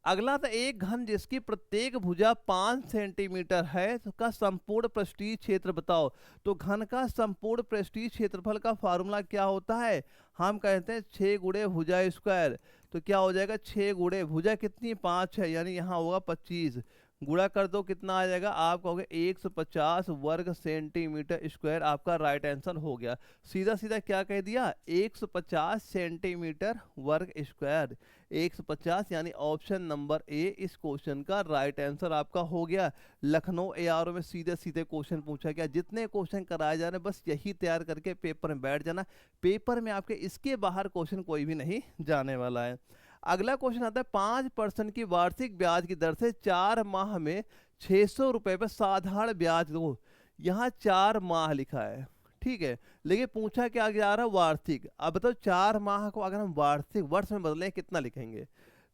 A: अगला था एक घन जिसकी प्रत्येक भुजा 5 सेंटीमीटर है, तो का संपूर्ण पृष्ठीय क्षेत्र बताओ। तो घन का संपूर्ण पृष्ठीय क्षेत्रफल का फार्मूला क्या होता है, हम कहते हैं 6 गुणे भुजा स्क्वायर। तो क्या हो जाएगा 6 गुणे भुजा कितनी 5 है, यानी यहाँ होगा 25, गुणा कर दो कितना आ जाएगा, आप कहोगे 150 वर्ग सेंटीमीटर स्क्वायर आपका राइट आंसर हो गया। सीधा सीधा क्या कह दिया 150 सेंटीमीटर वर्ग स्क्वायर, 150, यानी ऑप्शन नंबर ए इस क्वेश्चन का राइट आंसर आपका हो गया। लखनऊ एआरओ में सीधे सीधे क्वेश्चन पूछा गया। जितने क्वेश्चन कराए जा रहे हैं बस यही तैयार करके पेपर में बैठ जाना, पेपर में आपके इसके बाहर क्वेश्चन कोई भी नहीं जाने वाला है। अगला क्वेश्चन आता है 5% की वार्षिक ब्याज की दर से 4 माह में 600 रुपए पर साधारण ब्याज दो। यहाँ 4 माह लिखा है, ठीक है, लेकिन पूछा क्या जा रहा है वार्षिक। अब बताओ 4 माह को अगर हम वार्षिक वर्ष में बदलें कितना लिखेंगे,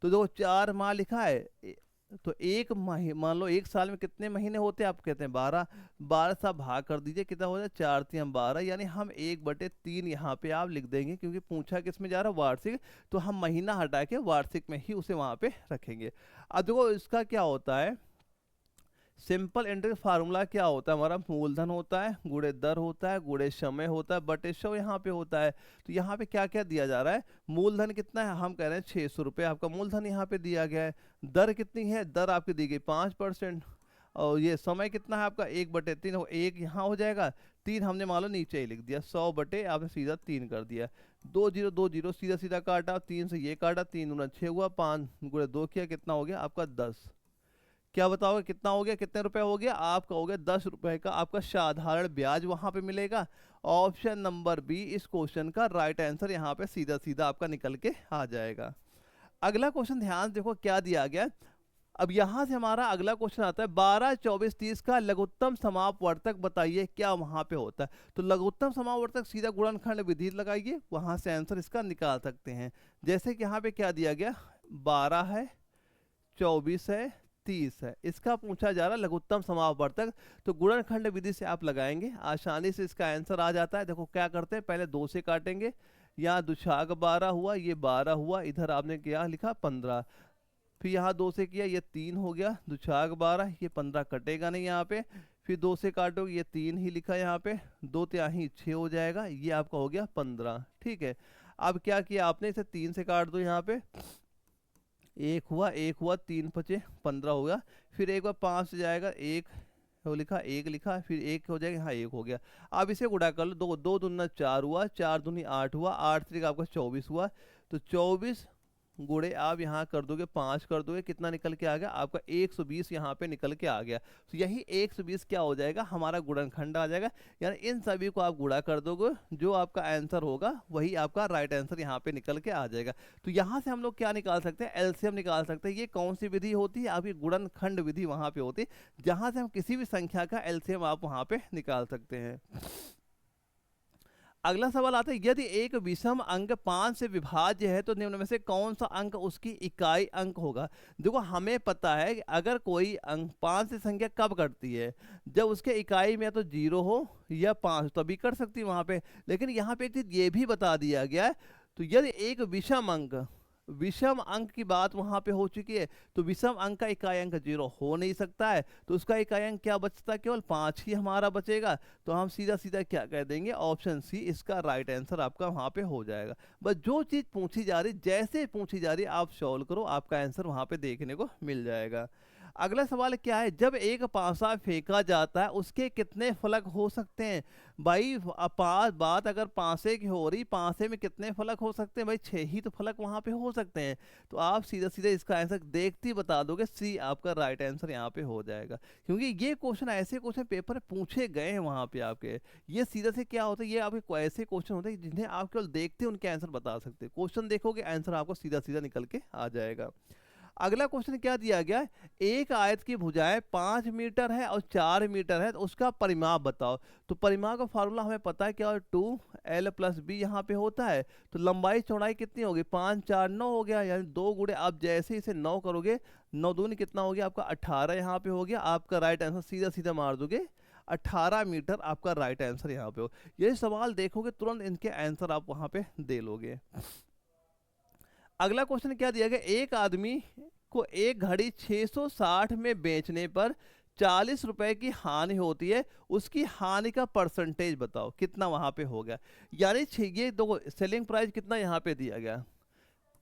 A: तो देखो 4 माह लिखा है, तो एक माह मान लो एक साल में कितने महीने होते हैं, आप कहते हैं 12, 12 से आप भाग कर दीजिए कितना हो जाए 4 3 12, यानी हम 1/3 यहाँ पे आप लिख देंगे, क्योंकि पूछा किस में जा रहा है वार्षिक, तो हम महीना हटा के वार्षिक में ही उसे वहां पे रखेंगे। अब देखो इसका क्या होता है, सिंपल इंटरेस्ट फार्मूला क्या होता है हमारा, मूलधन होता है गुणे दर होता है गुणे समय होता है बटे 100 यहाँ पे होता है। तो यहाँ पे क्या क्या दिया जा रहा है, मूलधन कितना है, हम कह रहे हैं 600 रुपये आपका मूलधन यहाँ पे दिया गया है। दर कितनी है, दर आपकी दी गई 5%। और ये समय कितना है आपका 1/3, 1 यहाँ हो जाएगा, 3 हमने मान लो नीचे ही लिख दिया, 100 बटे आपने सीधा 3 कर दिया। 2 0 2 0 सीधा सीधा काटा, 3 से ये काटा, 3 गुना 6 हुआ, 5 गुणे 2 किया, कितना हो गया आपका 10। क्या बताओगे कितना हो गया, कितने रुपए हो गया, आप कहोगे 10 रुपए का आपका साधारण ब्याज वहां पे मिलेगा। ऑप्शन नंबर बी इस क्वेश्चन का राइट आंसर यहाँ पे सीधा सीधा आपका निकल के आ जाएगा। अगला क्वेश्चन ध्यान देखो क्या दिया गया। अब यहां से हमारा अगला क्वेश्चन आता है 12 24 30 का लघुत्तम समापवर्तक बताइए क्या वहां पे होता है। तो लघुत्तम समापवर्तक सीधा गुणनखंड विधि लगाइए, वहां से आंसर इसका निकाल सकते हैं। जैसे कि यहाँ पे क्या दिया गया, 12 है 24 है 30 है, इसका पूछा जा रहा है लघुत्तम समापवर्तक। तो गुणनखंड विधि से आप लगाएंगे, आसानी से इसका आंसर आ जाता है। देखो क्या करते हैं, पहले 2 से काटेंगे, यहाँ दुछाग 12 हुआ, ये 12 हुआ, इधर आपने क्या लिखा 15, फिर यहाँ 2 से किया, ये 3 हो गया, दुछाग 12, ये 15 कटेगा नहीं यहाँ पे, फिर 2 से काटोगे, ये 3 ही लिखा यहाँ पे, 2 तिहाई 6 हो जाएगा, ये आपका हो गया 15, ठीक है। अब क्या किया आपने, इसे 3 से काट दो, यहाँ पे 1 हुआ 1 हुआ, 3 5 15 हो गया, फिर एक बार 5 से जाएगा, 1 लिखा 1 लिखा, फिर 1 हो जाएगा, हाँ 1 हो गया। अब इसे गुणा कर लो, 2 2 दूना 4 हुआ, 4 दूनी 8 हुआ, 8 तरीका आपका 24 हुआ। तो 24 गुणे आप यहाँ कर दोगे 5 कर दोगे, कितना निकल के आ गया आपका 120 यहाँ पे निकल के आ गया। तो यही 120 क्या हो जाएगा हमारा गुणनखंड आ जाएगा। यानी इन सभी को आप गुणा कर दोगे, जो आपका आंसर होगा वही आपका राइट आंसर यहाँ पे निकल के आ जाएगा। तो यहाँ से हम लोग क्या निकाल सकते हैं, एलसीएम निकाल सकते हैं। ये कौन सी विधि होती है आपकी, गुणनखंड विधि वहां पे होती है, जहां से हम किसी भी संख्या का एलसीएम आप वहां पे निकाल सकते हैं। अगला सवाल आता है, यदि एक विषम अंक 5 से विभाज्य है तो निम्न में से कौन सा अंक उसकी इकाई अंक होगा। देखो हमें पता है कि अगर कोई अंक 5 से संख्या कब कटती है, जब उसके इकाई में या तो 0 हो या 5 तभी कट सकती है वहां पे। लेकिन यहाँ पे एक चीज ये भी बता दिया गया है, तो यदि एक विषम अंक की बात वहां पे हो चुकी है, तो विषम अंक का इकाई अंक 0 हो नहीं सकता है, तो उसका इकाई अंक क्या बचता है, केवल 5 ही हमारा बचेगा। तो हम सीधा सीधा क्या कह देंगे, ऑप्शन सी इसका राइट आंसर आपका वहां पे हो जाएगा। बस जो चीज पूछी जा रही जैसे पूछी जा रही आप सॉल्व करो, आपका आंसर वहां पे देखने को मिल जाएगा। अगला सवाल क्या है, जब एक पासा फेंका जाता है उसके कितने फलक हो सकते हैं? भाई बात अगर पासे की हो रही, पासे में कितने फलक हो सकते हैं? भाई 6 ही तो फलक वहां पे हो सकते हैं। तो आप सीधा सीधा इसका आंसर देखते ही बता दोगे, सी आपका राइट आंसर यहाँ पे हो जाएगा। क्योंकि ये क्वेश्चन ऐसे क्वेश्चन पेपर में पूछे गए हैं वहां पे आपके। ये सीधा से क्या होता है, ये आपके ऐसे क्वेश्चन होते हैं जिन्हें आप केवल देखते उनके आंसर बता सकते, क्वेश्चन देखोगे आंसर आपको सीधा सीधा निकल के आ जाएगा। अगला क्वेश्चन क्या दिया गया है, एक आयत की भुजाएं 5 मीटर है और 4 मीटर है, तो उसका परिमाप बताओ। तो परिमाप का फार्मूला हमें पता है क्या, 2l+b यहाँ पे होता है। तो लंबाई चौड़ाई कितनी होगी, 5 4 9 हो गया, यानी 2 गुणे आप जैसे इसे 9 करोगे, 9 दूनी कितना हो गया आपका 18 यहाँ पे हो गया। आपका राइट आंसर सीधा सीधा मार दोगे 18 मीटर, आपका राइट आंसर यहाँ पे हो। ये सवाल देखोगे तुरंत इनके आंसर आप वहां पे दे लोगे। अगला क्वेश्चन क्या दिया गया, एक आदमी को एक घड़ी 660 में बेचने पर 40 रुपए की हानि होती है, उसकी हानि का परसेंटेज बताओ, कितना वहां पे हो गया। यानी ये दो सेलिंग प्राइस कितना यहाँ पे दिया गया,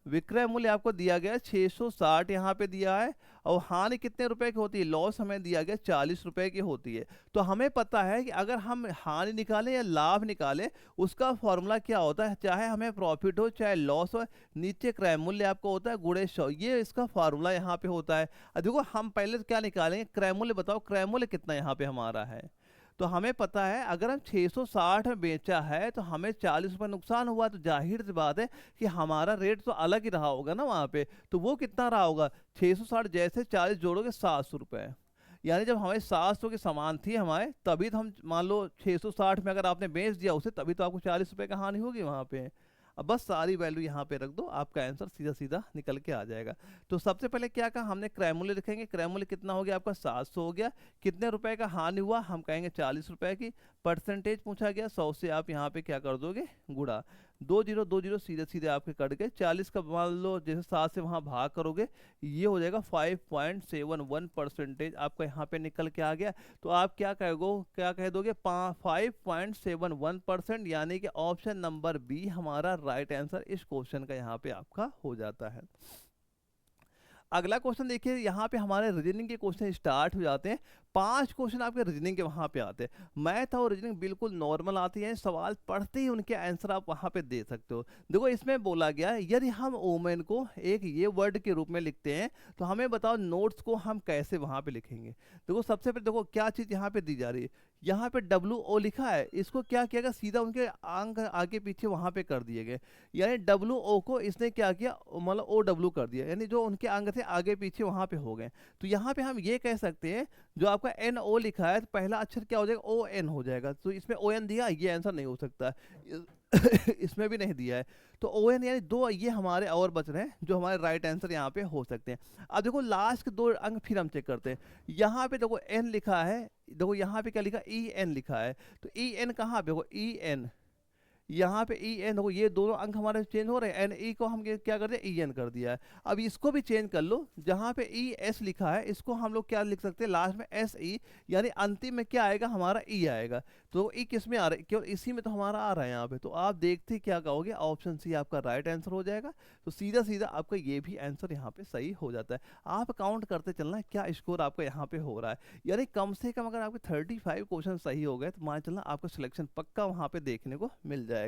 A: विक्रय मूल्य आपको दिया गया 660 यहाँ पे दिया है, और हानि कितने रुपए की होती है, लॉस हमें दिया गया 40 रुपए की होती है। तो हमें पता है कि अगर हम हानि निकालें या लाभ निकालें, उसका फॉर्मूला क्या होता है, चाहे हमें प्रॉफिट हो चाहे लॉस हो, नीचे क्रय मूल्य आपको होता है गुणे 100, ये इसका फॉर्मूला यहाँ पे होता है। अब देखो हम पहले क्या निकालेंगे, क्रय मूल्य बताओ, क्रय मूल्य कितना यहाँ पे हमारा है। तो हमें पता है अगर हम 660 में बेचा है तो हमें 40 रुपये नुकसान हुआ, तो जाहिर सी बात है कि हमारा रेट तो अलग ही रहा होगा ना वहाँ पे। तो वो कितना रहा होगा, 660 जैसे 40 जोड़ोगे 700 रुपये, यानी जब हमें 700 के समान थी हमारे, तभी तो हम मान लो 660 में अगर आपने बेच दिया उसे, तभी तो आपको 40 रुपये का हानि होगी वहाँ पे। अब बस सारी वैल्यू यहाँ पे रख दो, आपका आंसर सीधा सीधा निकल के आ जाएगा। तो सबसे पहले क्या कहा हमने, क्रय मूल्य लिखेंगे, क्रय मूल्य कितना हो गया आपका 700 हो गया, कितने रुपए का हानि हुआ हम कहेंगे 40 रुपए की, परसेंटेज पूछा गया 100 से आप यहाँ पे क्या कर दोगे गुणा, 2 0 सीधे सीधे आपके कट गए, 40 का मान लो जैसे 7 से वहाँ भाग करोगे, ये हो जाएगा 5.71% आपका यहाँ पे निकल के आ गया। तो आप क्या कह दोगे 5.71%, यानी कि ऑप्शन नंबर बी हमारा राइट आंसर इस क्वेश्चन का यहाँ पे आपका हो जाता है। अगला क्वेश्चन देखिए, यहाँ पे हमारे रीजनिंग के क्वेश्चन स्टार्ट हो जाते हैं। 5 क्वेश्चन आपके रीजनिंग के वहाँ पे आते हैं। मैथ और रीजनिंग बिल्कुल नॉर्मल आती है, सवाल पढ़ते ही उनके आंसर आप वहाँ पे दे सकते हो। देखो इसमें बोला गया है यदि हम वोमेन को एक ये वर्ड के रूप में लिखते हैं तो हमें बताओ नोट्स को हम कैसे वहाँ पे लिखेंगे। देखो सबसे पहले देखो क्या चीज़ यहाँ पे दी जा रही है, यहाँ पे WO लिखा है, इसको क्या किया गया सीधा उनके अंक आगे पीछे वहाँ पे कर दिए गए, यानी WO को इसने क्या किया मतलब OW कर दिया, यानी जो उनके अंक थे आगे पीछे वहाँ पे हो गए। तो यहाँ पे हम ये कह सकते हैं जो आपका NO लिखा है तो पहला अक्षर क्या हो जाएगा ON हो जाएगा, तो इसमें ON दिया, ये आंसर नहीं हो सकता इसमें भी नहीं दिया है, तो ON यानी 2 ये हमारे और बच रहे हैं जो हमारे राइट आंसर यहाँ पे हो सकते हैं। अब देखो लास्ट के 2 अंक फिर हम चेक करते हैं, यहाँ पे देखो N लिखा है, देखो यहाँ पे क्या लिखा EN लिखा है, तो EN कहाँ पे देखो EN, यहाँ पे EN देखो ये दोनों अंक हमारे चेंज हो रहे हैं, NE को हम क्या कर दिया EN कर दिया है। अब इसको भी चेंज कर लो, जहाँ पे ES लिखा है इसको हम लोग क्या लिख सकते हैं लास्ट में SE, यानी अंतिम में क्या आएगा हमारा E आएगा। तो E किस में आ रहा है, केवल इसी में तो हमारा आ रहा है यहाँ पे, तो आप देखते क्या कहोगे, ऑप्शन सी आपका राइट आंसर हो जाएगा। तो सीधा सीधा आपका ये भी आंसर यहाँ पे सही हो जाता है। आप काउंट करते चलना है क्या स्कोर आपका यहाँ पे हो रहा है, यानी कम से कम अगर आपके 35 क्वेश्चन सही हो गए तो मान चलना आपको सिलेक्शन पक्का वहाँ पे देखने को मिल जाएगा।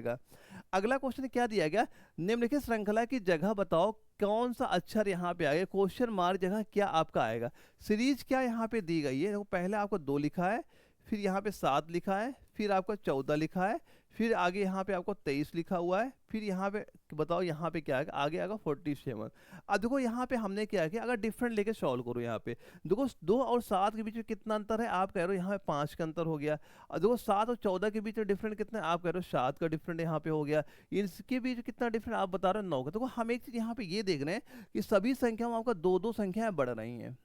A: अगला क्वेश्चन क्या दिया गया, निम्नलिखित श्रृंखला की जगह बताओ कौन सा अक्षर यहाँ पे आएगा, क्वेश्चन मार्क जगह क्या आपका आएगा। सीरीज क्या यहाँ पे दी गई है, देखो पहले आपको 2 लिखा है, फिर यहाँ पे 7 लिखा है, फिर आपका 14 लिखा है, फिर आगे यहाँ पे आपको 23 लिखा हुआ है, फिर यहाँ पे बताओ यहाँ पे क्या आएगा, आगे आएगा 47। अब देखो यहाँ पे हमने क्या किया, अगर डिफरेंट लेके सॉल्व करो, यहाँ पे देखो 2 और 7 के बीच में कितना अंतर है, आप कह रहे हो यहाँ पे 5 का अंतर हो गया। और देखो 7 और 14 के बीच में डिफरेंट कितना है, आप कह रहे हो 7 का डिफरेंट यहाँ पे हो गया। इसके बीच कितना डिफरेंट आप बता रहे हो 9 का। देखो हम एक चीज यहाँ पे ये देख रहे हैं कि सभी संख्या में आपका 2-2 संख्याएं बढ़ रही हैं,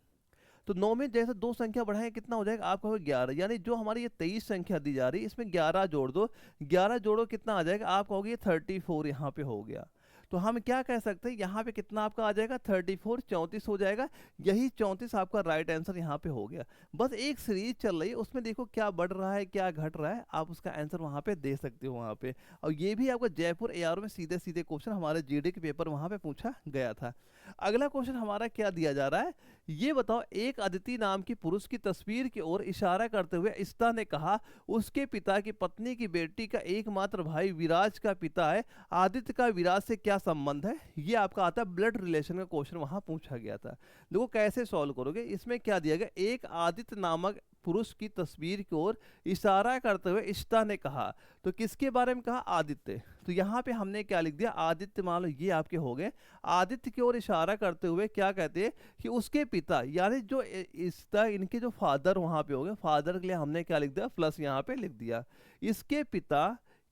A: तो 9 में जैसे 2 संख्या बढ़ाएं कितना हो जाएगा आपका 11, यानी जो हमारी ये 23 संख्या दी जा रही है इसमें 11 जोड़ दो, 11 जोड़ो कितना आ जाएगा आप कहोगे 34 यहाँ पे हो गया। तो हम क्या कह सकते हैं, यहाँ पे कितना आपका आ जाएगा 34, 34 हो जाएगा। यही 34 आपका राइट आंसर यहाँ पे हो गया। बस एक सीरीज चल रही है, उसमें देखो क्या बढ़ रहा है क्या घट रहा है, आप उसका आंसर वहाँ पे दे सकते हो वहाँ पे। और ये भी आपका जयपुर एआर में सीधे सीधे क्वेश्चन हमारे जीडी के पेपर वहाँ पे पूछा गया था। अगला क्वेश्चन हमारा क्या दिया जा रहा है, ये बताओ, एक अदिति नाम की पुरुष की तस्वीर की ओर इशारा करते हुए इस्ता ने कहा, उसके पिता की पत्नी की बेटी का एकमात्र भाई विराज का पिता है, आदित्य का विराज से क्या संबंध है। ये आपका आता है ब्लड रिलेशन का क्वेश्चन वहां पूछा गया था। देखो कैसे सॉल्व करोगे, इसमें क्या दिया गया, एक आदित्य नामक पुरुष की तस्वीर की ओर इशारा करते हुए इस्ता ने कहा, तो किसके बारे में कहा, आदित्य। तो यहाँ पे हमने क्या लिख दिया, आदित्य, मान लो ये आपके हो गए। आदित्य की ओर इशारा करते हुए क्या कहते हैं कि उसके पिता, यानी जो इस्ता, इनके जो फादर वहां पे हो गए, फादर के लिए हमने क्या लिख दिया, प्लस यहाँ पे लिख दिया। इसके पिता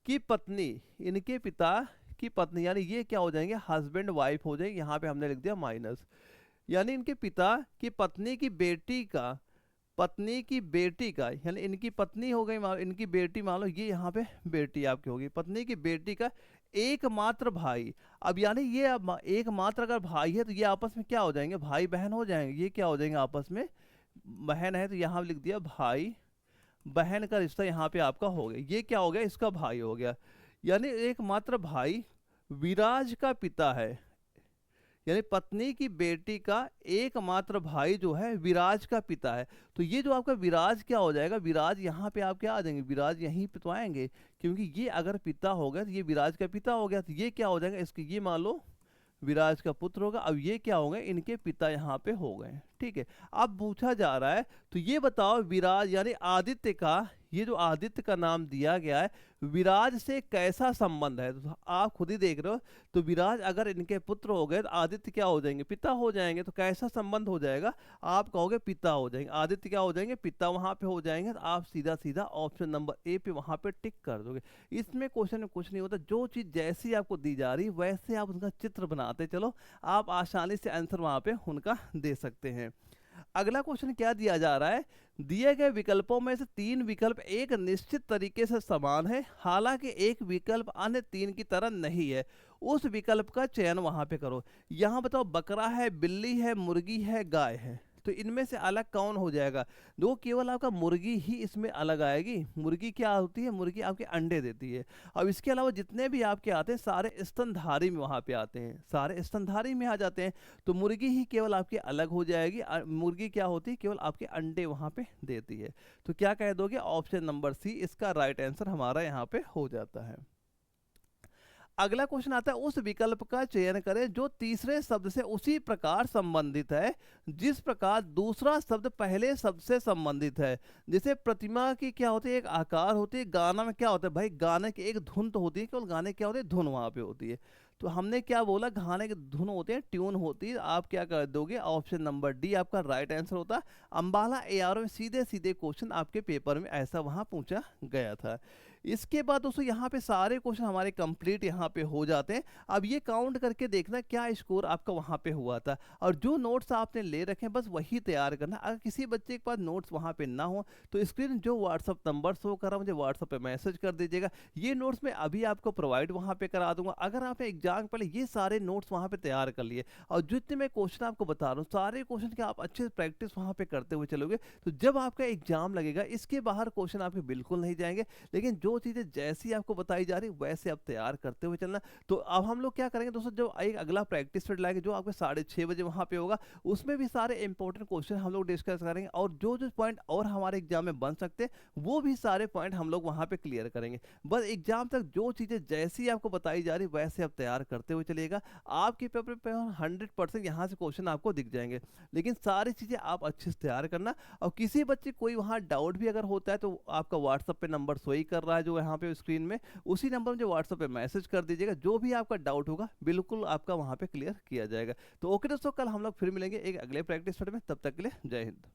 A: की पत्नी, इनके पिता की पत्नी, यानी ये क्या हो जाएंगे, हस्बैंड वाइफ हो जाएंगे, यहाँ पे हमने लिख दिया माइनस। यानी इनके पिता की पत्नी की बेटी का, पत्नी की बेटी का, यानी इनकी पत्नी हो गई, इनकी बेटी, मान लो ये यहाँ पे बेटी आपकी होगी, पत्नी की बेटी का एकमात्र भाई। अब यानी ये अब एकमात्र अगर भाई है तो ये आपस में क्या हो जाएंगे, भाई बहन हो जाएंगे। ये क्या हो जाएंगे आपस में, बहन है तो यहाँ लिख दिया भाई बहन का रिश्ता यहाँ पे आपका हो गया। ये क्या हो गया, इसका भाई हो गया। यानी एकमात्र भाई विराज का पिता है, यानी पत्नी की बेटी का एकमात्र भाई जो है विराज का पिता है। तो ये जो आपका विराज क्या हो जाएगा, विराज यहाँ पे आप क्या आ जाएंगे, विराज यहीं पे तो आएंगे, क्योंकि ये अगर पिता हो गया तो ये विराज का पिता हो गया। तो ये क्या हो जाएगा, इसके ये मान लो विराज का पुत्र होगा। अब ये क्या हो गए, इनके पिता यहाँ पे हो गए। ठीक है, अब पूछा जा रहा है, तो ये बताओ विराज यानी आदित्य का, ये जो आदित्य का नाम दिया गया है, विराज से कैसा संबंध है। तो आप खुद ही देख रहे हो, तो विराज अगर इनके पुत्र हो गए तो आदित्य क्या हो जाएंगे, पिता हो जाएंगे। तो कैसा संबंध हो जाएगा, आप कहोगे पिता हो जाएंगे, आदित्य क्या हो जाएंगे, पिता वहां पे हो जाएंगे। तो आप सीधा सीधा ऑप्शन नंबर ए पे वहां पे टिक कर दोगे। इसमें क्वेश्चन में कुछ नहीं होता, जो चीज जैसी आपको दी जा रही वैसे आप उसका चित्र बनाते चलो, आप आसानी से आंसर वहां पे उनका दे सकते हैं। अगला क्वेश्चन क्या दिया जा रहा है, दिए गए विकल्पों में से 3 विकल्प एक निश्चित तरीके से समान है, हालांकि एक विकल्प अन्य 3 की तरह नहीं है, उस विकल्प का चयन वहां पे करो। यहां बताओ, बकरा है, बिल्ली है, मुर्गी है, गाय है, तो इनमें से अलग कौन हो जाएगा। दो, केवल आपका मुर्गी ही इसमें अलग आएगी। मुर्गी क्या होती है, मुर्गी आपके अंडे देती है। अब इसके अलावा जितने भी आपके आते हैं सारे स्तनधारी में वहां पे आते हैं, सारे स्तनधारी में आ जाते हैं। तो मुर्गी ही केवल आपकी अलग हो जाएगी। मुर्गी क्या होती है, केवल आपके अंडे वहां पे देती है। तो क्या कह दोगे, ऑप्शन नंबर सी इसका राइट आंसर हमारा यहाँ पे हो जाता है। अगला क्वेश्चन आता है, उस विकल्प का चयन करें जो तीसरे शब्द से उसी प्रकार संबंधित है जिस प्रकार दूसरा शब्द पहले शब्द से संबंधित है। जैसे प्रतिमा की क्या होती है, एक आकार होती है, गाना में क्या होता है भाई, गाने की एक धुन तो होती है, केवल गाने क्या होती है, धुन वहां पे होती है। तो हमने क्या बोला, गाने की धुन होते हैं, ट्यून होती है। आप क्या कर दोगे, ऑप्शन नंबर डी आपका राइट आंसर होता है। अंबाला एआर में सीधे सीधे क्वेश्चन आपके पेपर में ऐसा वहां पूछा गया था। इसके बाद दोस्तों यहाँ पे सारे क्वेश्चन हमारे कंप्लीट यहाँ पे हो जाते हैं। अब ये काउंट करके देखना क्या स्कोर आपका वहाँ पे हुआ था, और जो नोट्स आपने ले रखे हैं बस वही तैयार करना। अगर किसी बच्चे के पास नोट्स वहाँ पे ना हो तो स्क्रीन जो व्हाट्सअप नंबर शो कर रहा है मुझे व्हाट्सअप पे मैसेज कर दीजिएगा। ये नोट्स मैं अभी आपको प्रोवाइड वहाँ पे करा दूंगा। अगर आपने एग्जाम पहले ये सारे नोट्स वहाँ पे तैयार कर लिए, और जितने मैं क्वेश्चन आपको बता रहा हूँ सारे क्वेश्चन के आप अच्छे से प्रैक्टिस वहाँ पे करते हुए चलोगे, तो जब आपका एग्जाम लगेगा इसके बाहर क्वेश्चन आपके बिल्कुल नहीं जाएंगे। लेकिन जो चीज़ें जैसी आपको बताई जा रही वैसे आप तैयार करते हुए चलना। तो अब हम लोग क्या करेंगे दोस्तों, जो एक अगला प्रैक्टिस सेट लाएंगे जो आपके 6:30 बजे वहाँ पे होगा, उसमें भी सारे इंपॉर्टेंट क्वेश्चन हम लोग डिस्कस करेंगे, और जो जो पॉइंट और हमारे एग्जाम में बन सकते हैं वो भी सारे पॉइंट हम लोग वहाँ पे क्लियर करेंगे। बस एग्जाम तक जो चीज़ें जैसी आपको बताई जा रही वैसे आप तैयार करते हुए चलिएगा। आपके पेपर पे 100% यहाँ से क्वेश्चन आपको दिख जाएंगे, लेकिन सारी चीज़ें आप अच्छे से तैयार करना। और किसी बच्चे कोई वहाँ डाउट भी अगर होता है तो आपका व्हाट्सअप पे नंबर शो ही कर रहा है जो यहाँ पे स्क्रीन में, उसी नंबर में जो व्हाट्सएप पे मैसेज कर दीजिएगा। जो भी आपका डाउट होगा बिल्कुल आपका वहां पे क्लियर किया जाएगा। तो ओके दोस्तों, कल हम लोग फिर मिलेंगे एक अगले प्रैक्टिस सेट में। तब तक के लिए जय हिंद।